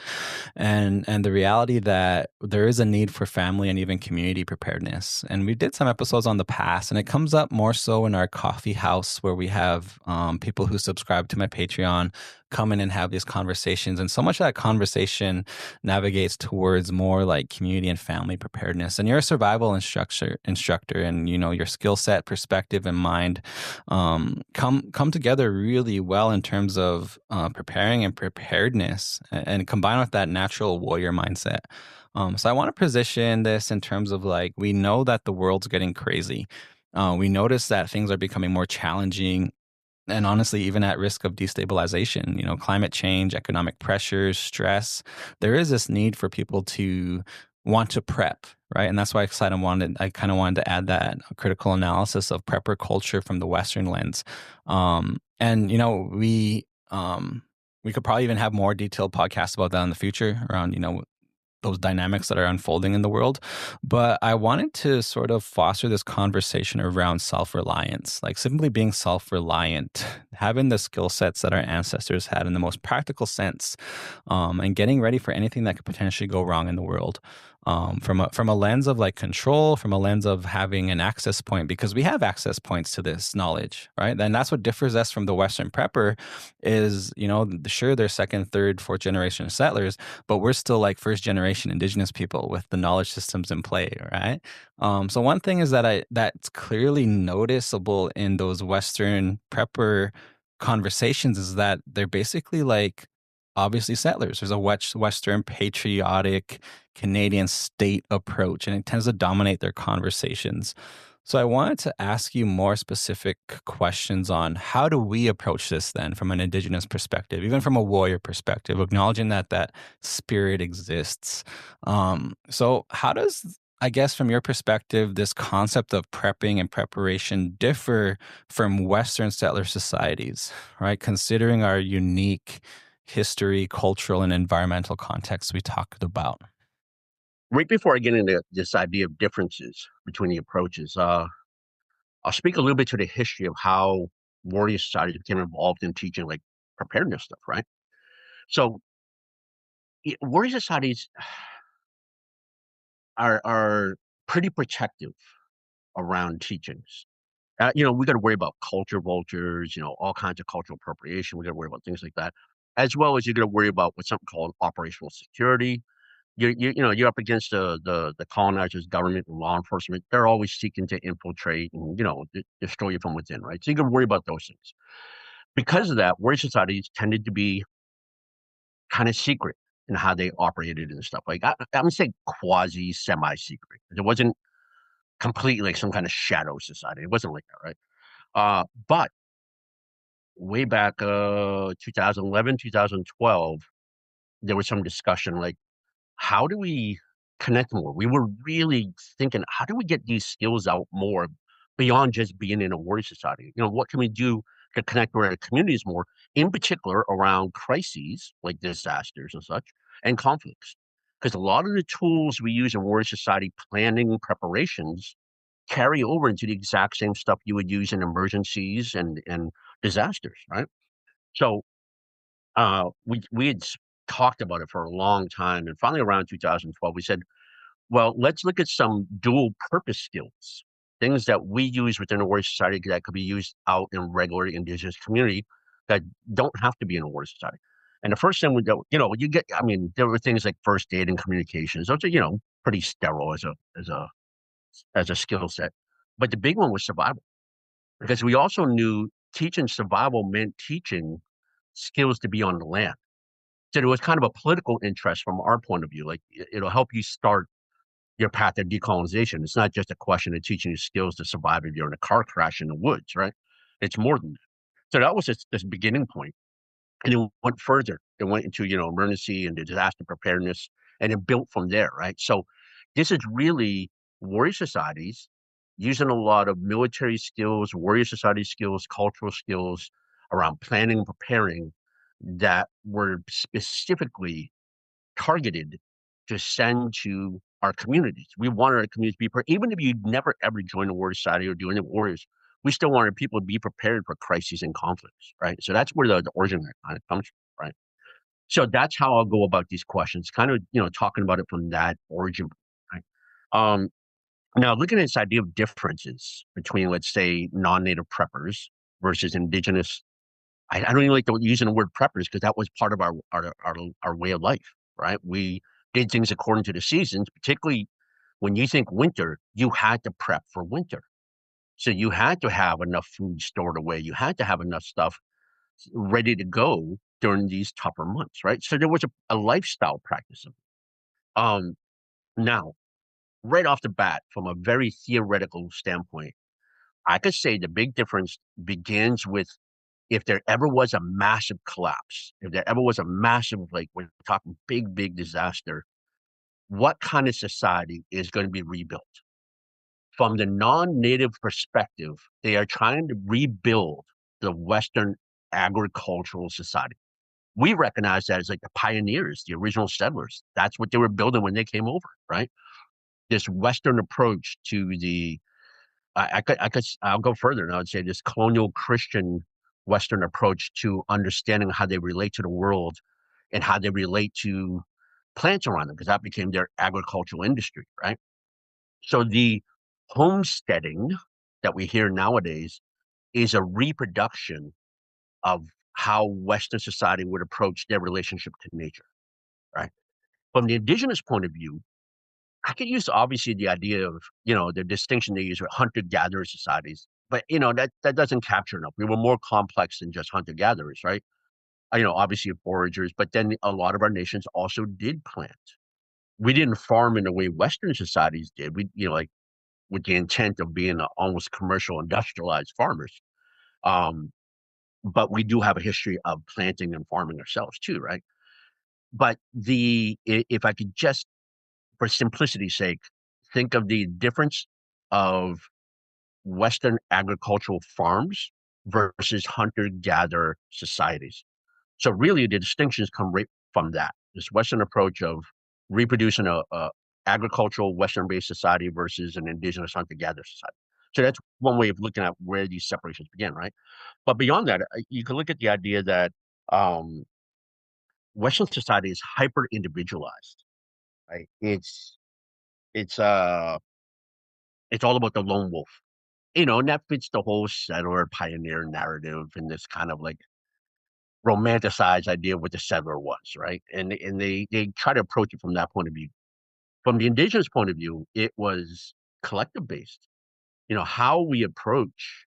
and the reality that there is a need for family and even community preparedness. And we did some episodes on the past, and it comes up more so in our coffee house where we have people who subscribe to my Patreon come in and have these conversations. And so much of that conversation navigates towards more like community and family preparedness. And you're a survival instructor, and your skill set, perspective, and mind come together really well in terms of preparing and preparedness, and combined with that natural warrior mindset. So I want to position this in terms of like, we know that the world's getting crazy. We notice that things are becoming more challenging and honestly, even at risk of destabilization. Climate change, economic pressures, stress. There is this need for people to want to prep, right? And that's why I kind of wanted to add that critical analysis of prepper culture from the Western lens. And we could probably even have more detailed podcasts about that in the future around those dynamics that are unfolding in the world. But I wanted to sort of foster this conversation around self-reliance, like simply being self-reliant, having the skill sets that our ancestors had in the most practical sense, and getting ready for anything that could potentially go wrong in the world. From a lens of like control, from a lens of having an access point, because we have access points to this knowledge, right? And that's what differs us from the Western prepper is, sure, they're second, third, fourth generation settlers, but we're still like first generation Indigenous people with the knowledge systems in play, right? So one thing is that's clearly noticeable in those Western prepper conversations is that they're basically like obviously settlers. There's a Western patriotic Canadian state approach, and it tends to dominate their conversations. So I wanted to ask you more specific questions on how do we approach this then from an Indigenous perspective, even from a warrior perspective, acknowledging that spirit exists. So how does, I guess, from your perspective, this concept of prepping and preparation differ from Western settler societies, right? Considering our unique history, cultural, and environmental contexts we talked about. right before I get into this idea of differences between the approaches, I'll speak a little bit to the history of how warrior societies became involved in teaching like preparedness stuff, right? So warrior societies are pretty protective around teachings. We got to worry about culture vultures, all kinds of cultural appropriation. We got to worry about things like that, as well as you got to worry about what's something called operational security. You're up against the colonizers, government, and law enforcement. They're always seeking to infiltrate and destroy you from within, right? So you got to worry about those things. Because of that, warrior societies tended to be kind of secret in how they operated and stuff. Like I'm gonna say quasi semi secret. It wasn't completely like some kind of shadow society. It wasn't like that, right? But way back 2011, 2012, there was some discussion like, how do we connect more? We were really thinking, how do we get these skills out more beyond just being in a warrior society? What can we do to connect with our communities more, in particular around crises like disasters and such, and conflicts? Because a lot of the tools we use in warrior society planning preparations carry over into the exact same stuff you would use in emergencies and disasters, right? So we had talked about it for a long time, and finally around 2012, we said, well, let's look at some dual purpose skills, things that we use within a warrior society that could be used out in regular indigenous community that don't have to be in a warrior society. And the first thing we go, I mean, there were things like first aid and communications. Those are, pretty sterile as a skill set. But the big one was survival, because we also knew teaching survival meant teaching skills to be on the land. So there was kind of a political interest from our point of view. Like it'll help you start your path to decolonization. It's not just a question of teaching you skills to survive if you're in a car crash in the woods, right? It's more than that. So that was just this beginning point. And it went further. It went into, emergency and disaster preparedness, and it built from there, right? So this is really warrior societies using a lot of military skills, warrior society skills, cultural skills around planning and preparing that were specifically targeted to send to our communities. We wanted our communities to be prepared. Even if you'd never ever join a warrior society or do any warriors, we still wanted people to be prepared for crises and conflicts, right? So that's where the origin of that kind of comes from, right? So that's how I'll go about these questions, kind of, talking about it from that origin, right? Um, Now, looking at this idea of differences between, let's say, non-native preppers versus indigenous, I don't even like using the word preppers because that was part of our way of life, right? We did things according to the seasons, particularly when you think winter, you had to prep for winter. So you had to have enough food stored away. You had to have enough stuff ready to go during these tougher months, right? So there was a lifestyle practice of it. Now, right off the bat, from a very theoretical standpoint, I could say the big difference begins with if there ever was a massive collapse, if there ever was a massive, like we're talking big, big disaster, what kind of society is going to be rebuilt? From the non-native perspective, they are trying to rebuild the Western agricultural society. We recognize that as like the pioneers, the original settlers. That's what they were building when they came over, right? This Western approach to I'll go further and I would say this colonial Christian Western approach to understanding how they relate to the world and how they relate to plants around them, because that became their agricultural industry, right? So the homesteading that we hear nowadays is a reproduction of how Western society would approach their relationship to nature, right? From the indigenous point of view, I could use obviously the idea of, the distinction they use with hunter-gatherer societies, but that doesn't capture enough. We were more complex than just hunter-gatherers, right? Obviously foragers, but then a lot of our nations also did plant. We didn't farm in the way Western societies did. We, like with the intent of being almost commercial industrialized farmers. Um, but we do have a history of planting and farming ourselves too, right? But if I could just, for simplicity's sake, think of the difference of Western agricultural farms versus hunter-gatherer societies. So really the distinctions come right from that, this Western approach of reproducing a agricultural Western-based society versus an indigenous hunter-gatherer society. So that's one way of looking at where these separations begin, right? But beyond that, you can look at the idea that um, Western society is hyper individualized, right? It's uh it's all about the lone wolf, and that fits the whole settler pioneer narrative and this kind of like romanticized idea of what the settler was, right? And they try to approach it from that point of view. From the indigenous point of view, it was collective based. How we approach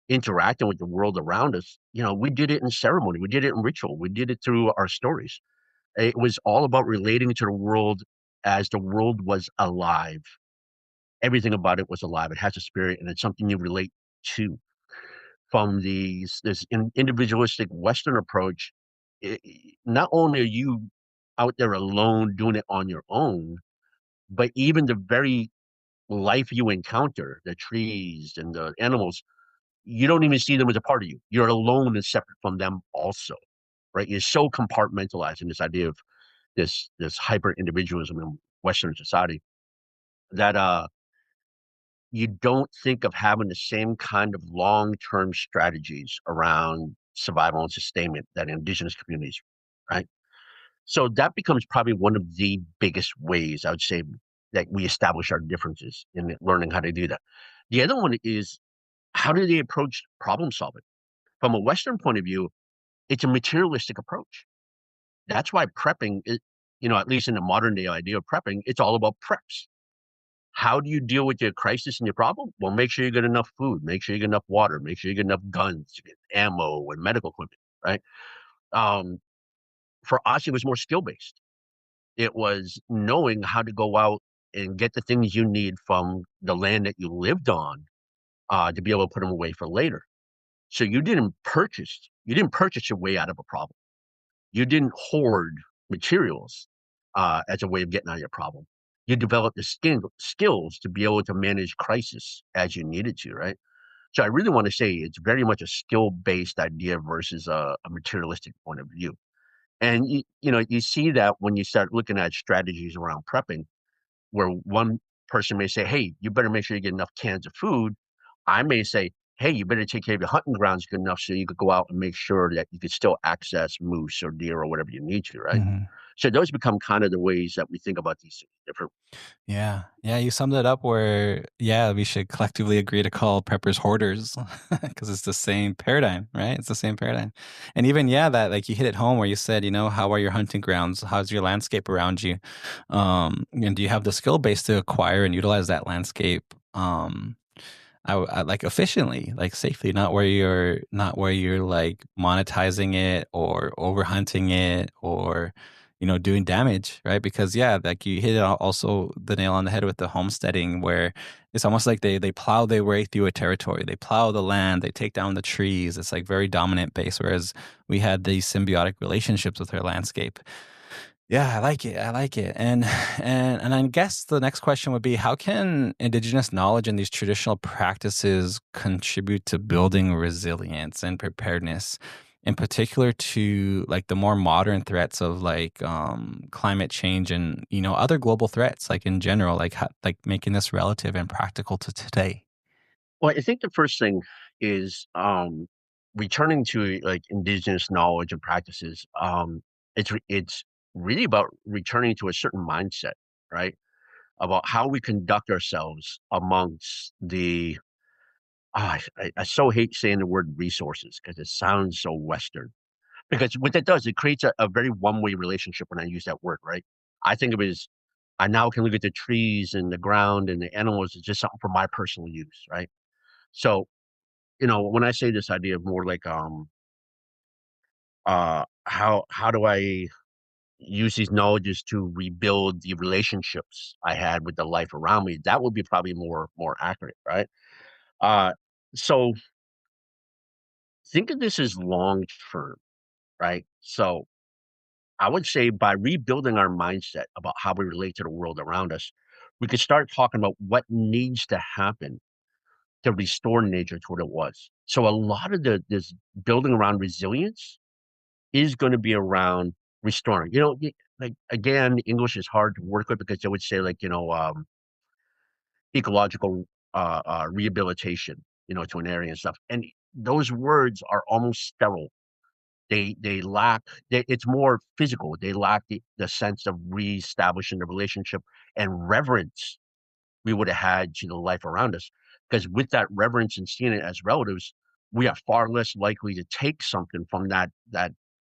interacting with the world around us, we did it in ceremony, we did it in ritual, we did it through our stories. It was all about relating to the world as the world was alive. Everything about it was alive. It has a spirit, and it's something you relate to. From this individualistic Western approach, not only are you out there alone doing it on your own, but even the very life you encounter, the trees and the animals, you don't even see them as a part of you. You're alone and separate from them also, right? You're so compartmentalized in this idea of this hyper individualism in Western society that you don't think of having the same kind of long-term strategies around survival and sustainment that indigenous communities, right? So that becomes probably one of the biggest ways I would say that we establish our differences in learning how to do that. The other one is, how do they approach problem solving? From a Western point of view, it's a materialistic approach. That's why prepping is, at least in the modern day idea of prepping, it's all about preps. How do you deal with your crisis and your problem? Well, make sure you get enough food, make sure you get enough water, make sure you get enough guns, you get ammo and medical equipment, right? Um, for us, it was more skill based. It was knowing how to go out and get the things you need from the land that you lived on to be able to put them away for later. So you didn't purchase your way out of a problem. You didn't hoard materials as a way of getting out of your problem. You developed the skills to be able to manage crisis as you needed to, right? So I really want to say it's very much a skill-based idea versus a materialistic point of view. And you see that when you start looking at strategies around prepping, where one person may say, "Hey, you better make sure you get enough cans of food." I may say, "Hey, you better take care of your hunting grounds good enough so you could go out and make sure that you could still access moose or deer or whatever you need to," right? Mhm. So those become kind of the ways that we think about these things different. Yeah. Yeah, you summed it up where, yeah, we should collectively agree to call preppers hoarders because it's the same paradigm, right? It's the same paradigm. And even, yeah, that like you hit it home where you said, how are your hunting grounds? How's your landscape around you? And do you have the skill base to acquire and utilize that landscape? Like efficiently, like safely, not where you're like monetizing it or over hunting it or doing damage, right? Because yeah, like you hit it also the nail on the head with the homesteading, where it's almost like they plow their way through a territory, they plow the land, they take down the trees. It's like very dominant base, whereas we had these symbiotic relationships with our landscape. Yeah, I like it. I like it. And I guess the next question would be, how can indigenous knowledge and these traditional practices contribute to building resilience and preparedness, in particular to like the more modern threats of like climate change and other global threats, like in general, like like making this relative and practical to today? Well, I think the first thing is returning to like indigenous knowledge and practices. It's really about returning to a certain mindset, right? About how we conduct ourselves amongst the I so hate saying the word resources because it sounds so Western. Because what that does, it creates a very one-way relationship when I use that word, right? I think of it as I now can look at the trees and the ground and the animals as just something for my personal use, right? So, when I say this idea of more like how do I use these knowledges to rebuild the relationships I had with the life around me, that would be probably more accurate, right? Uh so think of this as long term, right? So I would say by rebuilding our mindset about how we relate to the world around us, we could start talking about what needs to happen to restore nature to what it was. So a lot of this building around resilience is going to be around restoring. like again, English is hard to work with because they would say like, ecological rehabilitation, to an area and stuff. And those words are almost sterile. They lack it's more physical. They lack the sense of reestablishing the relationship and reverence we would have had to the life around us. Because with that reverence and seeing it as relatives, we are far less likely to take something from that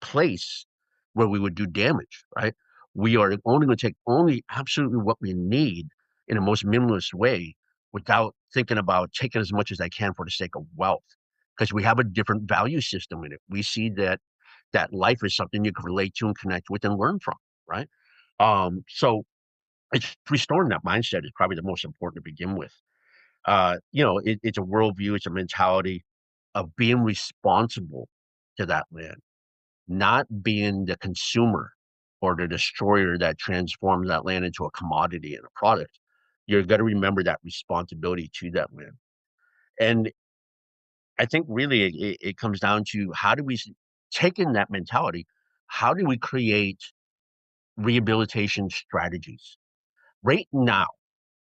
place where we would do damage, right? We are only going to take only absolutely what we need in the most minimalist way without thinking about taking as much as I can for the sake of wealth. Because we have a different value system in it. We see that life is something you can relate to and connect with and learn from, right? So it's restoring that mindset is probably the most important to begin with. It's a worldview, it's a mentality of being responsible to that land, not being the consumer or the destroyer that transforms that land into a commodity and a product. You're going to remember that responsibility to that land. And I think really it comes down to how do we take in that mentality? How do we create rehabilitation strategies? Right now,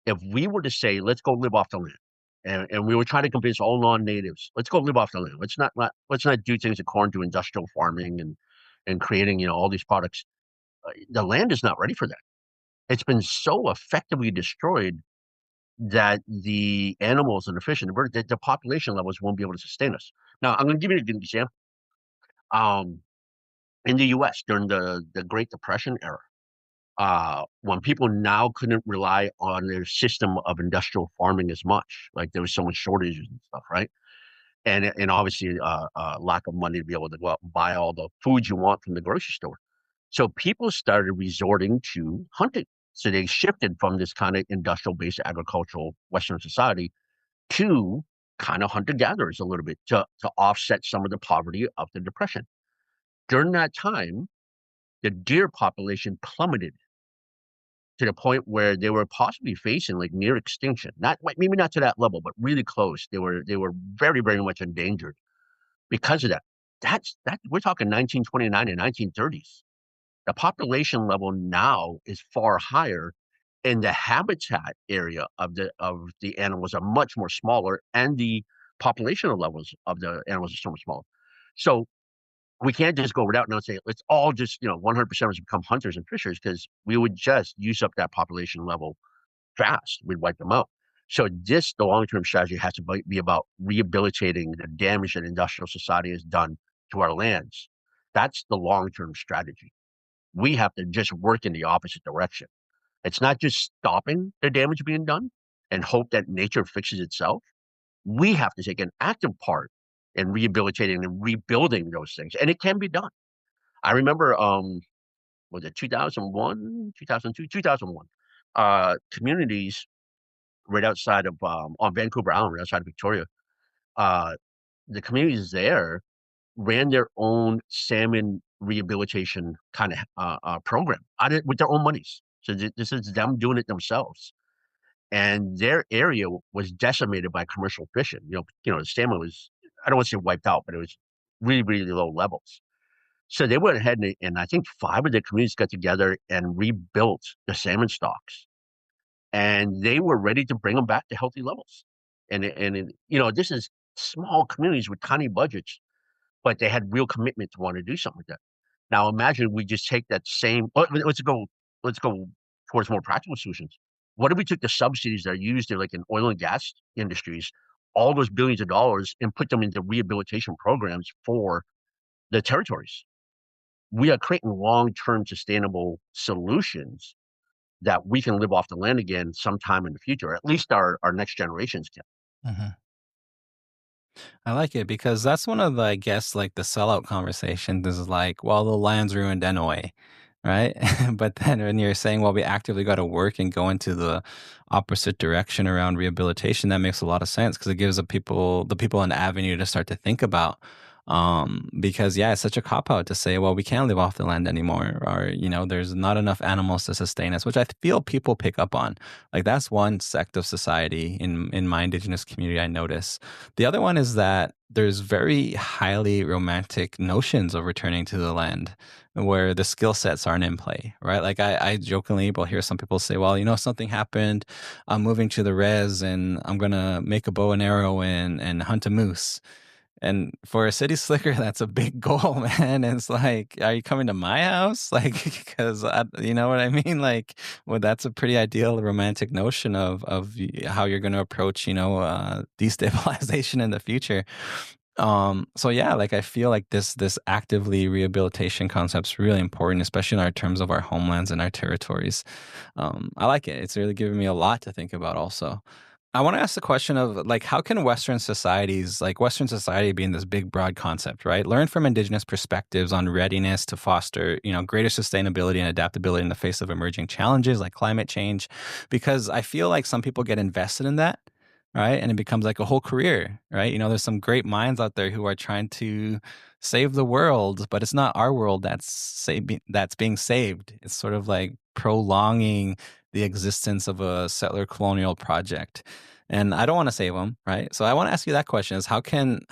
if we were to say, let's go live off the land, and we were trying to convince all non-natives, let's go live off the land. Let's not do things according to industrial farming and creating, all these products. The land is not ready for that. It's been so effectively destroyed that the animals and the fish and the birds, the population levels won't be able to sustain us. Now, I'm going to give you an example. Um, in the U.S. during the Great Depression era, when people now couldn't rely on their system of industrial farming as much, like there was so much shortages and stuff, right? And obviously lack of money to be able to go out and buy all the food you want from the grocery store. So people started resorting to hunting. So they shifted from this kind of industrial-based agricultural Western society to kind of hunter-gatherers a little bit to offset some of the poverty of the Depression. During that time, the deer population plummeted to the point where they were possibly facing like near extinction. Not maybe not to that level, but really close. They were very, very much endangered because of that. That we're talking 1929 and 1930s. The population level now is far higher, and the habitat area of the animals are much more smaller, and the population levels of the animals are so much smaller. So we can't just go without now and say let's all just 100% of us become hunters and fishers because we would just use up that population level fast. We'd wipe them out. So the long-term strategy has to be about rehabilitating the damage that industrial society has done to our lands. That's the long-term strategy. We have to just work in the opposite direction. It's not just stopping the damage being done and hope that nature fixes itself. We have to take an active part in rehabilitating and rebuilding those things, and it can be done. I remember, was it 2001, 2002, 2001? Communities right outside of on Vancouver Island, right outside of Victoria. Uh, the communities there ran their own salmon rehabilitation kind of program with their own monies. So this is them doing it themselves, and their area was decimated by commercial fishing. The salmon was, I don't want to say wiped out, but it was really, really low levels. So they went ahead and I think 5 of the communities got together and rebuilt the salmon stocks, and they were ready to bring them back to healthy levels. This is small communities with tiny budgets, but they had real commitment to want to do something like that. Now imagine we just take that same. Let's go towards more practical solutions. What if we took the subsidies that are used in like in oil and gas industries, all those billions of dollars, and put them into rehabilitation programs for the territories? We are creating long-term sustainable solutions that we can live off the land again sometime in the future. Or at least our next generations can. Mhm. I like it because that's one of the, I guess, like the sellout conversations is like, well, the land's ruined anyway, right? But then when you're saying, well, we actively got to work and go into the opposite direction around rehabilitation, that makes a lot of sense because it gives the people an avenue to start to think about, Because yeah, it's such a cop out to say, well, we can't live off the land anymore, or there's not enough animals to sustain us, which I feel people pick up on. Like that's one sect of society in my indigenous community I notice. The other one is that there's very highly romantic notions of returning to the land where the skill sets aren't in play, right? Like I jokingly will hear some people say, well, something happened. I'm moving to the res and I'm going to make a bow and arrow and hunt a moose. And for a city slicker, that's a big goal, man. And it's like, are you coming to my house? Like, because you know what I mean? Like, well, that's a pretty ideal romantic notion of how you're going to approach, destabilization in the future. So yeah, like I feel like this actively rehabilitation concept's really important, especially in our terms of our homelands and our territories. I like it. It's really given me a lot to think about also. I want to ask the question of like, how can Western societies, like Western society being this big, broad concept, right, learn from Indigenous perspectives on readiness to foster, greater sustainability and adaptability in the face of emerging challenges like climate change? Because I feel like some people get invested in that, right, and it becomes like a whole career, right? There's some great minds out there who are trying to save the world, but it's not our world that's being saved. It's sort of like prolonging the existence of a settler colonial project. And I don't want to save them, right? So I want to ask you that question: is how can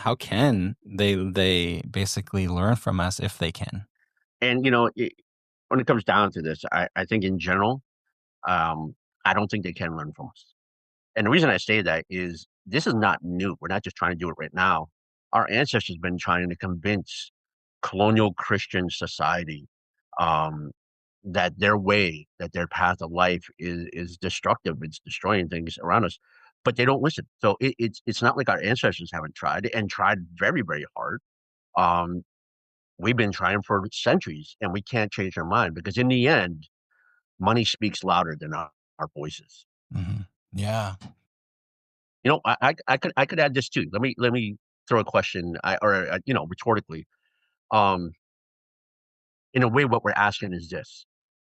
they basically learn from us if they can? And when it comes down to this, I think in general, um, I don't think they can learn from us. And the reason I say that is this is not new. We're not just trying to do it right now. Our ancestors have been trying to convince colonial Christian society um, that their way, that their path of life is destructive. It's destroying things around us, but they don't listen. So it's not like our ancestors haven't tried and tried very, very hard. Um, we've been trying for centuries, and we can't change our mind because in the end, money speaks louder than our voices. Hmm. Yeah. I could add this too. Let me throw a question, rhetorically. Um, in a way, what we're asking is this: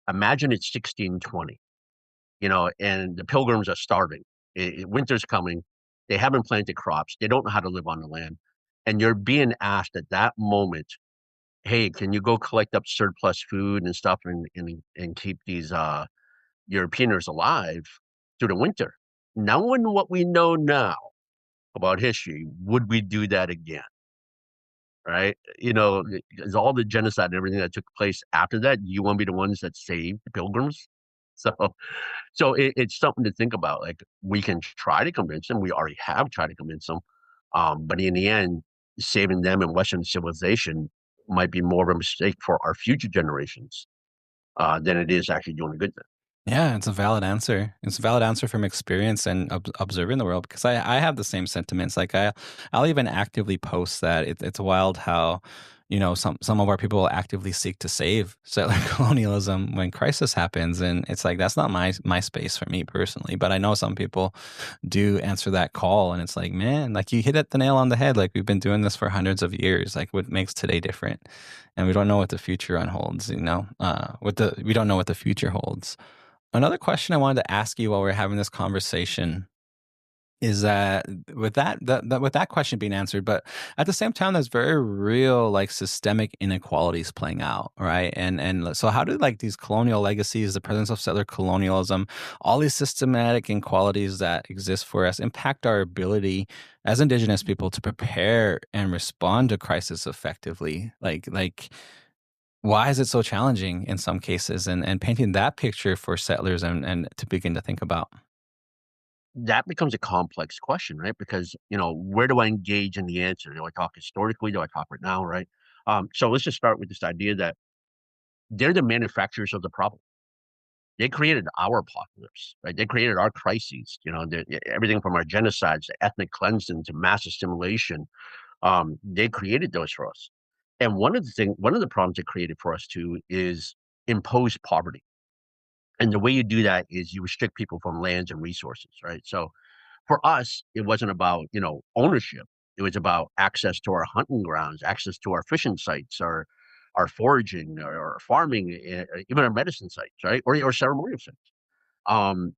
imagine it's 1620, and the pilgrims are starving. Winter's coming. They haven't planted crops. They don't know how to live on the land, and you're being asked at that moment, "Hey, can you go collect up surplus food and stuff and keep these Europeaners alive through the winter?" Knowing what we know now about history, would we do that again? Right? Is all the genocide and everything that took place after that, you want to be the ones that saved the pilgrims? So, so it's something to think about. Like we can try to convince them. We already have tried to convince them, but in the end, saving them in Western civilization might be more of a mistake for our future generations than it is actually doing a good thing. Yeah, it's a valid answer. It's a valid answer from experience and observing the world because I have the same sentiments. Like I'll even actively post that it's wild how some of our people will actively seek to save settler colonialism when crisis happens, and it's like that's not my space for me personally. But I know some people do answer that call, and it's like, man, like you hit it the nail on the head. Like we've been doing this for hundreds of years. Like what makes today different, and we don't know what the future unholds. We don't know what the future holds. Another question I wanted to ask you while we're having this conversation is that with that question being answered, but at the same time, there's very real like systemic inequalities playing out, right? And so how do like these colonial legacies, the presence of settler colonialism, all these systematic inequalities that exist for us impact our ability as Indigenous people to prepare and respond to crisis effectively? Like why is it so challenging in some cases? And painting that picture for settlers and to begin to think about. That becomes a complex question, right? Because where do I engage in the answer? Do I talk historically? Do I talk right now? Right? So let's just start with this idea that they're the manufacturers of the problem. They created our apocalypse, right? They created our crises. Everything from our genocides to ethnic cleansing to mass assimilation. They created those for us. And one of the problems they created for us too is imposed poverty. And the way you do that is you restrict people from lands and resources, right? So for us, it wasn't about, ownership. It was about access to our hunting grounds, access to our fishing sites, our foraging, or our farming, even our medicine sites, right? Or ceremonial sites. Um,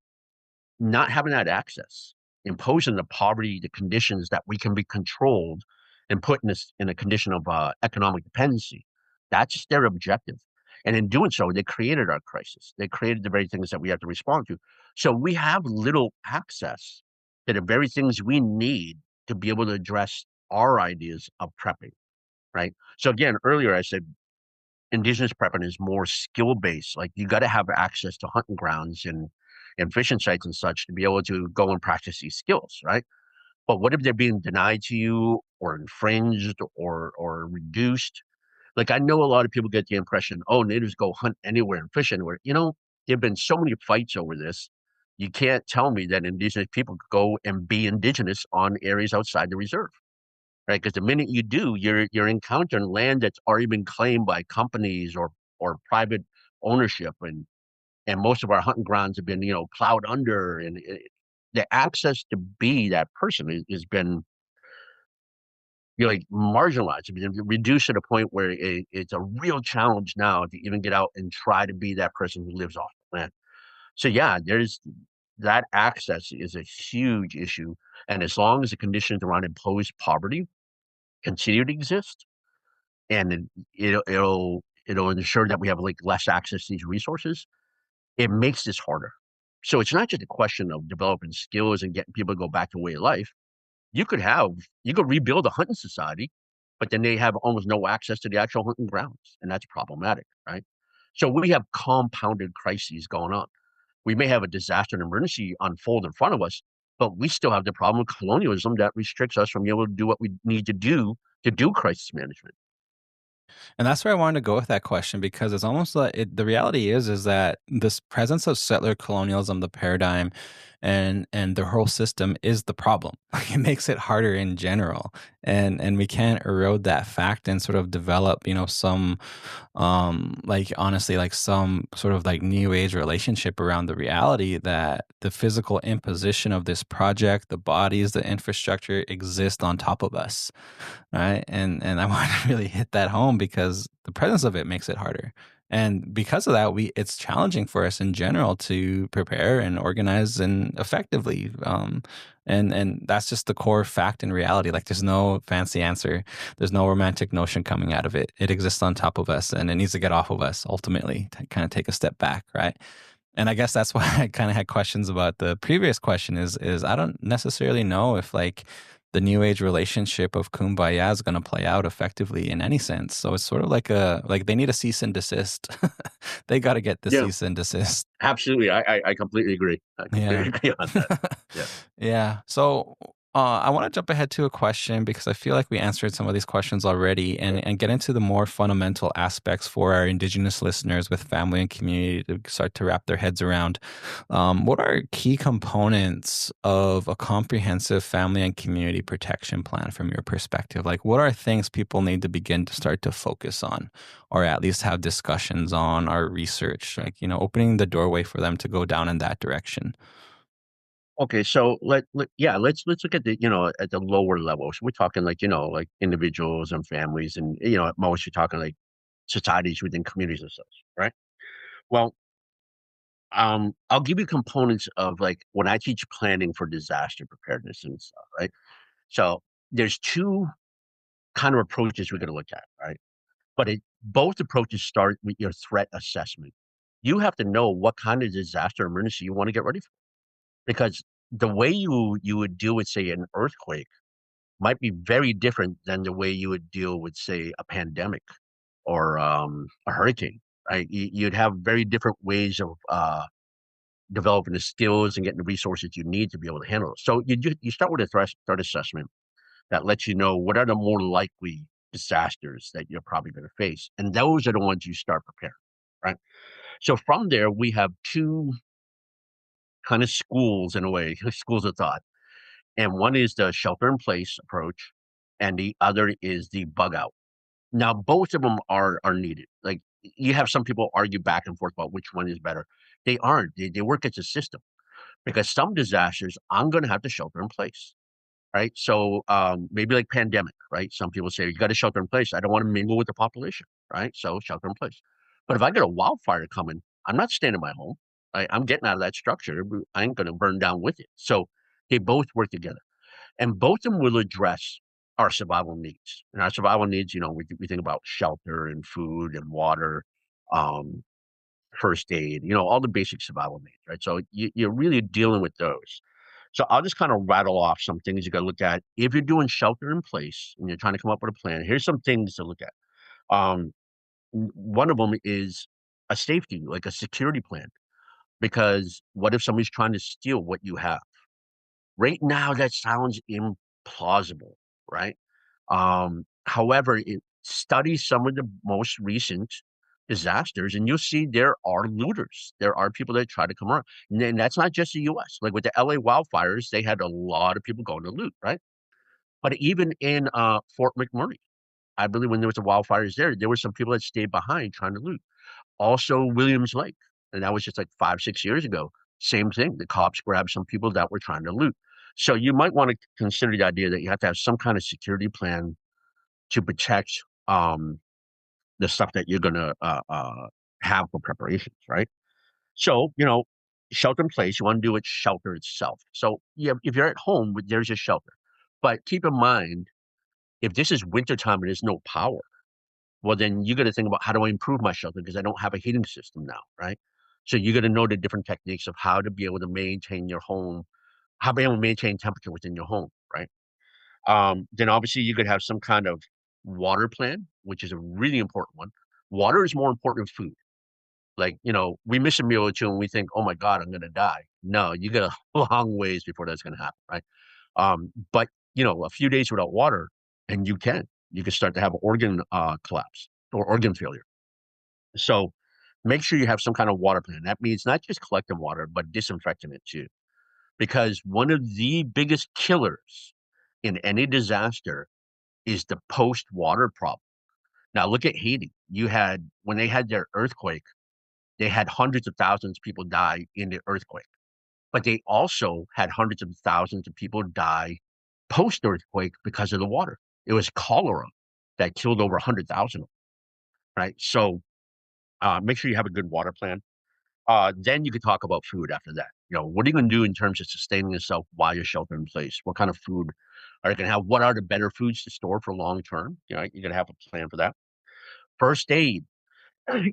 Not having that access, imposing the poverty, the conditions that we can be controlled, and put in a condition of economic dependency. That's their objective. And in doing so, they created our crisis. They created the very things that we have to respond to. So we have little access to the very things we need to be able to address our ideas of prepping, right? So again, earlier I said indigenous prepping is more skill based. Like you got to have access to hunting grounds and fishing sites and such to be able to go and practice these skills, right? But what if they're being denied to you or infringed or reduced? Like I know a lot of people get the impression, oh, natives go hunt anywhere and fish anywhere. There've been so many fights over this. You can't tell me that indigenous people could go and be indigenous on areas outside the reserve, right? Because the minute you do, you're encountering land that's already been claimed by companies or private ownership, and most of our hunting grounds have been plowed under, and the access to be that person has been like marginalized. It's been reduced to the point where it's a real challenge now to even get out and try to be that person who lives off the land. So yeah, there's that access is a huge issue, and as long as the conditions around imposed poverty continue to exist, and it'll ensure that we have like less access to these resources, it makes this harder. So it's not just a question of developing skills and getting people to go back to way of life. You could rebuild a hunting society, but then they have almost no access to the actual hunting grounds, and that's problematic, right? So we have compounded crises going on. We may have a disaster and emergency unfold in front of us, but we still have the problem of colonialism that restricts us from being able to do what we need to do crisis management. And that's where I wanted to go with that question because it's almost like the reality is that this presence of settler colonialism, the paradigm, and the whole system is the problem. Like it makes it harder in general, and we can't erode that fact and sort of develop, some like honestly like some sort of like new age relationship around the reality that the physical imposition of this project, the bodies, the infrastructure exist on top of us, right? And I want to really hit that home because the presence of it makes it harder. And because of that, it's challenging for us in general to prepare and organize and effectively. And that's just the core fact and reality. Like there's no fancy answer. There's no romantic notion coming out of it. It exists on top of us and it needs to get off of us ultimately to kind of take a step back, right? And I guess that's why I kind of had questions about the previous question is I don't necessarily know if like the new age relationship of kumbaya is going to play out effectively in any sense. So it's sort of like they need a cease and desist. They got to get the Yeah, cease and desist. absolutely. I completely agree. I completely Yeah. agree on that. Yeah. Yeah. So I want to jump ahead to a question because I feel like we answered some of these questions already and get into the more fundamental aspects for our Indigenous listeners with family and community to start to wrap their heads around. What are key components of a comprehensive family and community protection plan from your perspective? Like, what are things people need to begin to start to focus on or at least have discussions on or research, like, opening the doorway for them to go down in that direction? Okay, so let's look at at the lower levels. We're talking like like individuals and families, and at most you're talking like societies within communities and such, right? Well, I'll give you components of like when I teach planning for disaster preparedness and stuff, right? So there's two kind of approaches we're going to look at, right? But both approaches start with your threat assessment. You have to know what kind of disaster emergency you want to get ready for, because the way you would deal with, say, an earthquake might be very different than the way you would deal with, say, a pandemic or a hurricane. Right? You'd have very different ways of developing the skills and getting the resources you need to be able to handle it. So you start with a threat assessment that lets you know what are the more likely disasters that you're probably going to face, and those are the ones you start preparing. Right. So from there, we have two kind of schools in a way, schools of thought, and one is the shelter in place approach, and the other is the bug out. Now, both of them are needed. Like you have some people argue back and forth about which one is better. They aren't. They work as a system because some disasters I'm going to have to shelter in place. Right. So maybe like pandemic. Right. Some people say you got to shelter in place. I don't want to mingle with the population. Right. So shelter in place. But if I get a wildfire coming, I'm not staying in my home. I'm getting out of that structure. I ain't going to burn down with it. So they both work together, and both of them will address. our survival needs. And our survival needs, we think about shelter and food and water, um, first aid, all the basic survival needs, right? So you're really dealing with those. So I'll just kind of rattle off some things you got to look at. If you're doing shelter in place and you're trying to come up with a plan, here's some things to look at. Um, One of them is a safety, like a security plan, because what if somebody's trying to steal what you have? Right now, that sounds implausible, right? However, study some of the most recent disasters, and you'll see there are looters. There are people that try to come around. And then that's not just the US. Like with the LA wildfires, they had a lot of people going to loot, right? But even in Fort McMurray, I believe when there was the wildfires there were some people that stayed behind trying to loot. Also, Williams Lake, and that was just like 5, 6 years ago. Same thing. The cops grabbed some people that were trying to loot. So you might want to consider the idea that you have to have some kind of security plan to protect the stuff that you're going to have for preparations, right? So, shelter in place, you want to do it shelter itself. So, yeah, if you're at home, there's a shelter. But keep in mind, if this is wintertime and there's no power, well, then you got to think about how do I improve my shelter because I don't have a heating system now, right? So you got to know the different techniques of how to be able to maintain your home, how to be able to maintain temperature within your home, right? Then obviously you could have some kind of water plan, which is a really important one. Water is more important than food. Like, we miss a meal or two and we think, oh my God, I'm going to die. No, you got a long ways before that's going to happen, right? But, a few days without water, and you can start to have organ collapse or organ failure. So make sure you have some kind of water plan. That means not just collecting water, but disinfecting it too. Because one of the biggest killers in any disaster is the post water problem. Now look at Haiti. When they had their earthquake, they had hundreds of thousands of people die in the earthquake. But they also had hundreds of thousands of people die post earthquake because of the water. It was cholera that killed over 100,000, right? So make sure you have a good water plan. Then you could talk about food after that. What are you going to do in terms of sustaining yourself while you're sheltering in place? What kind of food are you going to have? What are the better foods to store for long term? You're going to have a plan for that. First aid.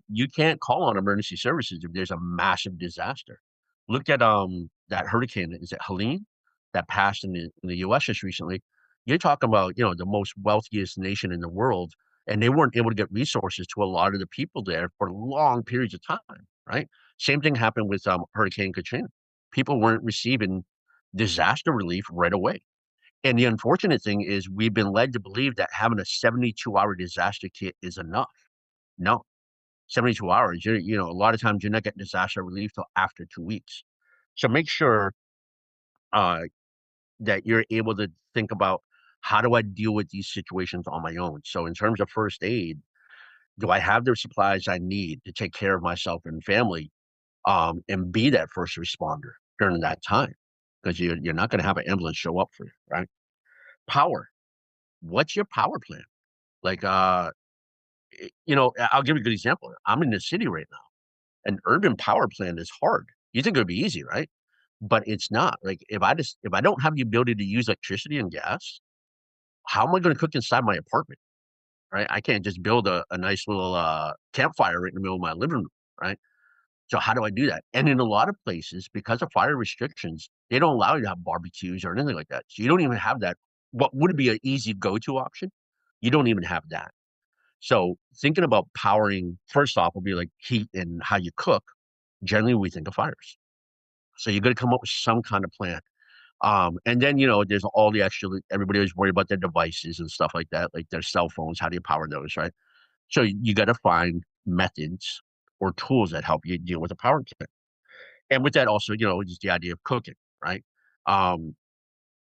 You can't call on emergency services if there's a massive disaster. Look at that hurricane. Is it Helene that passed in the U.S. just recently? You're talking about the most wealthiest nation in the world, and they weren't able to get resources to a lot of the people there for long periods of time. Right? Same thing happened with Hurricane Katrina. People weren't receiving disaster relief right away. And the unfortunate thing is we've been led to believe that having a 72-hour disaster kit is enough. No, 72 hours, a lot of times you're not getting disaster relief till after 2 weeks. So make sure uh, that you're able to think about how do I deal with these situations on my own? So in terms of first aid, do I have the supplies I need to take care of myself and family and be that first responder during that time? Because you're not going to have an ambulance show up for you, right? Power. What's your power plan? Like, I'll give you a good example. I'm in the city right now. An urban power plant is hard. You think it would be easy, right? But it's not. Like if I don't have the ability to use electricity and gas, how am I going to cook inside my apartment? Right? I can't just build a nice little campfire right in the middle of my living room, right? So how do I do that? And in a lot of places, because of fire restrictions, they don't allow you to have barbecues or anything like that. So you don't even have that. What would be an easy go-to option? You don't even have that. So thinking about powering, first off, will be like heat and how you cook. Generally, we think of fires. So you got to come up with some kind of plan. And then, there's all the extra, everybody is worried about their devices and stuff like that, like their cell phones. How do you power those, right? So you got to find methods or tools that help you deal with a power plant. And with that also, just the idea of cooking, right? Um,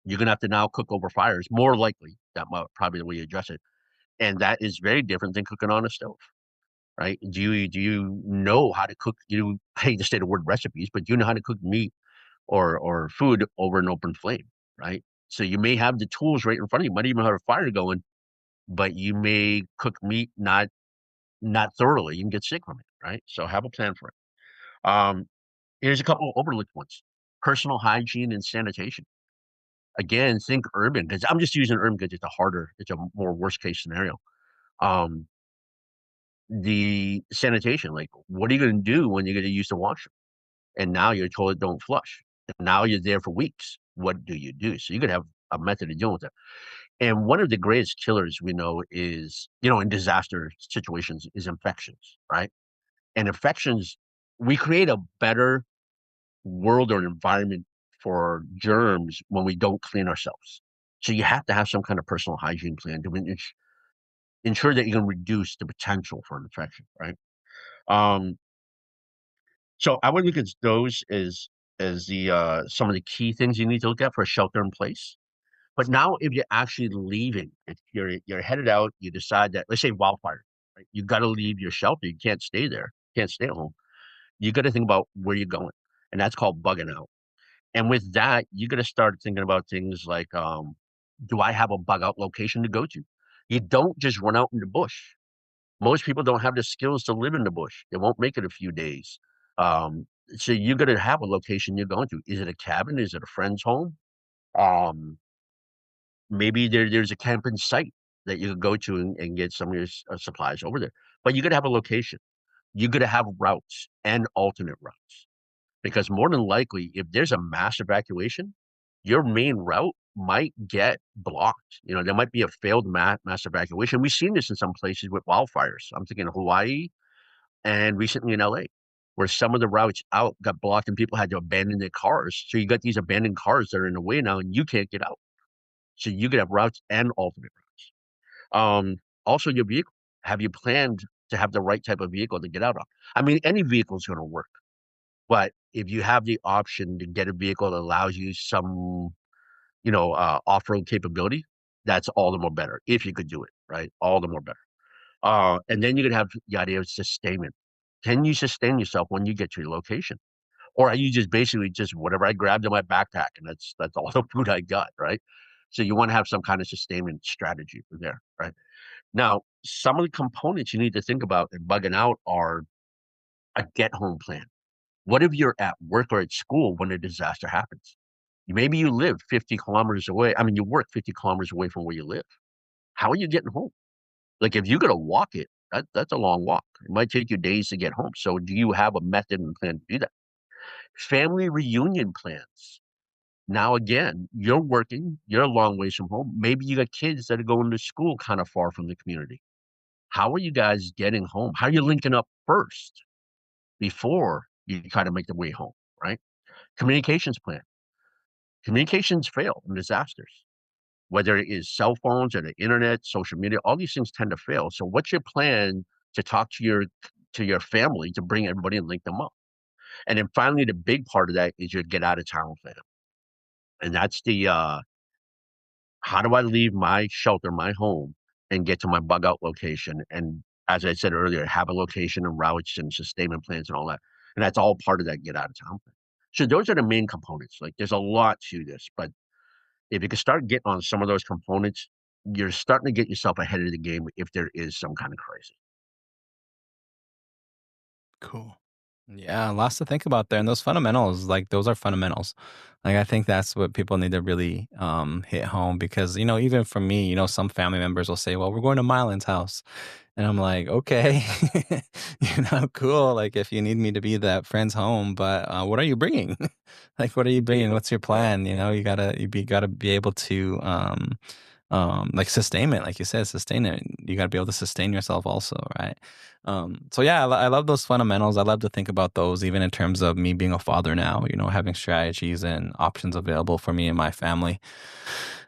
you're going to have to now cook over fires, more likely. That might probably the way you address it. And that is very different than cooking on a stove, right? Do you know how to cook? I hate to say the word recipes, but do you know how to cook meat or food over an open flame, right? So you may have the tools right in front of you. You might even have a fire going, but you may cook meat not thoroughly. You can get sick from it, right? So have a plan for it. Here's a couple of overlooked ones: personal hygiene and sanitation. again, think urban, because I'm just using urban because it's a more worst case scenario. Um, the sanitation, like, what are you going to do when you're going to use the washroom? And now your toilet don't flush. And now you're there for weeks. What do you do? So you could have a method of dealing with it. And one of the greatest killers we know is, in disaster situations is infections, right? And infections, we create a better world or environment for germs when we don't clean ourselves. So you have to have some kind of personal hygiene plan to ensure that you can reduce the potential for an infection, right? Um, so I would look at those as the some of the key things you need to look at for a shelter in place. But now, if you're actually leaving, if you're headed out, you decide that, let's say wildfire, right? You got to leave your shelter. You can't stay there. You can't stay at home. You got to think about where you're going, and that's called bugging out. And with that, you got to start thinking about things like, do I have a bug out location to go to? You don't just run out in the bush. Most people don't have the skills to live in the bush. They won't make it a few days. So you got to have a location you're going to. Is it a cabin? Is it a friend's home? Um, Maybe there's a camping site that you could go to and get some of your supplies over there. But you got to have a location. You got to have routes and alternate routes. Because more than likely, if there's a mass evacuation, your main route might get blocked. There might be a failed mass evacuation. We've seen this in some places with wildfires. I'm thinking Hawaii and recently in LA, where some of the routes out got blocked and people had to abandon their cars. So you got these abandoned cars that are in the way now and you can't get out. So you could have routes and alternate routes. Also, your vehicle. Have you planned to have the right type of vehicle to get out on? I mean, any vehicle is going to work. But if you have the option to get a vehicle that allows you some, off-road capability, that's all the more better. If you could do it, right? All the more better. And then you could have the idea of sustainment. Can you sustain yourself when you get to your location? Or are you just basically just whatever I grabbed in my backpack and that's all the food I got, right? So you want to have some kind of sustainment strategy for there, right? Now, some of the components you need to think about in bugging out are a get home plan. What if you're at work or at school when a disaster happens? Maybe you live 50 kilometers away. I mean, you work 50 kilometers away from where you live. How are you getting home? Like, if you're going to walk it, that's a long walk. It might take you days to get home. So, do you have a method and plan to do that? Family reunion plans. Now, again, you're working, you're a long ways from home. Maybe you got kids that are going to school kind of far from the community. How are you guys getting home? How are you linking up first before you kind of make the way home, right? Communications plan. Communications fail in disasters, whether it is cell phones or the internet, social media, all these things tend to fail. So what's your plan to talk to your family to bring everybody and link them up? And then finally, the big part of that is your get out of town plan. And that's the how do I leave my shelter, my home, and get to my bug out location? And as I said earlier, have a location and routes and sustainment plans and all that. And that's all part of that get out of town plan. So those are the main components. Like, there's a lot to this, but if you can start getting on some of those components, you're starting to get yourself ahead of the game if there is some kind of crisis. Cool. Yeah, lots to think about there. And those fundamentals, like those are fundamentals. Like I think that's what people need to really hit home because, even for me, some family members will say, well, we're going to Mylan's house. And I'm like, okay, cool. Like if you need me to be that friend's home, but what are you bringing? Like, what are you bringing? What's your plan? You gotta be able to, like sustainment, like you said, sustain it. You got to be able to sustain yourself also, right? So yeah, I love those fundamentals. I love to think about those, even in terms of me being a father now. Having strategies and options available for me and my family.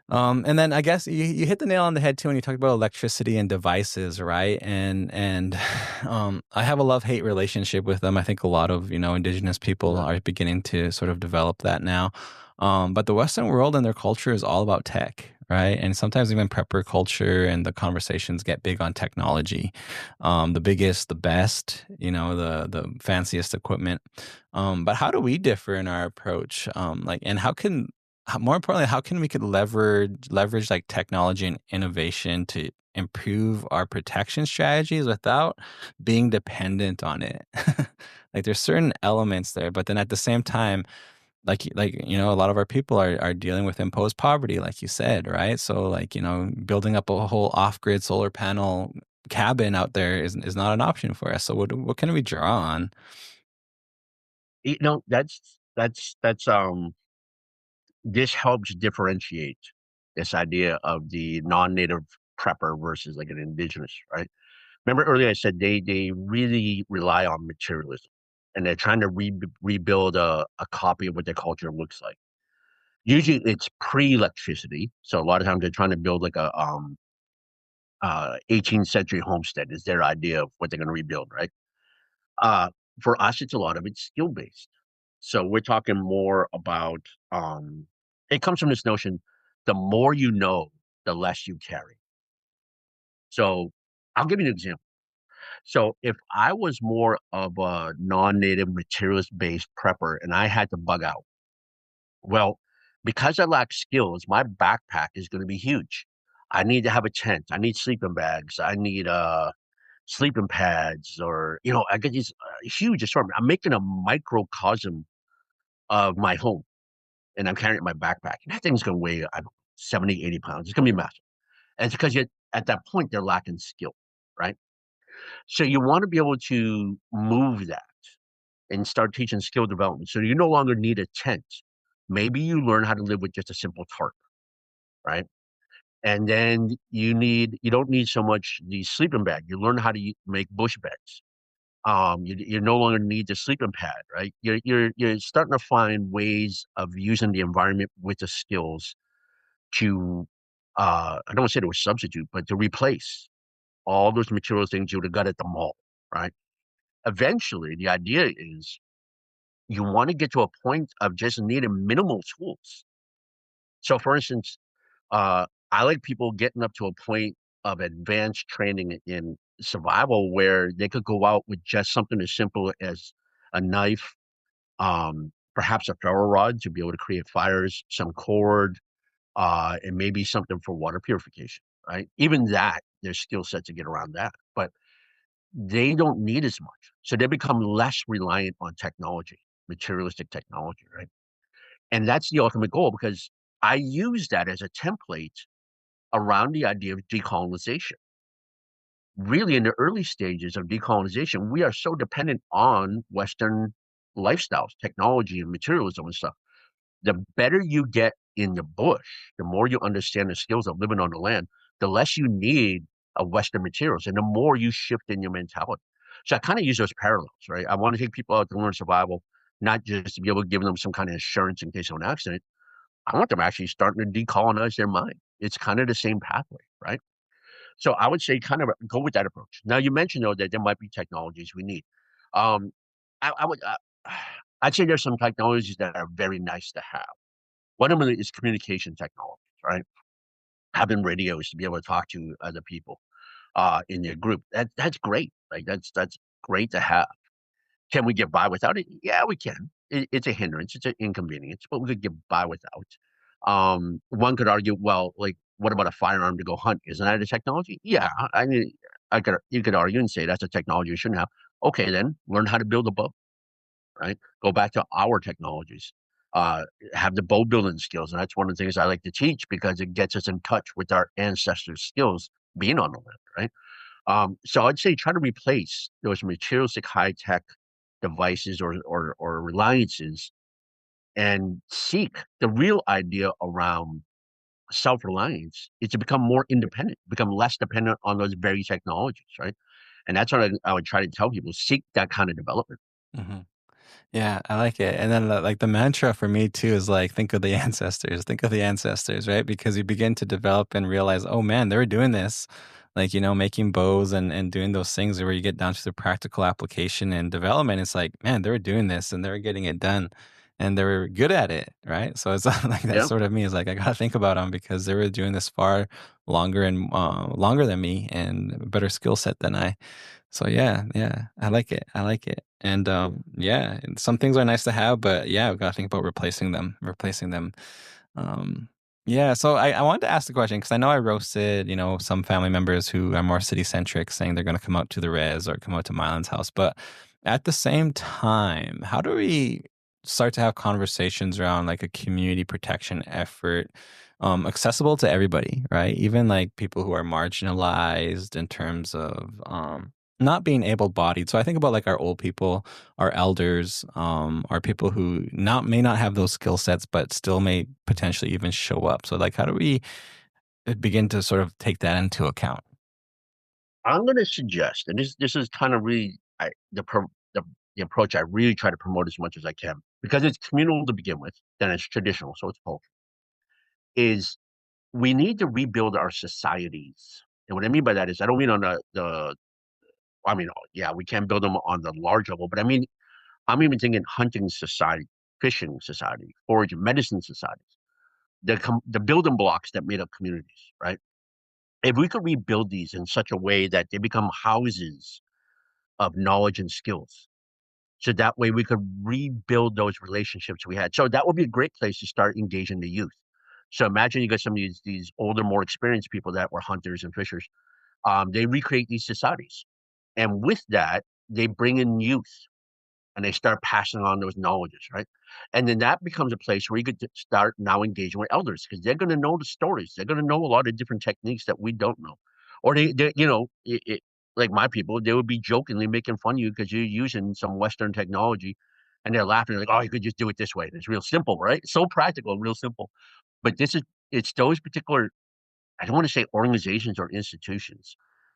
And then I guess you hit the nail on the head too when you talked about electricity and devices, right? And I have a love-hate relationship with them. I think a lot of indigenous people are beginning to sort of develop that now. But the Western world and their culture is all about tech, right? And sometimes even prepper culture and the conversations get big on technology, the biggest, the best, the fanciest equipment. But how do we differ in our approach? And more importantly, how can we could leverage like technology and innovation to improve our protection strategies without being dependent on it? Like there's certain elements there, but then at the same time, a lot of our people are dealing with imposed poverty, like you said, right? So building up a whole off-grid solar panel cabin out there is not an option for us. So what can we draw on? That's this helps differentiate this idea of the non-native prepper versus like an indigenous, right? Remember earlier I said they really rely on materialism, and they're trying to rebuild a copy of what their culture looks like. Usually it's pre-electricity, so a lot of times they're trying to build like a 18th century homestead is their idea of what they're going to rebuild, right? Uh, for us, it's a lot of it's skill based. So we're talking more about it comes from this notion: the more you know, the less you carry. So I'll give you an example. So if I was more of a non-native materialist based prepper and I had to bug out, well, because I lack skills, my backpack is going to be huge. I need to have a tent. I need sleeping bags. I need sleeping pads, or I get these huge assortment. I'm making a microcosm of my home, and I'm carrying it in my backpack. And that thing's going to weigh, I don't know, 70, 80 pounds. It's going to be massive. And it's because at that point, they're lacking skill, right? So you want to be able to move that and start teaching skill development. So you no longer need a tent. Maybe you learn how to live with just a simple tarp, right? And then you don't need so much the sleeping bag. You learn how to make bush beds. You no longer need the sleeping pad, right? You're starting to find ways of using the environment with the skills to I don't want to say to substitute, but to replace all those material things you would have got at the mall, right? Eventually, the idea is you want to get to a point of just needing minimal tools. So, for instance, I like people getting up to a point of advanced training in survival where they could go out with just something as simple as a knife, perhaps a ferro rod to be able to create fires, some cord, and maybe something for water purification, right? Even that, there's skill set to get around that, but they don't need as much. So they become less reliant on technology, materialistic technology, right? And that's the ultimate goal because I use that as a template around the idea of decolonization. Really, in the early stages of decolonization, we are so dependent on Western lifestyles, technology, and materialism and stuff. The better you get in the bush, the more you understand the skills of living on the land, the less you need of Western materials, and the more you shift in your mentality. So I kind of use those parallels, right? I want to take people out to learn survival, not just to be able to give them some kind of insurance in case of an accident. I want them actually starting to decolonize their mind. It's kind of the same pathway, right? So I would say kind of go with that approach. Now you mentioned though that there might be technologies we need. Um, I would I'd say there's some technologies that are very nice to have. One of them is communication technologies, right? Having radios to be able to talk to other people in your group. That's great. Like that's great to have. Can we get by without it? Yeah, we can. It's a hindrance. It's an inconvenience, but we could get by without. One could argue, well, like, what about a firearm to go hunt? Isn't that a technology? Yeah, I mean, you could argue and say that's a technology you shouldn't have. Okay, then learn how to build a bow, right? Go back to our technologies. Have the bow building skills, and that's one of the things I like to teach because it gets us in touch with our ancestors' skills being on the land, right? So I'd say try to replace those materialistic high tech devices or reliances and seek the real idea around self-reliance is to become more independent, become less dependent on those very technologies, right? And that's what I would try to tell people: seek that kind of development. Hmm. Yeah, I like it. And then like the mantra for me too is like think of the ancestors, right? Because you begin to develop and realize, oh man, they were doing this, making bows and doing those things where you get down to the practical application and development. It's like, man, they were doing this and they were getting it done and they were good at it, right? So it's like that Yeah, sort of me is like I gotta think about them because they were doing this far longer and longer than me and a better skill set than I. So yeah, yeah, I like it. I like it. And yeah, and some things are nice to have, but yeah, we gotta think about replacing them. Replacing them. Um, yeah, so I wanted to ask the question because I know I roasted, some family members who are more city centric, saying they're gonna come out to the res or come out to Mylan's house. But at the same time, how do we start to have conversations around like a community protection effort, accessible to everybody, right? Even like people who are marginalized in terms of not being able-bodied. So I think about like our old people, our elders, our people who not may not have those skill sets, but still may potentially even show up. So like, how do we begin to sort of take that into account? I'm going to suggest, and this is kind of really the the approach I really try to promote as much as I can because it's communal to begin with, then it's traditional, so it's culture. Is we need to rebuild our societies, and what I mean by that is I don't mean on the I mean yeah we can build them on the large level, but I mean I'm even thinking hunting society, fishing society, foraging medicine societies, the building blocks that made up communities, right? If we could rebuild these in such a way that they become houses of knowledge and skills. So that way we could rebuild those relationships we had. So that would be a great place to start engaging the youth. So imagine you got some of these older, more experienced people that were hunters and fishers. They recreate these societies. And with that, they bring in youth and they start passing on those knowledges, right? And then that becomes a place where you could start now engaging with elders because they're going to know the stories. They're going to know a lot of different techniques that we don't know, or they you know, like my people, they would be jokingly making fun of you because you're using some Western technology, and they're laughing like, "Oh, you could just do it this way." And it's real simple, right? So practical, and real simple. But it's those particular I don't want to say organizations or institutions,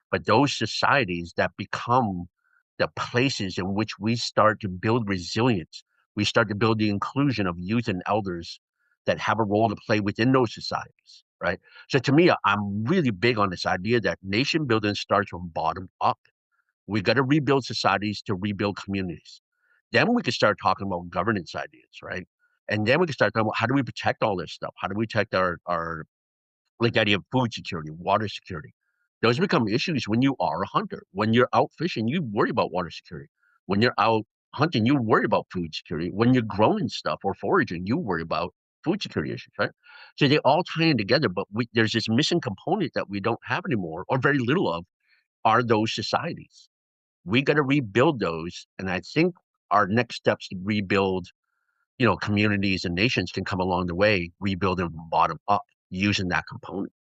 but those societies that become the places in which we start to build resilience. We start to build the inclusion of youth and elders that have a role to play within those societies, right? So to me, I'm really big on this idea that nation building starts from bottom up. We got to rebuild societies to rebuild communities. Then we can start talking about governance ideas, right? And then we can start talking about how do we protect all this stuff? How do we protect our like the idea of food security, water security. Those become issues when you are a hunter. When you're out fishing, you worry about water security. When you're out hunting, you worry about food security. When you're growing stuff or foraging, you worry about food security issues, right? So they all tie in together, but there's this missing component that we don't have anymore, or very little of, are those societies. We got to rebuild those, and I think our next steps to rebuild, communities and nations can come along the way, rebuilding from bottom up using that component.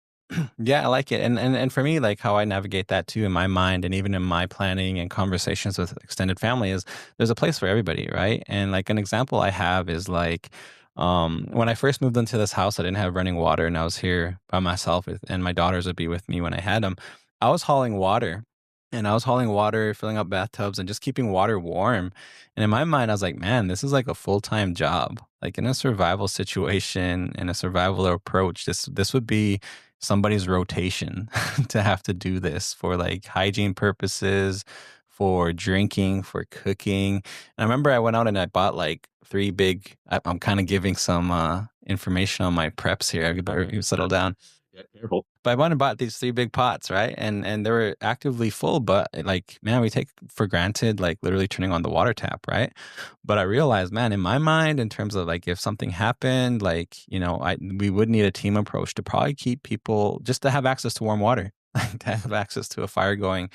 Yeah, I like it. And for me, like how I navigate that too in my mind and even in my planning and conversations with extended family is there's a place for everybody, right? And like an example I have is like when I first moved into this house, I didn't have running water and I was here by myself and my daughters would be with me when I had them. I was hauling water and I was hauling water, filling up bathtubs and just keeping water warm. And in my mind, I was like, man, this is like a full-time job. Like in a survival situation, in a survival approach, this would be somebody's rotation to have to do this for like hygiene purposes, for drinking, for cooking. And I remember I went out and I bought like three big, I'm kind of giving some information on my preps here. I better settle down. Yeah, careful. But I went and bought these three big pots, right? And they were actively full, but like, man, we take for granted like literally turning on the water tap, right? But I realized, man, in my mind, in terms of like if something happened, like, we would need a team approach to probably keep people just to have access to warm water, like to have access to a fire going.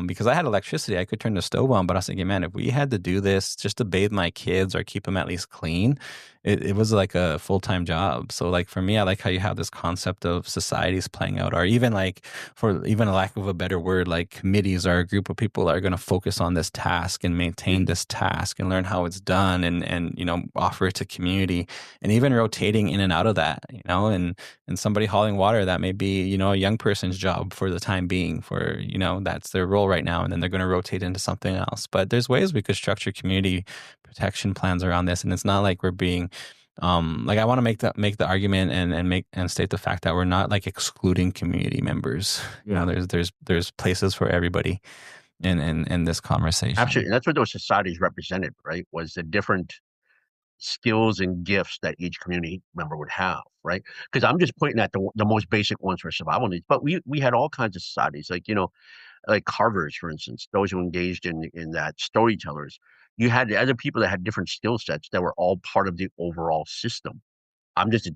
Because I had electricity, I could turn the stove on, but I was thinking, man, if we had to do this just to bathe my kids or keep them at least clean, it was like a full-time job. So like for me, I like how you have this concept of societies playing out, or even like for even a lack of a better word, like committees are a group of people that are going to focus on this task and maintain this task and learn how it's done and offer it to community and even rotating in and out of that, and somebody hauling water that may be, a young person's job for the time being for, that's their role right now. And then they're going to rotate into something else. But there's ways we could structure community protection plans around this. And it's not like we're being, like I want to make the argument and make and state the fact that we're not like excluding community members. Yeah. There's places for everybody in this conversation. Absolutely. And that's what those societies represented, right? Was the different skills and gifts that each community member would have, right? Because I'm just pointing at the most basic ones for survival needs, but we had all kinds of societies, like carvers, for instance, those who engaged in that, storytellers. You had other people that had different skill sets that were all part of the overall system. I'm just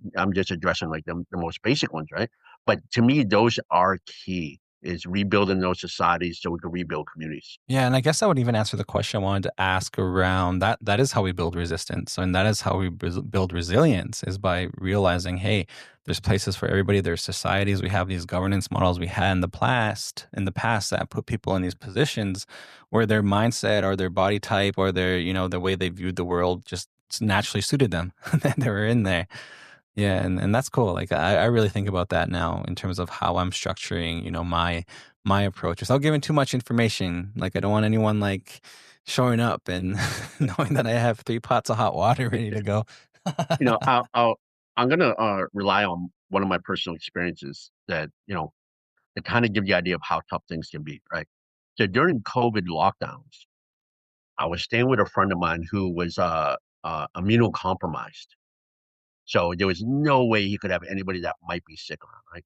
addressing like the most basic ones, right? But to me, those are key. is rebuilding those societies so we can rebuild communities. Yeah, and I guess that would even answer the question I wanted to ask around that. That is how we build resistance, and that is how we build resilience is by realizing, hey, there's places for everybody. There's societies. We have these governance models we had in the past that put people in these positions where their mindset or their body type or their, the way they viewed the world just naturally suited them. And they were in there. Yeah, and that's cool. Like I really think about that now in terms of how I'm structuring, my approach without giving too much information. Like I don't want anyone like showing up and knowing that I have 3 pots of hot water ready to go. I'm gonna rely on one of my personal experiences that to kind of give you an idea of how tough things can be, right? So during COVID lockdowns, I was staying with a friend of mine who was immunocompromised. So there was no way he could have anybody that might be sick around, right?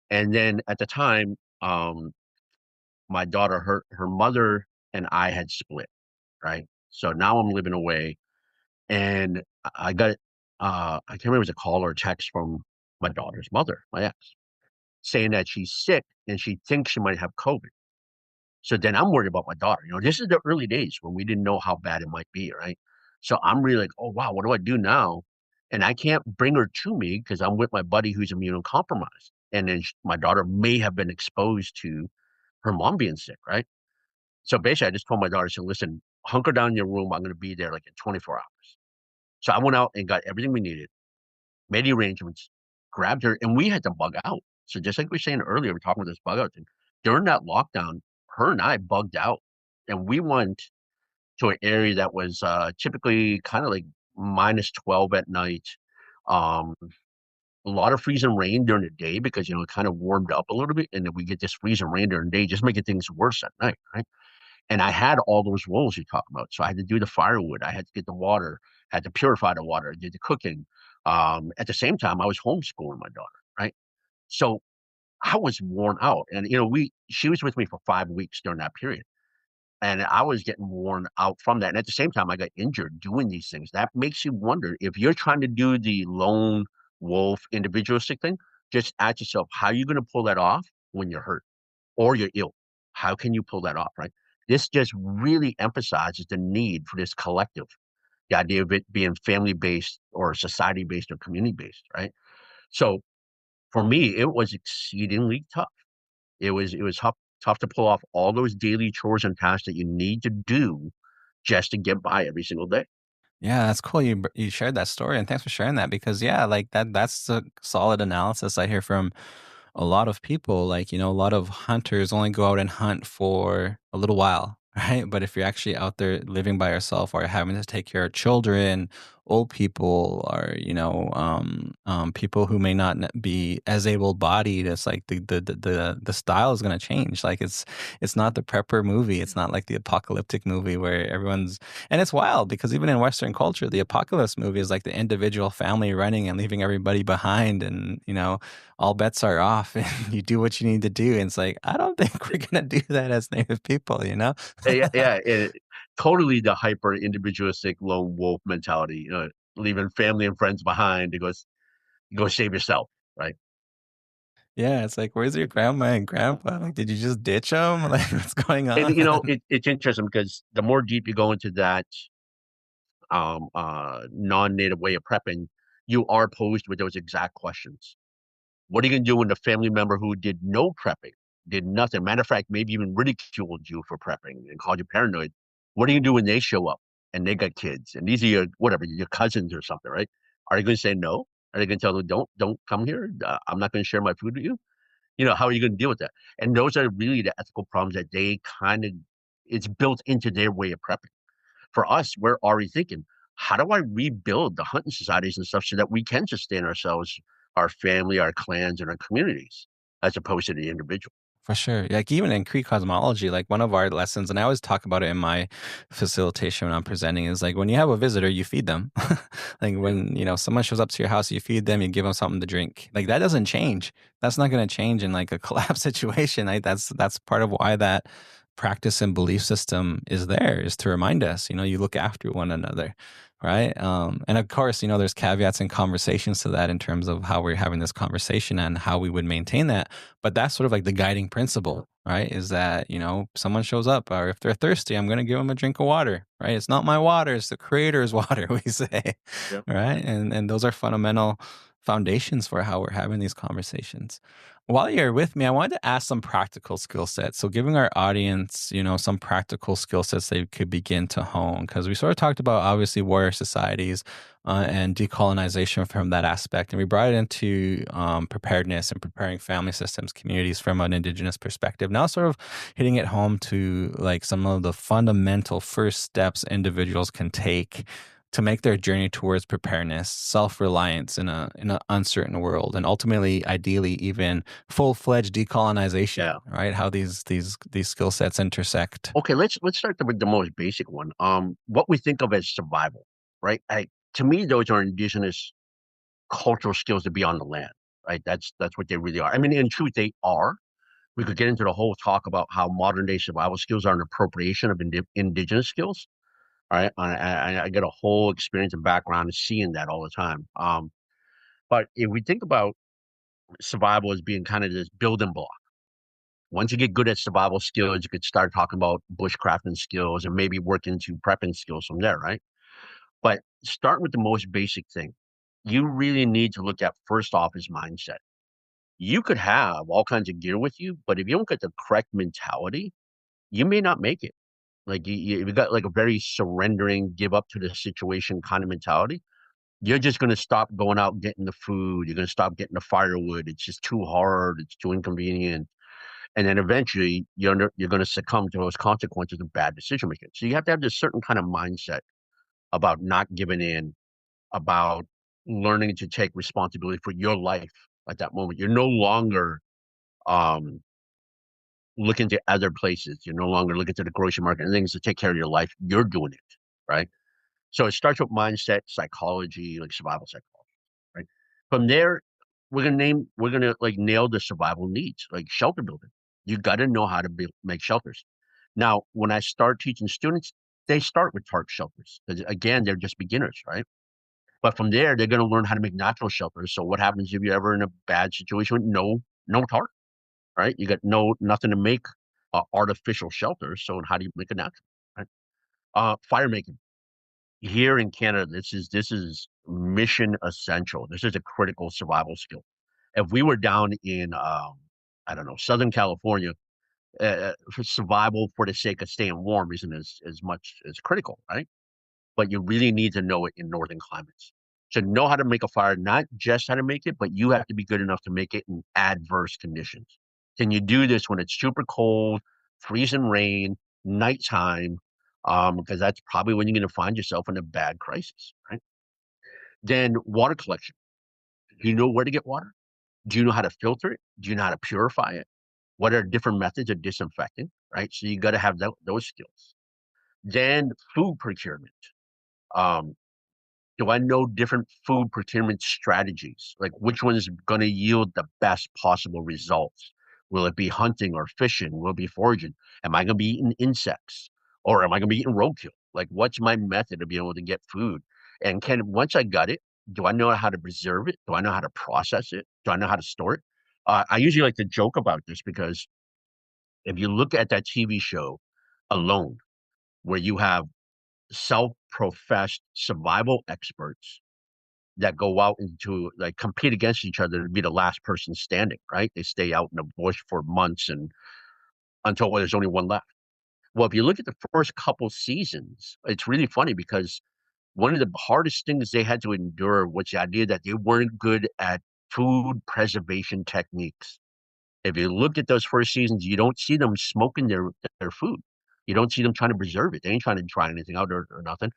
And then at the time, my daughter, her mother and I had split, right? So now I'm living away, and I got I can't remember if it was a call or a text from my daughter's mother, my ex, saying that she's sick and she thinks she might have COVID. So then I'm worried about my daughter. This is the early days when we didn't know how bad it might be, right? So I'm really like, oh wow, what do I do now? And I can't bring her to me because I'm with my buddy who's immunocompromised. And then my daughter may have been exposed to her mom being sick, right? So basically, I just told my daughter, "So listen, hunker down in your room. I'm going to be there like in 24 hours." So I went out and got everything we needed, made the arrangements, grabbed her, and we had to bug out. So just like we were saying earlier, we're talking about this bug out thing. During that lockdown, her and I bugged out, and we went to an area that was typically kind of like -12 at night. Um, a lot of freezing rain during the day because it kind of warmed up a little bit, and then we get this freezing rain during the day, just making things worse at night, right? And I had all those roles you talk about. So I had to do the firewood, I had to get the water, had to purify the water, did the cooking. At the same time, I was homeschooling my daughter, right? So I was worn out. And she was with me for 5 weeks during that period. And I was getting worn out from that. And at the same time, I got injured doing these things. That makes you wonder if you're trying to do the lone wolf individualistic thing, just ask yourself, how are you going to pull that off when you're hurt or you're ill? How can you pull that off, right? This just really emphasizes the need for this collective, the idea of it being family based or society based or community based, right? So for me, it was exceedingly tough. It was tough to pull off all those daily chores and tasks that you need to do just to get by every single day. Yeah, that's cool. You shared that story, and thanks for sharing that because yeah, like that's a solid analysis I hear from a lot of people. Like a lot of hunters only go out and hunt for a little while, right? But if you're actually out there living by yourself, or having to take care of children, old people, or people who may not be as able-bodied, it's like the style is going to change. Like it's not the prepper movie. It's not like the apocalyptic movie where everyone's and it's wild because even in Western culture, the apocalypse movie is like the individual family running and leaving everybody behind, and all bets are off, and you do what you need to do. And it's like I don't think we're gonna do that as Native people, you know? Yeah, yeah, totally the hyper individualistic lone wolf mentality, leaving family and friends behind to go save yourself, right? Yeah, it's like, where's your grandma and grandpa? Like, did you just ditch them? Like, what's going And on? it's interesting because the more deep you go into that non-native way of prepping, you are posed with those exact questions. What are you gonna do when the family member who did no prepping, did nothing? Matter of fact, maybe even ridiculed you for prepping and called you paranoid. What are you gonna do when they show up and they got kids and these are your whatever your cousins or something, right? Are you gonna say no? Are you gonna tell them don't come here? I'm not gonna share my food with you. How are you gonna deal with that? And those are really the ethical problems that they kind of it's built into their way of prepping. For us, we're already thinking, how do I rebuild the hunting societies and stuff so that we can sustain ourselves, our family, our clans, and our communities, as opposed to the individual? For sure. Like even in Cree cosmology, like one of our lessons, and I always talk about it in my facilitation when I'm presenting, is like when you have a visitor, you feed them. Like Yeah. when, someone shows up to your house, you feed them, you give them something to drink. Like that doesn't change. That's not going to change in like a collapse situation. Like that's part of why that practice and belief system is there, is to remind us, you look after one another, right? And of course, there's caveats and conversations to that in terms of how we're having this conversation and how we would maintain that. But that's sort of like the guiding principle, right? Is that, someone shows up, or if they're thirsty, I'm going to give them a drink of water, right? It's not my water, it's the creator's water, we say, Yep. right? And those are fundamental foundations for how we're having these conversations. While you're with me, I wanted to ask some practical skill sets. So, giving our audience, some practical skill sets they could begin to hone, because we sort of talked about obviously warrior societies and decolonization from that aspect, and we brought it into preparedness and preparing family systems, communities from an Indigenous perspective. Now, sort of hitting it home to like some of the fundamental first steps individuals can take to make their journey towards preparedness, self-reliance in an uncertain world, and ultimately, ideally, even full-fledged decolonization. Yeah. Right? How these skill sets intersect. Okay, let's start with the most basic one. What we think of as survival, right? To me, those are indigenous cultural skills to be on the land, right? That's what they really are. I mean, in truth, they are. We could get into the whole talk about how modern day survival skills are an appropriation of indigenous skills. All right, I get a whole experience and background of seeing that all the time. But if we think about survival as being kind of this building block, once you get good at survival skills, you could start talking about bushcrafting skills and maybe work into prepping skills from there, right? But start with the most basic thing. You really need to look at first off is mindset. You could have all kinds of gear with you, but if you don't get the correct mentality, you may not make it. Like you got like a very surrendering, give up to the situation kind of mentality. You're just going to stop going out and getting the food. You're going to stop getting the firewood. It's just too hard. It's too inconvenient. And then eventually you're going to succumb to those consequences of bad decision making. So you have to have this certain kind of mindset about not giving in, about learning to take responsibility for your life at that moment. You're no longer um, looking to other places. You're no longer looking to the grocery market and things to take care of your life. You're doing it, right? So it starts with mindset, psychology, like survival psychology, right? From there, we're gonna like nail the survival needs, like shelter building. You got to know how to make shelters. Now, when I start teaching students, they start with tarp shelters because again, they're just beginners, right? But from there, they're going to learn how to make natural shelters. So what happens if you're ever in a bad situation with no tarp, right? You got nothing to make artificial shelters. So how do you make a natural, right? Fire making here in Canada, this is mission essential. This is a critical survival skill. If we were down in I don't know, Southern California, for survival for the sake of staying warm isn't as much as critical, right? But you really need to know it in northern climates. To know how to make a fire, not just how to make it, but you have to be good enough to make it in adverse conditions. Can you do this when it's super cold, freezing rain, nighttime? Because that's probably when you're going to find yourself in a bad crisis, right? Then water collection. Do you know where to get water? Do you know how to filter it? Do you know how to purify it? What are different methods of disinfecting, right? So you got to have those skills. Then food procurement. Um, do I know different food procurement strategies? Like which one is going to yield the best possible results? Will it be hunting or fishing? Will it be foraging? Am I going to be eating insects or am I going to be eating roadkill? Like what's my method of being able to get food? And once I got it, do I know how to preserve it? Do I know how to process it? Do I know how to store it? I usually like to joke about this because if you look at that TV show Alone, where you have self-professed survival experts that go out into like compete against each other to be the last person standing, right? They stay out in the bush for months and until there's only one left. Well, if you look at the first couple seasons, it's really funny because one of the hardest things they had to endure was the idea that they weren't good at food preservation techniques. If you look at those first seasons, you don't see them smoking their food. You don't see them trying to preserve it. They ain't trying to try anything out or nothing.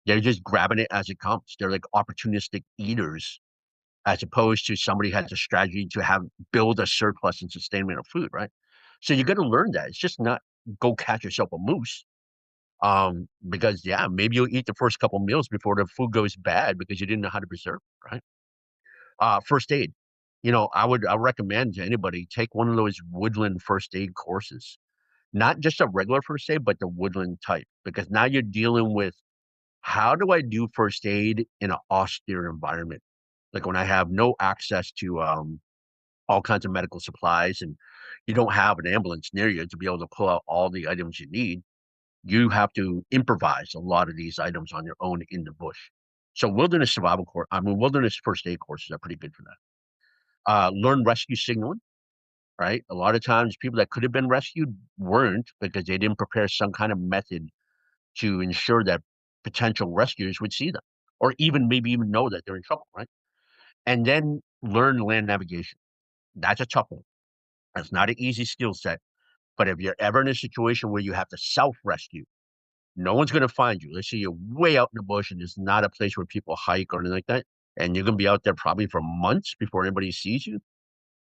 They're just grabbing it as it comes. They're like opportunistic eaters, as opposed to somebody has a strategy to have build a surplus and sustainment of food, right? So you got to learn that. It's just not go catch yourself a moose. Because yeah, maybe you'll eat the first couple meals before the food goes bad because you didn't know how to preserve, right? First aid. I recommend to anybody take one of those woodland first aid courses. not just a regular first aid, but the woodland type, because now you're dealing with how do I do first aid in an austere environment? Like when I have no access to all kinds of medical supplies and you don't have an ambulance near you to be able to pull out all the items you need, you have to improvise a lot of these items on your own in the bush. So wilderness survival course, I mean, wilderness first aid courses are pretty good for that. Learn rescue signaling, right? A lot of times people that could have been rescued weren't because they didn't prepare some kind of method to ensure that potential rescuers would see them or even maybe even know that they're in trouble, right? And then learn land navigation. That's a tough one. That's not an easy skill set. But if you're ever in a situation where you have to self rescue, no one's going to find you. Let's say you're way out in the bush and there's not a place where people hike or anything like that. And you're going to be out there probably for months before anybody sees you.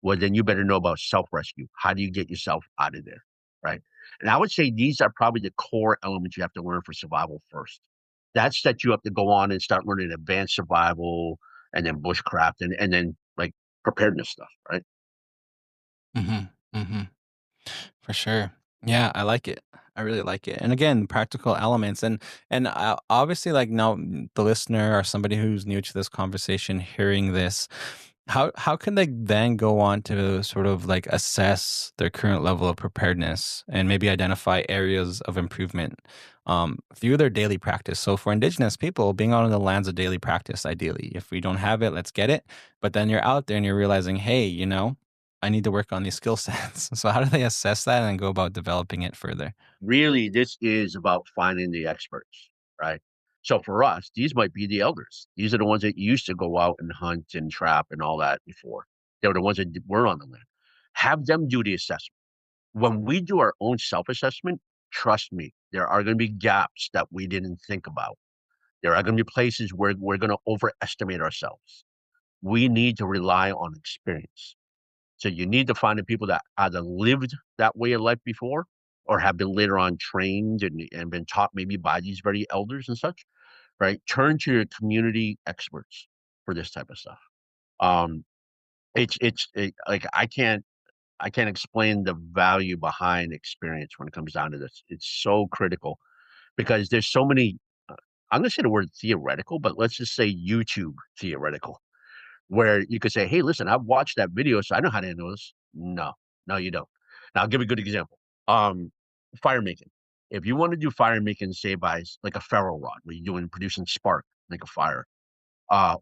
Well, then you better know about self rescue. How do you get yourself out of there? Right. And I would say these are probably the core elements you have to learn for survival first. That's that you have to go on and start learning advanced survival and then bushcraft and then like preparedness stuff. Right. Hmm. Hmm. For sure. Yeah, I like it. I really like it. And again, practical elements and obviously like now the listener or somebody who's new to this conversation hearing this, how can they then go on to sort of like assess their current level of preparedness and maybe identify areas of improvement through their daily practice? So for Indigenous people, being out on the land's a daily practice, ideally. If we don't have it, let's get it. But then you're out there and you're realizing, hey, I need to work on these skill sets. So how do they assess that and go about developing it further? Really, this is about finding the experts, right? So for us, these might be the elders. These are the ones that used to go out and hunt and trap and all that before. They were the ones that were on the land. Have them do the assessment. When we do our own self assessment, trust me, there are going to be gaps that we didn't think about. There are going to be places where we're going to overestimate ourselves. We need to rely on experience. So you need to find the people that either lived that way of life before or have been later on trained and been taught maybe by these very elders and such, right? Turn to your community experts for this type of stuff. Um, like I can't explain the value behind experience when it comes down to this. It's so critical because there's so many. I'm going to say the word theoretical, but let's just say YouTube theoretical where you could say, "Hey, listen, I've watched that video, so I know how to handle this." No, no, you don't. Now, I'll give you a good example. Um, Fire making. If you want to do fire making, say by like a ferro rod, where you're doing producing spark, like a fire,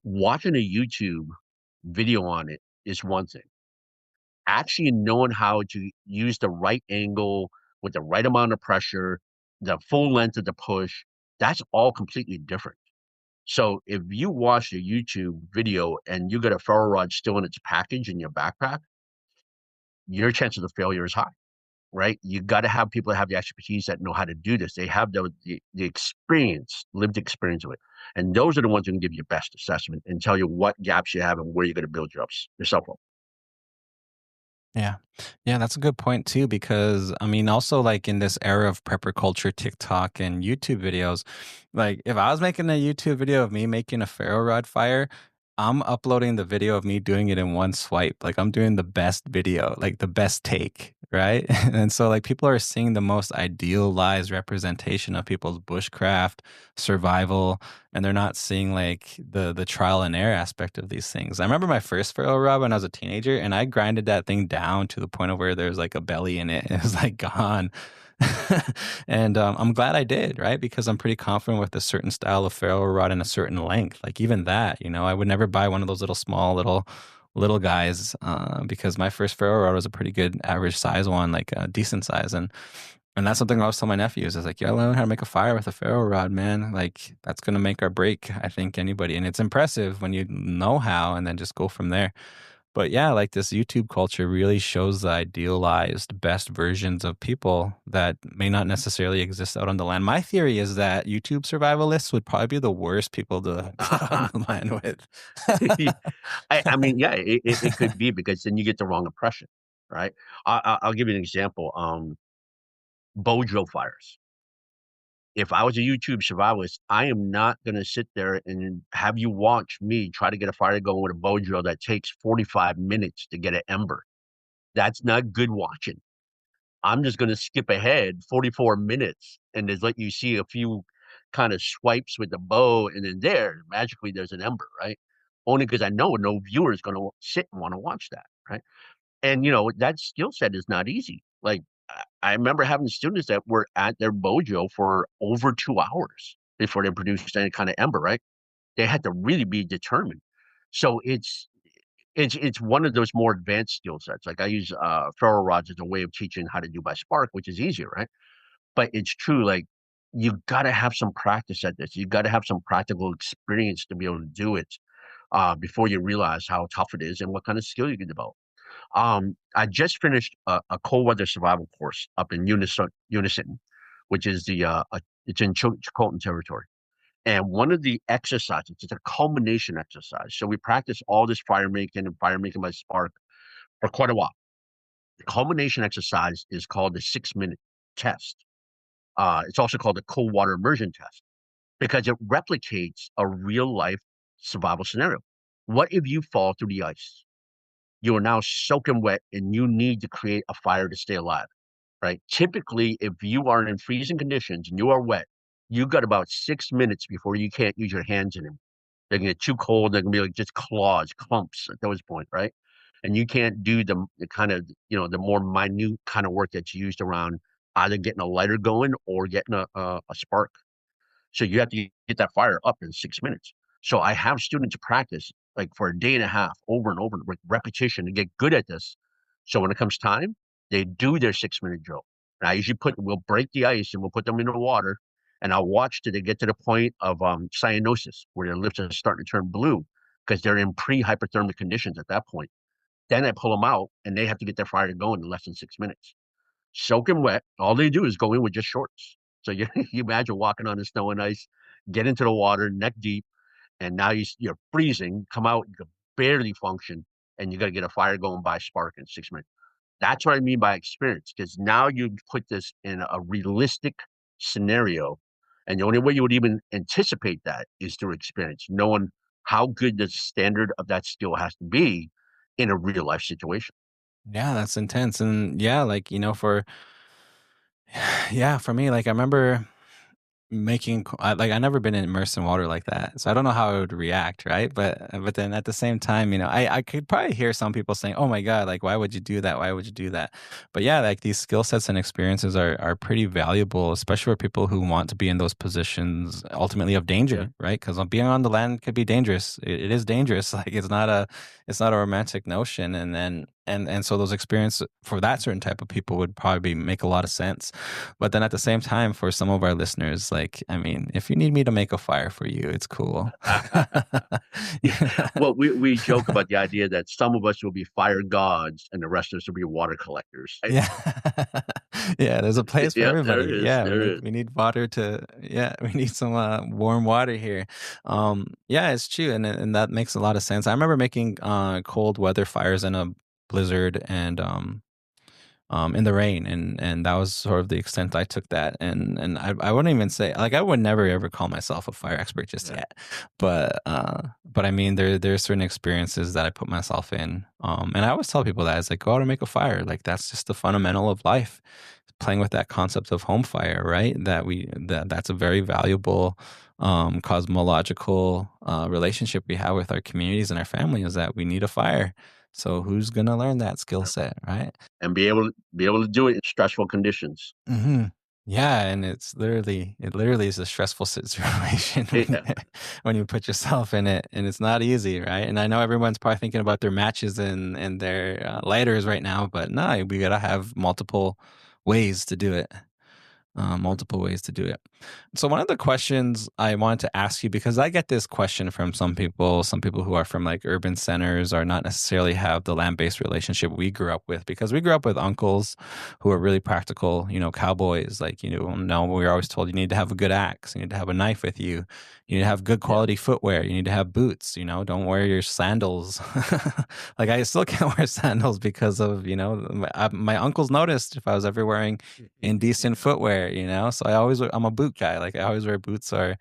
watching a YouTube video on it is one thing. Actually knowing how to use the right angle with the right amount of pressure, the full length of the push, that's all completely different. So if you watch a YouTube video and you get a ferro rod still in its package in your backpack, your chance of the failure is high, right? You got to have people that have the expertise that know how to do this. They have the experience, lived experience of it. And those are the ones who can give you best assessment and tell you what gaps you have and where you're going to build yourself up. Yeah. Yeah, that's a good point too, because I mean, also like in this era of prepper culture, TikTok and YouTube videos, like if I was making a YouTube video of me making a ferro rod fire, I'm uploading the video of me doing it in one swipe. Like I'm doing the best video, like the best take, right? And so like people are seeing the most idealized representation of people's bushcraft, survival, and they're not seeing like the trial and error aspect of these things. I remember my first ferro rod when I was a teenager, and I grinded that thing down to the point of where there's like a belly in it. It was like gone. And I'm glad I did, right? Because I'm pretty confident with a certain style of ferro rod and a certain length. Like even that, I would never buy one of those little small little guys because my first ferro rod was a pretty good average size one, like a decent size, and that's something I always tell my nephews is like, you gotta learn how to make a fire with a ferro rod, man. Like that's gonna make or break, I think, anybody. And it's impressive when you know how and then just go from there. But yeah, like this YouTube culture really shows the idealized best versions of people that may not necessarily exist out on the land. My theory is that YouTube survivalists would probably be the worst people to get out on the land with. I mean, yeah, it could be because then you get the wrong impression, right? I'll give you an example. Bow drill fires. If I was a YouTube survivalist, I am not going to sit there and have you watch me try to get a fire going with a bow drill that takes 45 minutes to get an ember. That's not good watching. I'm just going to skip ahead 44 minutes and just let you see a few kind of swipes with the bow, and then magically there's an ember, right? Only because I know no viewer is going to sit and want to watch that, right? And that skill set is not easy. Like I remember having students that were at their bojo for over 2 hours before they produced any kind of ember, right? They had to really be determined. So it's one of those more advanced skill sets. Like I use ferro rods as a way of teaching how to do by spark, which is easier, right? But it's true, like you got to have some practice at this. You got to have some practical experience to be able to do it before you realize how tough it is and what kind of skill you can develop. I just finished a cold weather survival course up in Unison, which is it's in Chilcotin territory. And one of the exercises, it's a culmination exercise. So we practice all this fire making and fire making by spark for quite a while. The culmination exercise is called the 6-minute test. It's also called the cold water immersion test because it replicates a real life survival scenario. What if you fall through the ice? You are now soaking wet and you need to create a fire to stay alive, right? Typically, if you are in freezing conditions and you are wet, you got about 6 minutes before you can't use your hands anymore. They can get too cold. They can be like just claws, clumps at those points, right? And you can't do the kind of, the more minute kind of work that's used around either getting a lighter going or getting a spark. So you have to get that fire up in 6 minutes. So I have students practice like for a day and a half over and over with repetition to get good at this. So when it comes time, they do their 6-minute drill. And I usually we'll break the ice and we'll put them in the water and I'll watch till they get to the point of cyanosis where their lips are starting to turn blue because they're in pre-hypothermic conditions at that point. Then I pull them out and they have to get their fire going in less than 6 minutes. Soaking wet. All they do is go in with just shorts. So you imagine walking on the snow and ice, get into the water neck deep, and now you're freezing, come out, you can barely function, and you got to get a fire going by spark in 6 minutes. That's what I mean by experience, because now you put this in a realistic scenario, and the only way you would even anticipate that is through experience, knowing how good the standard of that skill has to be in a real life situation. Yeah, that's intense. And yeah, like, yeah, for me, like I remember like I never been immersed in water like that, so I don't know how I would react, right? But then at the same time, I could probably hear some people saying, "Oh my god, like why would you do that? Why would you do that?" But yeah, like these skill sets and experiences are pretty valuable, especially for people who want to be in those positions ultimately of Yeah. danger, right? Because being on the land could be dangerous. It is dangerous. Like it's not a romantic notion, and so those experiences for that certain type of people would probably make a lot of sense. But then at the same time, for some of our listeners, like, I mean, if you need me to make a fire for you, it's cool. Yeah. Well, we joke about the idea that some of us will be fire gods and the rest of us will be water collectors. Right? Yeah. Yeah, there's a place for Yeah, there everybody. is. Yeah, we There need is. we need water to yeah, we need some warm water here. Yeah, it's true and that makes a lot of sense. I remember making cold weather fires in a blizzard and in the rain, and that was sort of the extent I took that. And I wouldn't even say like I would never ever call myself a fire expert just Yeah. yet, but I mean there's certain experiences that I put myself in, and I always tell people that it's like go out and make a fire, like that's just the fundamental of life. Playing with that concept of home fire, right? That's a very valuable cosmological relationship we have with our communities and our family is that we need a fire. So who's gonna learn that skill set, right? And be able to do it in stressful conditions. Hmm. Yeah, and it literally is a stressful situation when Yeah. when you put yourself in it, and it's not easy, right? And I know everyone's probably thinking about their matches and their lighters right now, but no, we gotta have ways to do it. Multiple ways to do it. So one of the questions I wanted to ask you, because I get this question from some people who are from like urban centers or not necessarily have the land-based relationship we grew up with, because we grew up with uncles who are really practical, cowboys. Like, no, we were always told you need to have a good axe, you need to have a knife with you, you need to have good Yeah. quality footwear, you need to have boots, don't wear your sandals. Like I still can't wear sandals because of, my uncles noticed if I was ever wearing indecent footwear, so I'm a boot guy. Like I always wear boots or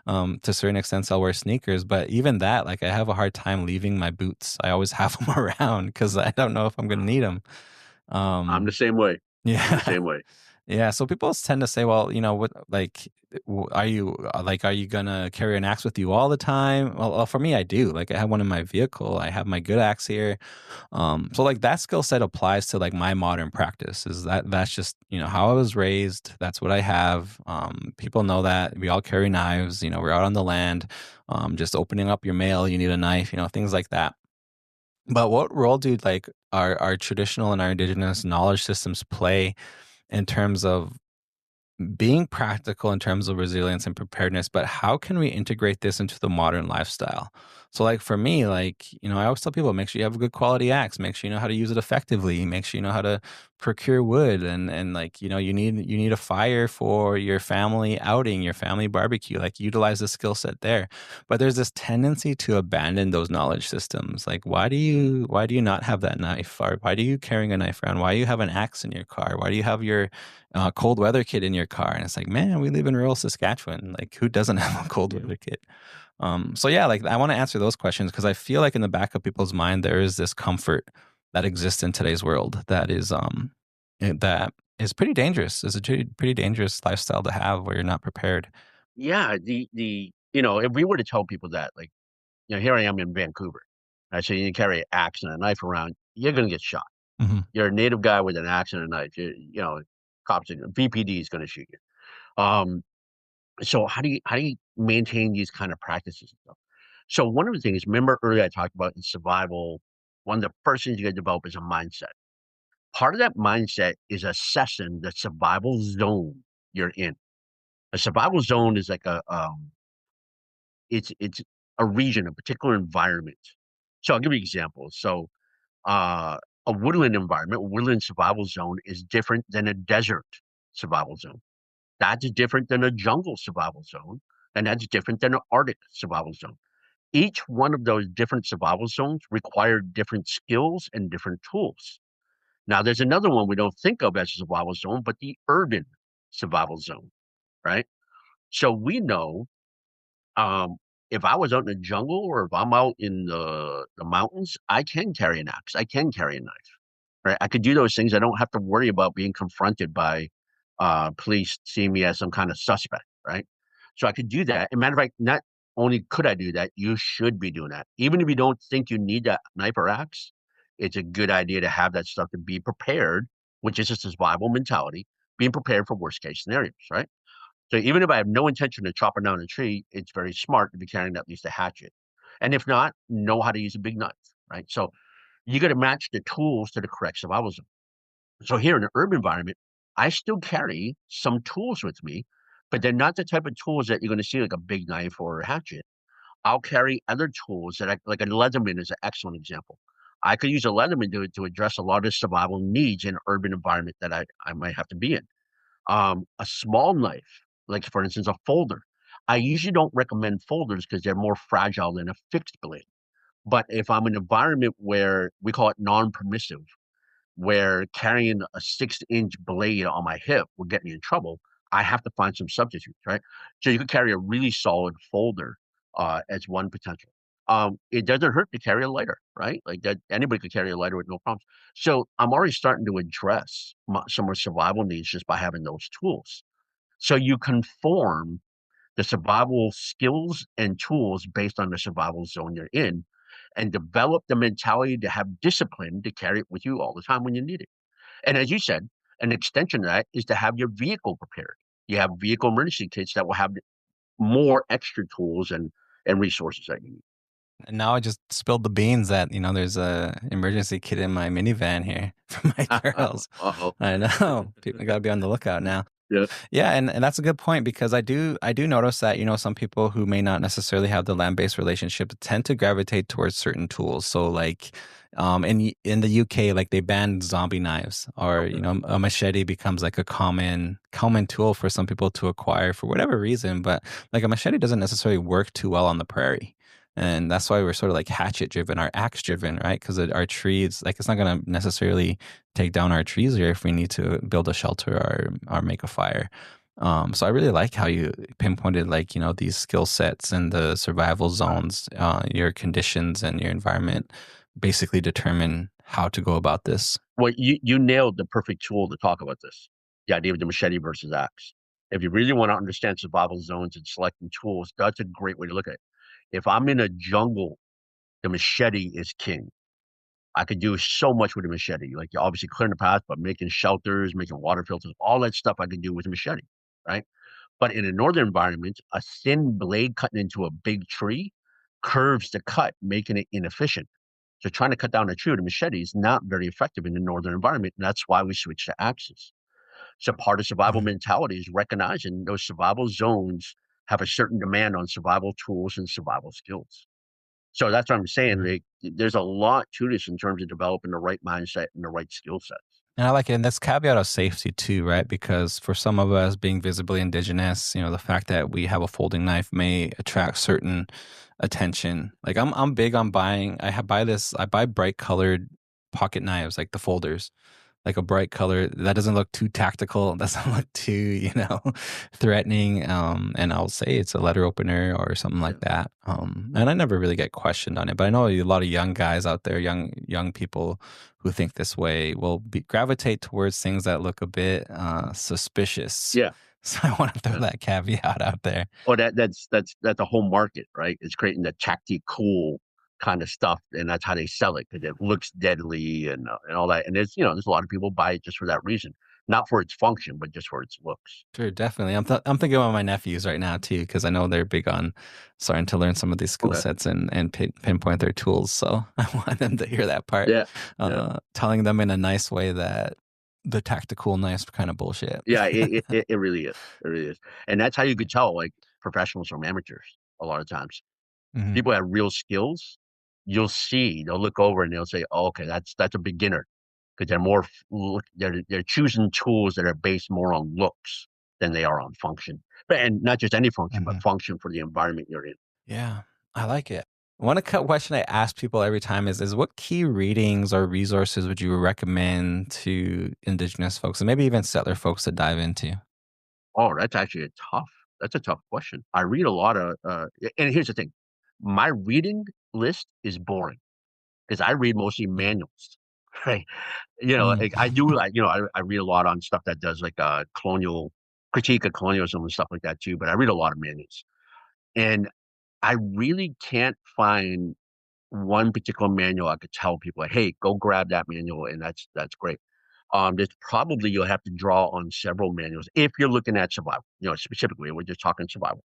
to a certain extent I'll wear sneakers, but even that, like I have a hard time leaving my boots. I always have them around because I don't know if I'm going to need them. I'm Um the same way. I'm the Yeah. same way. Yeah, so people tend to say, well, what, like, are you gonna carry an axe with you all the time? Well, for me, I do. Like, I have one in my vehicle. I have my good axe here. So like that skill set applies to like my modern practice. That's just how I was raised. That's what I have. People know that we all carry knives. We're out on the land. Just opening up your mail, you need a knife. Things like that. But what role do like our traditional and our indigenous knowledge systems play in terms of being practical in terms of resilience and preparedness, but how can we integrate this into the modern lifestyle? So, like for me, like, I always tell people, make sure you have a good quality axe, make sure you know how to use it effectively, make sure you know how to procure wood and like, you need a fire for your family outing, your family barbecue, like utilize the skill set there. But there's this tendency to abandon those knowledge systems. Like, why do you not have that knife? Or why do you carrying a knife around? Why do you have an axe in your car? Why do you have your cold weather kit in your car? And it's like, man, we live in rural Saskatchewan. Like, who doesn't have a cold Yeah. weather kit? So yeah, like I want to answer those questions because I feel like in the back of people's mind there is this comfort that exists in today's world that is pretty dangerous. It's a pretty dangerous lifestyle to have where you're not prepared. Yeah, if we were to tell people that, like, here I am in Vancouver. I say you carry an axe and a knife around, you're gonna get shot. Hmm. You're a native guy with an axe and a knife. Cops, VPD is gonna shoot you. So how do you maintain these kind of practices and stuff? So one of the things, remember earlier I talked about in survival, one of the first things you gotta develop is a mindset. Part of that mindset is assessing the survival zone you're in. A survival zone is like it's a region, a particular environment. So I'll give you examples. So a woodland environment, a woodland survival zone is different than a desert survival zone. That's different than a jungle survival zone, and that's different than an Arctic survival zone. Each one of those different survival zones require different skills and different tools. Now, there's another one we don't think of as a survival zone, but the urban survival zone, right? So we know um, if I was out in the jungle or if I'm out in the mountains, I can carry an axe. I can carry a knife, right? I could do those things. I don't have to worry about being confronted by police seeing me as some kind of suspect, right? So I could do that. And matter of fact, not only could I do that, you should be doing that. Even if you don't think you need that knife or axe, it's a good idea to have that stuff to be prepared, which is a survival mentality, being prepared for worst case scenarios, right? So even if I have no intention of chopping down a tree, it's very smart to be carrying at least a hatchet. And if not, know how to use a big knife, right? So you got to match the tools to the correct survival zone. So here in an urban environment, I still carry some tools with me, but they're not the type of tools that you're going to see like a big knife or a hatchet. I'll carry other tools like a Leatherman is an excellent example. I could use a Leatherman to address a lot of survival needs in an urban environment that I might have to be in. A small knife, like for instance, a folder. I usually don't recommend folders because they're more fragile than a fixed blade. But if I'm in an environment where we call it non-permissive, where carrying a 6-inch blade on my hip will get me in trouble, I have to find some substitutes, right? So you could carry a really solid folder as one potential. It doesn't hurt to carry a lighter, right? Like that, anybody could carry a lighter with no problems. So I'm already starting to address some of survival needs just by having those tools. So you conform the survival skills and tools based on the survival zone you're in and develop the mentality to have discipline to carry it with you all the time when you need it. And as you said, an extension of that is to have your vehicle prepared. You have vehicle emergency kits that will have more extra tools and resources that you need. And now I just spilled the beans that, there's a emergency kit in my minivan here for my girls. Uh-oh. I know. People got to be on the lookout now. Yeah. Yeah, and that's a good point because I do notice that, some people who may not necessarily have the land-based relationship tend to gravitate towards certain tools. So like in the UK, like they banned zombie knives or, Okay. a machete becomes like a common tool for some people to acquire for whatever reason, but like a machete doesn't necessarily work too well on the prairie. And that's why we're sort of like hatchet driven or axe driven, right? Because our trees, like it's not going to necessarily take down our trees here if we need to build a shelter or make a fire. So I really like how you pinpointed like, these skill sets and the survival zones, your conditions and your environment basically determine how to go about this. Well, you nailed the perfect tool to talk about this. The idea of the machete versus axe. If you really want to understand survival zones and selecting tools, that's a great way to look at it. If I'm in a jungle, the machete is king. I could do so much with a machete, like obviously clearing the path, but making shelters, making water filters, all that stuff I could do with a machete, right? But in a northern environment, a thin blade cutting into a big tree curves the cut, making it inefficient. So trying to cut down a tree with a machete is not very effective in the northern environment, and that's why we switched to axes. So part of survival Mhm. mentality is recognizing those survival zones have a certain demand on survival tools and survival skills. So that's what I'm saying. Mhm. There's a lot to this in terms of developing the right mindset and the right skill sets. And I like it. And that's caveat of safety too, right? Because for some of us being visibly indigenous, the fact that we have a folding knife may attract certain attention. Like I'm big on buying. I buy bright colored pocket knives, like the folders, like a bright color that doesn't look too tactical, doesn't look too, threatening. And I'll say it's a letter opener or something Yeah. like that. And I never really get questioned on it, but I know a lot of young guys out there, young people who think this way will gravitate towards things that look a bit suspicious. Yeah. So I want to throw Yeah. that caveat out there. Oh, that's a whole market, right? It's creating the tactical kind of stuff, and that's how they sell it because it looks deadly and all that. And there's a lot of people buy it just for that reason, not for its function, but just for its looks. Sure, definitely. I'm thinking about my nephews right now too, because I know they're big on starting to learn some of these skill Okay. sets and pinpoint their tools. So I want them to hear that part, Yeah. Yeah. telling them in a nice way that the tactical, nice kind of bullshit. Yeah. It really is. It really is. And that's how you could tell like professionals from amateurs a lot of times. Hmm. People have real skills. They'll look over and they'll say, oh, okay, that's a beginner because they're choosing tools that are based more on looks than they are on function. And not just any function, but Hmm. function for the environment you're in. Yeah, I like it. One question I ask people every time is what key readings or resources would you recommend to Indigenous folks and maybe even settler folks to dive into? Oh, that's a tough question. I read a lot of, and here's the thing, my reading list is boring because I read mostly manuals, right? Mm. Like I do, like, I read a lot on stuff that does like colonial critique of colonialism and stuff like that too. But I read a lot of manuals, and I really can't find one particular manual I could tell people like, hey, go grab that manual, and that's great. There's probably you'll have to draw on several manuals if you're looking at survival. Specifically, we're just talking survival.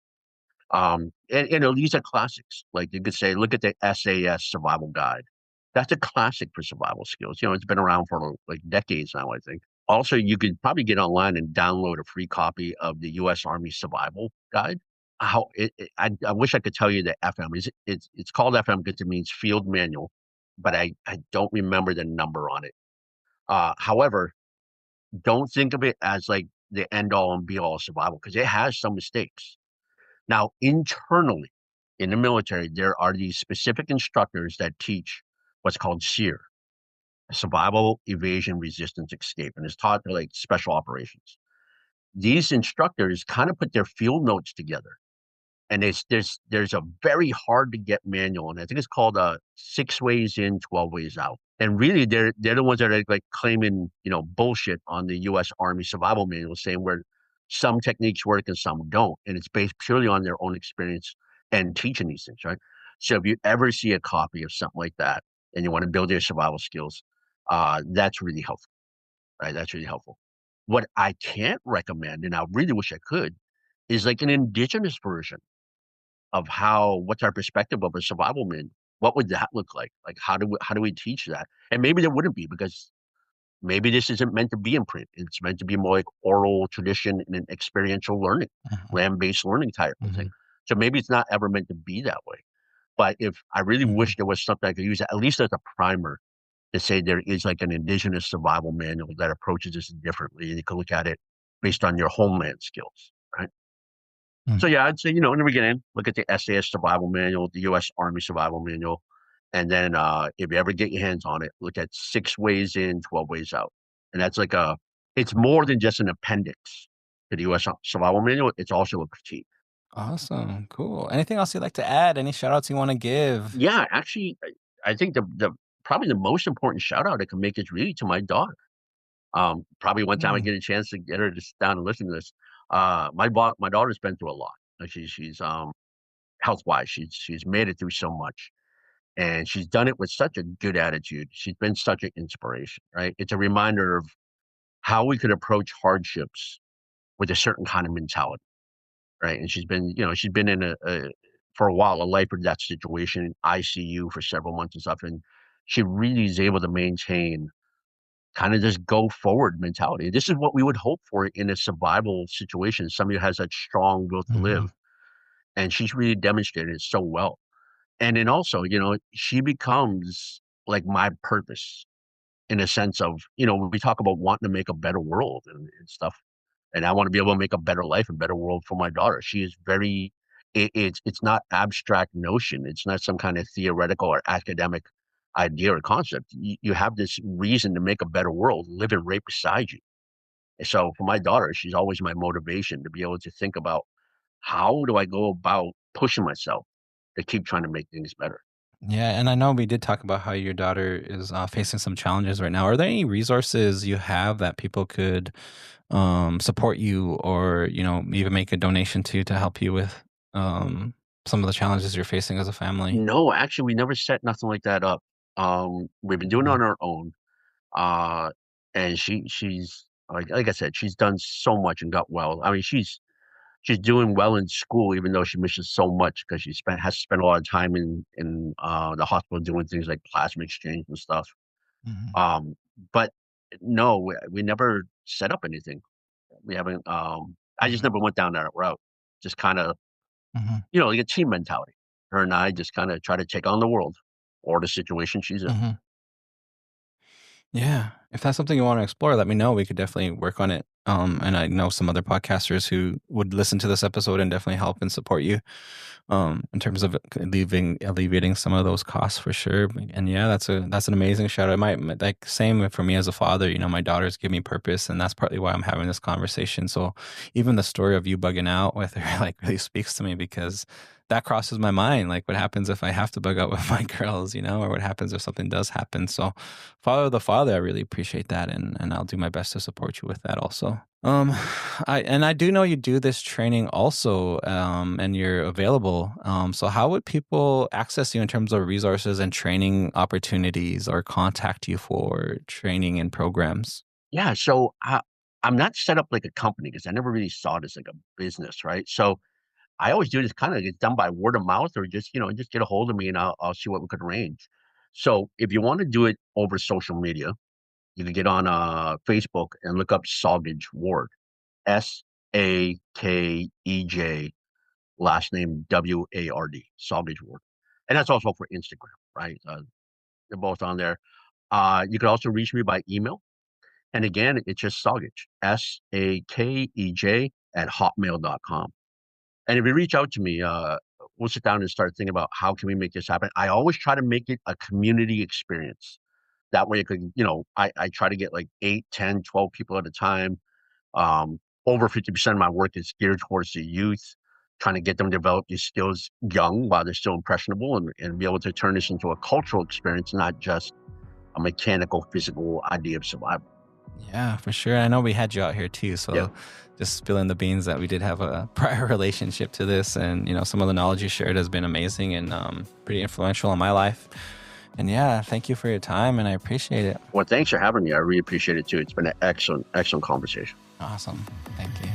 And these are classics. Like you could say, look at the SAS Survival Guide. That's a classic for survival skills. It's been around for like decades now, I think. Also, you could probably get online and download a free copy of the U.S. Army Survival Guide. I wish I could tell you the FM. It's called FM because it means Field Manual, but I don't remember the number on it. However, don't think of it as like the end all and be all of survival because it has some mistakes. Now, internally in the military, there are these specific instructors that teach what's called SEER, survival, evasion, resistance, escape, and it's taught to like special operations. These instructors kind of put their field notes together, and there's a very hard to get manual, and I think it's called 6 ways in, 12 ways out. And really, they're the ones that are like claiming bullshit on the U.S. Army Survival Manual, saying where some techniques work and some don't, and it's based purely on their own experience and teaching these things, right? So if you ever see a copy of something like that and you want to build your survival skills, that's really helpful, right? That's really helpful. What I can't recommend, and I really wish I could, is like an indigenous version of what's our perspective of a survival man. What would that look like? Like how do we teach that? And maybe there wouldn't be because maybe this isn't meant to be in print. It's meant to be more like oral tradition and an experiential learning, Mhm. land-based learning type of thing. Mhm. So maybe it's not ever meant to be that way. But if I really Mhm. wish there was something I could use, at least as a primer, to say there is like an indigenous survival manual that approaches this differently, and you can look at it based on your homeland skills, right? Mm. So yeah, I'd say, in the beginning, look at the SAS Survival Manual, the U.S. Army Survival Manual, and then if you ever get your hands on it, look at 6 ways in, 12 ways out, and that's like it's more than just an appendix to the U.S. Survival Manual. It's also a critique. Awesome. Cool. Anything else you'd like to add? Any shout outs you want to give? Yeah, actually, I think the probably the most important shout out I can make is really to my daughter. Probably one time I Mm, get a chance to get her to sit down and listen to this. My daughter's been through a lot. She's health wise, she's made it through so much, and she's done it with such a good attitude. She's been such an inspiration, right? It's a reminder of how we could approach hardships with a certain kind of mentality, right? And she's been in for a while, a life or death situation, ICU for several months and stuff. And she really is able to maintain kind of this go forward mentality. This is what we would hope for in a survival situation. Somebody who has that strong will to live. mhm. And she's really demonstrated it so well. And then also, she becomes like my purpose in a sense of, when we talk about wanting to make a better world and stuff, and I want to be able to make a better life and better world for my daughter. She is it's not abstract notion. It's not some kind of theoretical or academic idea or concept. You have this reason to make a better world living right beside you. And so for my daughter, she's always my motivation to be able to think about how do I go about pushing myself to keep trying to make things better. Yeah, and I know we did talk about how your daughter is facing some challenges right now. Are there any resources you have that people could support you, or even make a donation to help you with some of the challenges you're facing as a family? No, actually, we never set nothing like that up. We've been doing it Mhm, on our own. Uh, and she's like I said, she's done so much and got well. I mean, she's doing well in school, even though she misses so much because she has to spend a lot of time in the hospital doing things like plasma exchange and stuff. mhm, Um, but no, we never set up anything. We haven't. I just mhm, never went down that route. Just kind of, mhm, like a team mentality. Her and I just kind of try to take on the world or the situation she's in. mhm. Yeah. If that's something you want to explore, let me know. We could definitely work on it. And I know some other podcasters who would listen to this episode and definitely help and support you in terms of alleviating some of those costs for sure. And yeah, that's an amazing shout out. Like same for me as a father, my daughters give me purpose, and that's partly why I'm having this conversation. So even the story of you bugging out with her like really speaks to me, because that crosses my mind. Like, what happens if I have to bug out with my girls, or what happens if something does happen? So follow the father, I really appreciate that, and I'll do my best to support you with that also. Um, I do know you do this training also, and you're available. So how would people access you in terms of resources and training opportunities, or contact you for training and programs? Yeah, so I'm not set up like a company because I never really saw it as like a business, right? So I always do this kind of get done by word of mouth or just get a hold of me and I'll see what we could arrange. So if you want to do it over social media, you can get on Facebook and look up Sakej Ward, Sakej, last name Ward, Sakej Ward, and that's also for Instagram, right? They're both on there. You can also reach me by email. And again, it's just Sakej, Sakej at hotmail.com. And if you reach out to me, we'll sit down and start thinking about how can we make this happen. I always try to make it a community experience. That way it could, I try to get like 8, 10, 12 people at a time. Over 50% of my work is geared towards the youth, trying to get them to develop these skills young while they're still impressionable and be able to turn this into a cultural experience, not just a mechanical, physical idea of survival. Yeah, for sure. I know we had you out here too. Yeah. So just spilling the beans that we did have a prior relationship to this. And, some of the knowledge you shared has been amazing and pretty influential in my life. And yeah, thank you for your time, and I appreciate it. Well, thanks for having me. I really appreciate it too. It's been an excellent, excellent conversation. Awesome. Thank you.